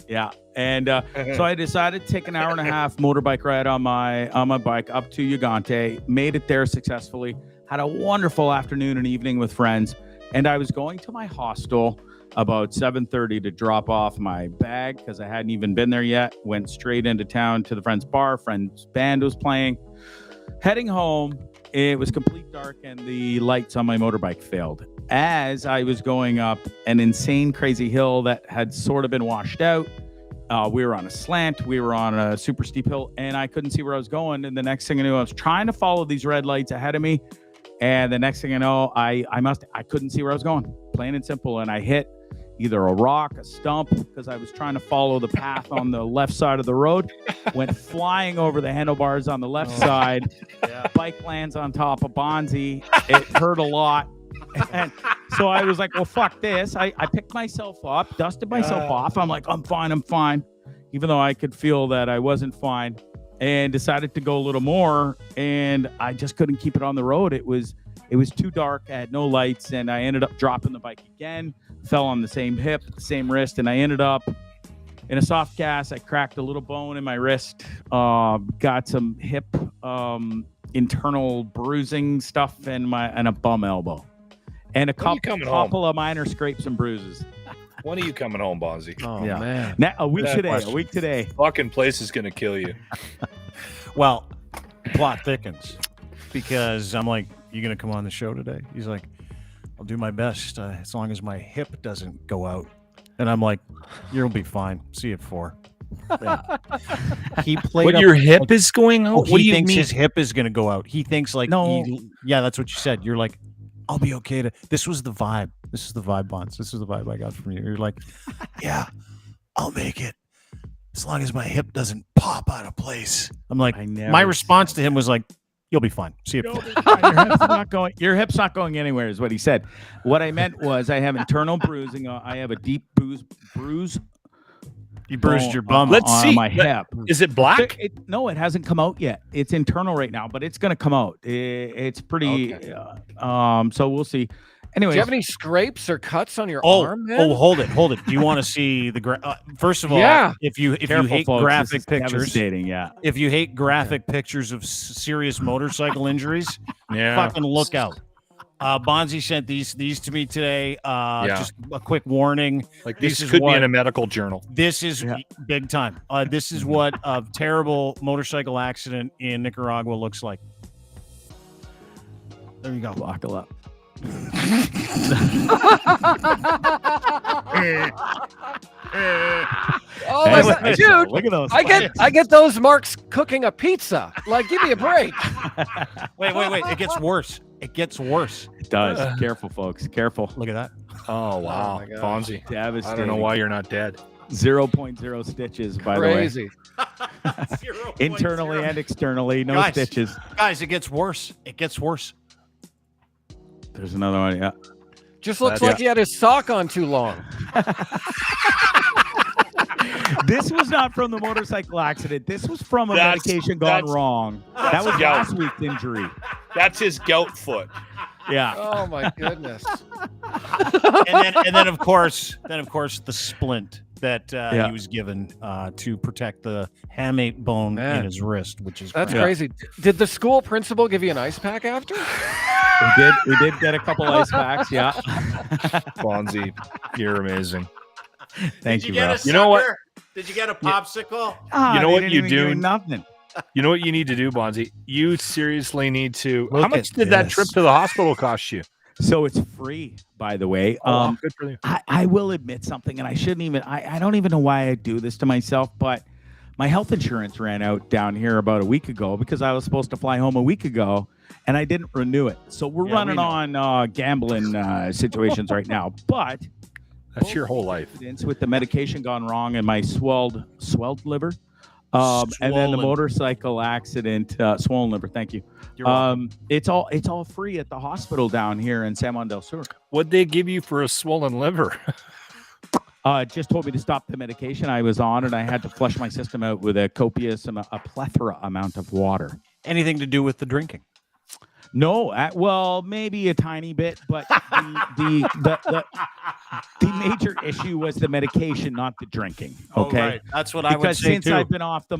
Yeah. And so I decided to take an hour and a half motorbike ride on my bike up to Ugarte. Made it there successfully. Had a wonderful afternoon and evening with friends. And I was going to my hostel about 7:30 to drop off my bag because I hadn't even been there yet. Went straight into town to the friend's bar. Friend's band was playing. Heading home, it was complete dark and the lights on my motorbike failed. As I was going up an insane, crazy hill that had sort of been washed out, we were on a slant, we were on a super steep hill, and I couldn't see where I was going. And the next thing I knew, I was trying to follow these red lights ahead of me. And the next thing I know, I couldn't see where I was going, plain and simple. And I hit either a rock, a stump, because I was trying to follow the path on the left side of the road, went flying over the handlebars on the left side. Bike lands on top of Bonzi. It hurt a lot. And so I was like, well, fuck this. I picked myself up, dusted myself off. I'm like, I'm fine. Even though I could feel that I wasn't fine, and decided to go a little more. And I just couldn't keep it on the road. It was too dark. I had no lights, and I ended up dropping the bike again. Fell on the same hip, the same wrist, and I ended up in a soft cast. I cracked a little bone in my wrist. Got some hip internal bruising stuff and a bum elbow, and a couple of minor scrapes and bruises. When are you coming home, Bonzi? Oh, man. Now, a week today. Fucking place is gonna kill you. Well, the plot thickens because I'm like, you gonna come on the show today? He's like, I'll do my best as long as my hip doesn't go out. And I'm like, you'll be fine. See you at 4. Yeah. He played. What, your hip is going out? What do you think? His hip is going to go out. He thinks like, no. Yeah, that's what you said. You're like, I'll be okay. This was the vibe. This is the vibe, Bonds. This is the vibe I got from you. You're like, yeah, I'll make it as long as my hip doesn't pop out of place. I'm like, my response to him was like, you'll be fine. See you. Your hip's not going anywhere, is what he said. What I meant was I have internal bruising. I have a deep bruise. You bruised your bum. Let's see. My hip. Is it black? No, it hasn't come out yet. It's internal right now, but it's going to come out. It's pretty. Okay. So we'll see. Anyway, do you have any scrapes or cuts on your arm? Man? Oh, hold it. Do you want to see the first of all? If you hate folks, graphic pictures, yeah. If you hate graphic pictures of serious motorcycle injuries, fucking look out. Bonzi sent these to me today. Just a quick warning. Like these could be in a medical journal. This is big time. This is what a terrible motorcycle accident in Nicaragua looks like. There you go. Buckle up. Oh my God, dude! Look at those. I get those marks cooking a pizza. Like, give me a break. Wait! It gets worse. It does. Careful, folks. Careful. Look at that. Oh wow, Bonzi. Devastating. I don't know why you're not dead. 0.0 stitches, by Crazy. the way. Internally and externally, no stitches. Guys, it gets worse. There's another one. Yeah. Just looks like he had his sock on too long. This was not from the motorcycle accident. This was from a medication gone wrong. That was last week's injury. That's his goat foot. Yeah. Oh my goodness. and then of course the splint that he was given to protect the hamate bone Man. in his wrist, which is That's great. crazy. Did the school principal give you an ice pack after? We did get a couple ice packs. Yeah. Bonzi, you're amazing. Thank you, bro. get a You know what? sucker? Did you get a popsicle? You know they what didn't you even give do? me Nothing. You know what you need to do, Bonzi? You seriously need to. Look How much at did that this. trip to the hospital cost you? So it's free, by the way. Good for you. I will admit something, and I shouldn't even. I don't even know why I do this to myself, but my health insurance ran out down here about a week ago because I was supposed to fly home a week ago, and I didn't renew it. So we're Yeah, we running know. on gambling situations right now. But That's your whole life. incidents with the medication gone wrong and my swelled liver, and then the Swollen. motorcycle accident, swollen liver. Thank you. You're welcome. It's all free at the hospital down here in San Juan del Sur. What'd they give you for a swollen liver? Just told me to stop the medication I was on, and I had to flush my system out with a plethora amount of water. Anything to do with the drinking? No, well, maybe a tiny bit, but the major issue was the medication, not the drinking. Okay, Oh, right. That's what I would because say since too. I've been off the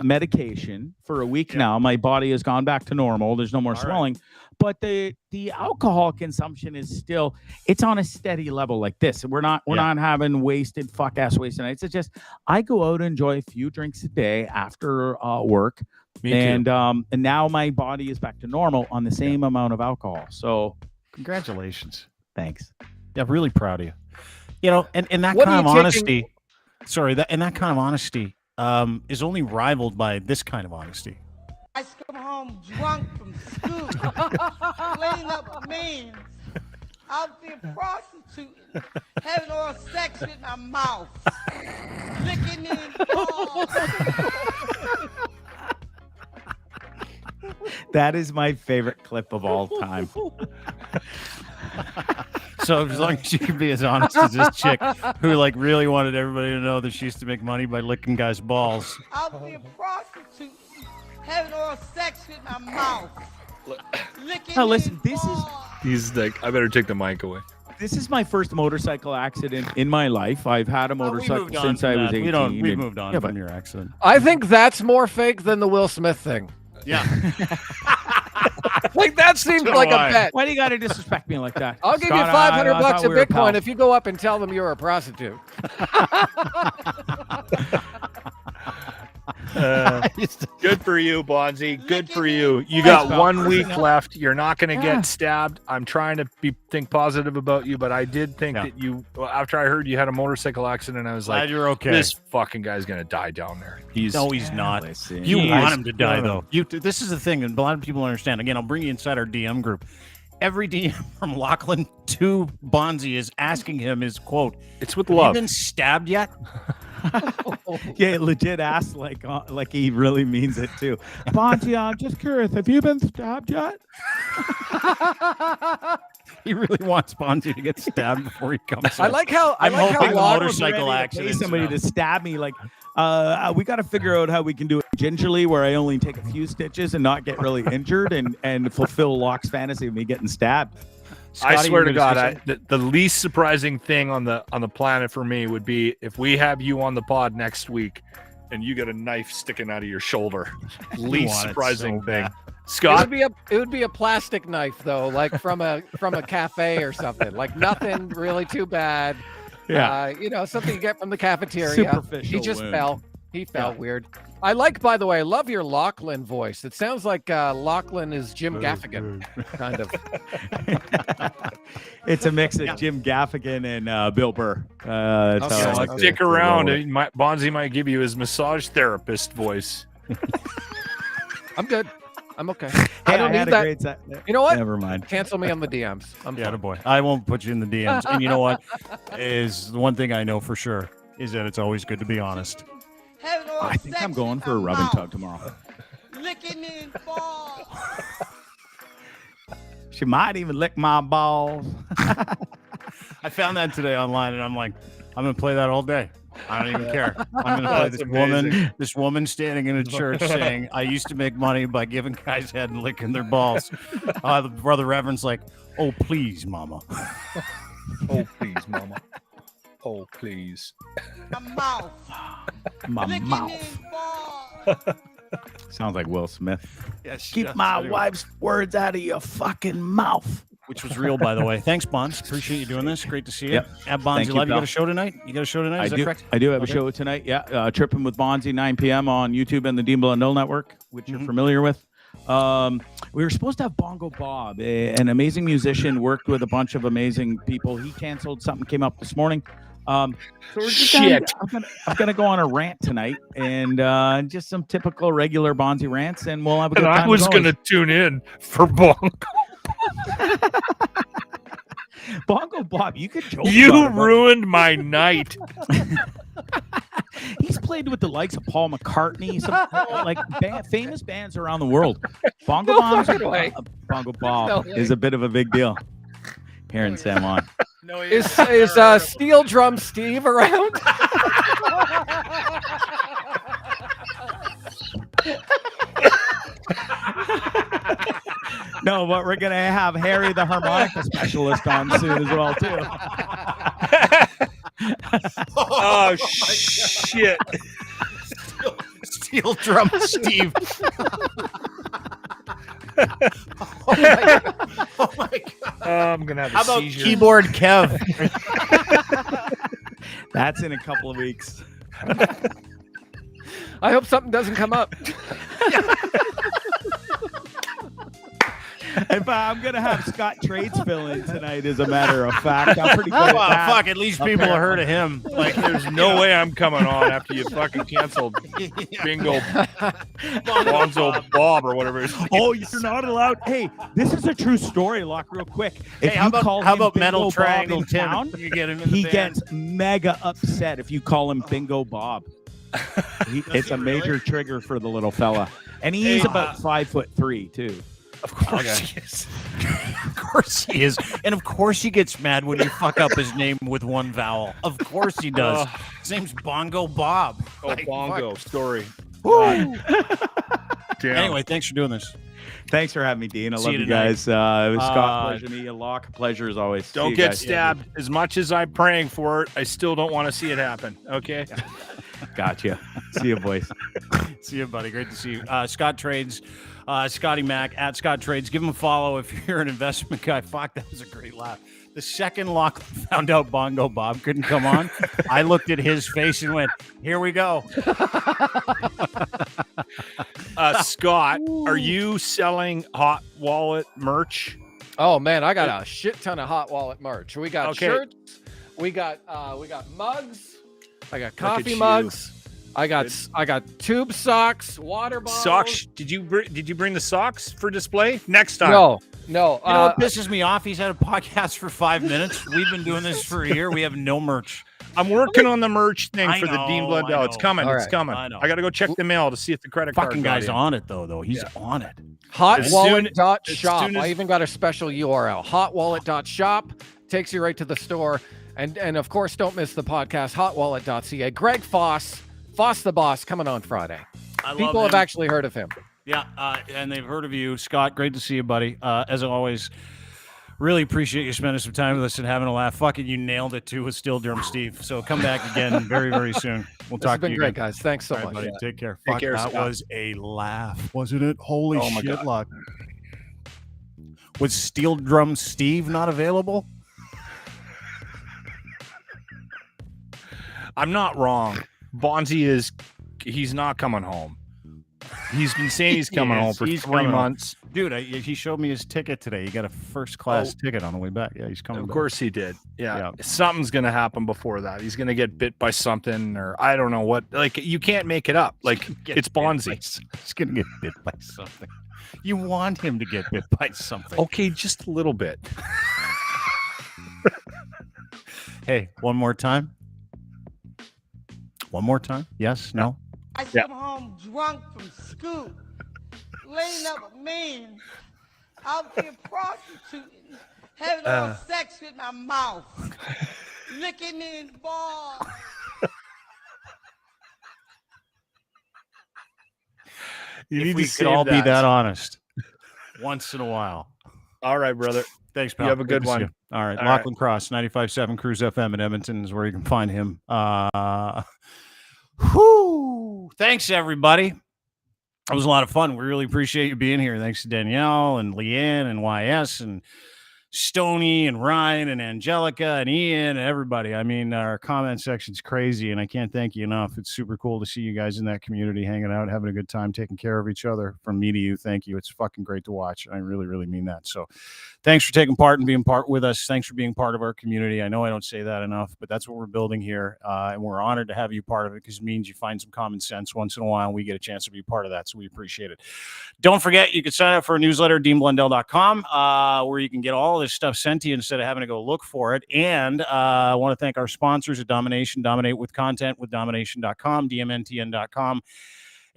medication for a week now, my body has gone back to normal. There's no more All right. swelling, but the alcohol consumption is still, it's on a steady level like this. We're not having wasted nights. It's just I go out and enjoy a few drinks a day after work. Me too. And now my body is back to normal on the same amount of alcohol. So Congratulations. thanks. Yeah, really proud of you. You know, and that What kind are of you honesty. Sorry, that kind of honesty is only rivaled by this kind of honesty. I come home drunk from school, laying up with men, out there prostituting, having oral sex with my mouth, licking me in balls. That is my favorite clip of all time. So as long as you can be as honest as this chick who like really wanted everybody to know that she used to make money by licking guys' balls. Out there prostituting, having oral sex with my mouth, licking Now me listen, in this is balls. He's like, I better take the mic away. this is my first motorcycle accident in my life. I've had a motorcycle since I was 18. We've and- moved on yeah, from but your accident. I think that's more fake than the Will Smith thing. Yeah. Like that seems So like a why? bet. why do you got to disrespect me like that? I'll give you Scott, 500 I bucks thought of we were Bitcoin pals. if you go up and tell them you're a prostitute. Good for you, Bonzi. Good for you. You Thanks, got pal. 1 week left. You're not going to Yeah. get stabbed. I'm trying to think positive about you, but I did think Yeah. that you. Well, after I heard you had a motorcycle accident, I was Glad like, you're okay. this fucking guy's going to die down there. He's No, he's not. Listen, You he want is- him to die, no, no. though. This is the thing, and a lot of people don't understand. Again, I'll bring you inside our DM group. Every DM from Lachlan to Bonzi is asking him his quote. It's with Have you love. been stabbed yet? Yeah, legit asked like he really means it too. Bonzi, I'm just curious. Have you been stabbed yet? He really wants Bonzi to get stabbed before he comes. I in. like how I'm hoping the Lachlan- motorcycle ready to pay accident. somebody to stab me. Like, we got to figure out how we can do it gingerly, where I only take a few stitches and not get really injured, and fulfill Locke's fantasy of me getting stabbed. I Scotty, swear you to were gonna God, say the least surprising thing on the planet for me would be if we have you on the pod next week and you get a knife sticking out of your shoulder. Least want it surprising so thing. bad. Scott, it would be a plastic knife though, like from a cafe or something. Like nothing really too bad. Yeah. Something you get from the cafeteria. Superficial He just wound. fell. He felt weird. I like, by the way, I love your Lachlan voice. It sounds like Lachlan is Jim Gaffigan, kind of. It's a mix of Jim Gaffigan and Bill Burr. That's Okay. how I So like to- stick to roll around. with it. Bonzi might give you his massage therapist voice. I'm good. I'm okay. Hey, I don't had need a that. great set. You know what? Never mind. Cancel me on the DMs. I'm Yeah, fine. boy. I won't put you in the DMs. And you know what? Is the one thing I know for sure is that it's always good to be honest. Having oral I think sex I'm going with for a my rub and mouth, tug tomorrow. licking me in balls. She might even lick my balls. I found that today online, and I'm like, I'm gonna play that all day. I don't even care. I'm going to play That's this woman standing in a church saying, I used to make money by giving guys head and licking their balls. The brother Reverend's like, oh, please, mama. Oh, please, mama. Oh, please. My mouth. My Licking mouth. his balls. Sounds like Will Smith. Yes, Keep yes, my anyway. wife's words out of your fucking mouth. Which was real, by the way. Thanks, Bonds. Appreciate you doing this. Great to see you. Yep. At Bonds, Thank you you, live. You got pal. a show tonight? You got a show tonight? Is that correct? I do have Okay. a show tonight. Yeah, Tripping with Bonzi, 9 p.m. on YouTube and the Dean Blundell Network, which you're familiar with. We were supposed to have Bongo Bob, an amazing musician, worked with a bunch of amazing people. He canceled. Something came up this morning. So we're just Shit. I'm gonna go on a rant tonight, and just some typical regular Bonzi rants, and we'll have a good And time. I was as going to always. tune in for Bongo. Bongo Bob. You could joke. You about it, but ruined my night. he's played with the likes of Paul McCartney, some like famous bands around the world. Bongo Bob, Bongo Bob No is a bit of a big deal here in San Juan. No, Is Steel Drum Steve around? No, but we're gonna have Harry the harmonica specialist on soon as well too. Oh, shit. Steel Drum Steve. Oh my God. Oh, my God. I'm going to have a How about seizure. Keyboard Kev? That's in a couple of weeks. I hope something doesn't come up. If I'm gonna have Scott Trades fill in tonight, as a matter of fact, I'm pretty good at Well, that. fuck, at least people have heard of him. Like, there's no way I'm coming on after you fucking canceled Bingo Bonzo Bob or whatever. His name Oh, is. you're not allowed. Hey, this is a true story, Lock, real quick. If Hey, how you about, call how him about Bingo Metal Bob Triangle in Tim? town, You get him in the he band. gets mega upset if you call him Bingo Bob. It's a major trigger for the little fella, and he's about 5'3" too. Of course he is. Of course he is. And of course he gets mad when you fuck up his name with one vowel. Of course he does. His name's Bongo Bob. Oh, Like, Bongo story. Woo. Damn. Anyway, thanks for doing this. Thanks for having me, Dean. I See love you you tonight. guys. It was Scott, pleasure to meet you. Lock, pleasure as always. See Don't you get guys. stabbed. As much as I'm praying for it, I still don't want to see it happen. Okay. Gotcha. See you, boys. See you, buddy. Great to see you. Scott Trades, Scotty Mac at Scott Trades. Give him a follow if you're an investment guy. Fuck, that was a great laugh. The second Lock found out Bongo Bob couldn't come on, I looked at his face and went, here we go. Scott, are you selling Hot Wallet merch? Oh man, I got a shit ton of Hot Wallet merch. We got Okay. shirts, we got mugs, I got coffee you. mugs, I got tube socks, water bottles. Socks? Did you bring the socks for display next time? No. You know what pisses me off? He's had a podcast for 5 minutes. We've been doing this for a year. We have no merch. I'm working on the merch thing I for the Dean know, Blundell. I It's know. coming. All It's right. coming. I know. I got to go check the mail to see if the credit card Fucking got guy's in. on it, though. He's on it. Hotwallet.shop. as soon as- I even got a special URL. Hotwallet.shop takes you right to the store. And of course, don't miss the podcast, hotwallet.ca. Greg Foss the Boss, coming on Friday. I love People have him. actually heard of him. Yeah, and they've heard of you. Scott, great to see you, buddy. As always, really appreciate you spending some time with us and having a laugh. Fucking, you nailed it, too, with Steel Drum Steve. So come back again very, very soon. We'll This has talk to been you great, again. guys. Thanks so All right, much. buddy. Take care. Take Fuck, care, that Scott. was a laugh, wasn't it? Holy Oh my shit, God. Luck. Was Steel Drum Steve not available? I'm not wrong. Bonzi he's not coming home. He's been saying he's coming home for He's 3 coming home. months. Dude, he showed me his ticket today. He got a first-class ticket on the way back. Yeah, he's coming Of back. course he did. Yeah. Yeah. Something's going to happen before that. He's going to get bit by something or I don't know what. Like, you can't make it up. Like, Get it's bit by Bonzi. He's going to get bit by something. You want him to get bit by something. Okay, just a little bit. Hey, one more time. One more time. Yes? No? I Yeah. come home drunk from school, laying up with men, out there prostituting, having oral sex with my mouth, licking his balls. You if need we to could save all be that. that honest once in a while. All right, brother. Thanks, pal. You have a good to see one. you. All right. All Lachlan Cross, 95.7 Cruise FM in Edmonton is where you can find him. Thanks, everybody. It was a lot of fun. We really appreciate you being here. Thanks to Danielle and Leanne and YS and Stony and Ryan and Angelica and Ian and everybody. I mean, our comment section's crazy, and I can't thank you enough. It's super cool to see you guys in that community hanging out, having a good time, taking care of each other. From me to you, thank you. It's fucking great to watch. I really, really mean that. So thanks for taking part and being part with us. Thanks for being part of our community. I know I don't say that enough, but that's what we're building here, and we're honored to have you part of it because it means you find some common sense once in a while, and we get a chance to be part of that, so we appreciate it. Don't forget, you can sign up for a newsletter at DeanBlundell.com, where you can get all this stuff sent to you instead of having to go look for it. And I want to thank our sponsors at Domination. Dominate with content with Domination.com, DMNTN.com.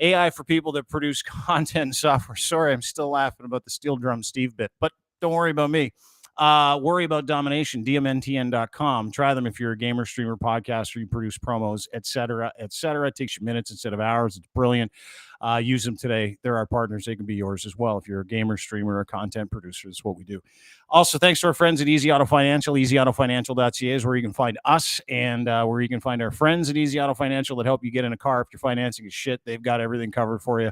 AI for people that produce content and software. Sorry, I'm still laughing about the Steel Drum Steve bit, but don't worry about me. Worry about Domination, DMNTN.com. Try them if you're a gamer, streamer, podcaster, you produce promos, etc., etc. It takes you minutes instead of hours. It's brilliant. Use them today. They're our partners. They can be yours as well if you're a gamer, streamer, or content producer. That's what we do. Also, thanks to our friends at Easy Auto Financial. EasyAutoFinancial.ca is where you can find us and where you can find our friends at Easy Auto Financial that help you get in a car. If your financing is shit, they've got everything covered for you.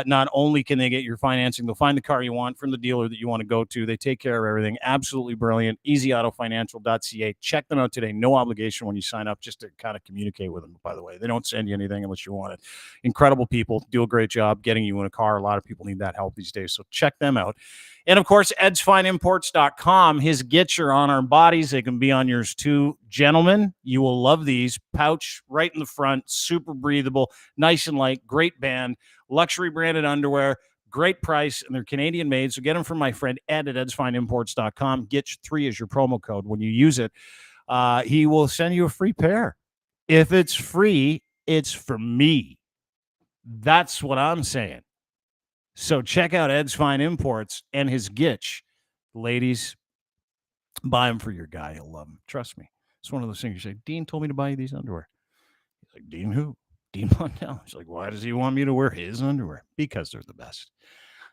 Not only can they get your financing, they'll find the car you want from the dealer that you want to go to. They take care of everything. Absolutely brilliant. EasyAutoFinancial.ca. Check them out today. No obligation when you sign up, just to kind of communicate with them, by the way. They don't send you anything unless you want it. Incredible people. Do a great job getting you in a car. A lot of people need that help these days, so check them out. And of course, edsfineimports.com. His gits are on our bodies. They can be on yours too. Gentlemen, you will love these. Pouch right in the front, super breathable, nice and light, great band, luxury branded underwear, great price, and they're Canadian made. So get them from my friend Ed at edsfineimports.com. Gitch3 is your promo code. When you use it, he will send you a free pair. If it's free, it's for me. That's what I'm saying. So check out Ed's Fine Imports and his Gitch. Ladies, buy them for your guy. He'll love them. Trust me. It's one of those things you say, Dean told me to buy you these underwear. He's like, Dean who? Dean Blundell. He's like, why does he want me to wear his underwear? Because they're the best.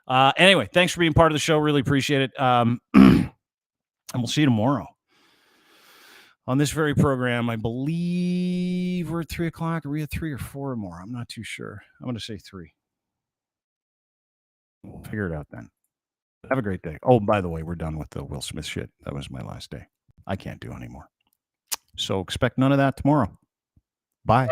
Anyway, thanks for being part of the show. Really appreciate it. And we'll see you tomorrow on this very program. I believe we're at 3 o'clock. Are we at 3 or 4 or more? I'm not too sure. I'm going to say 3. We'll figure it out then. Have a great day. Oh, by the way, we're done with the Will Smith shit. That was my last day. I can't do anymore. So expect none of that tomorrow. Bye.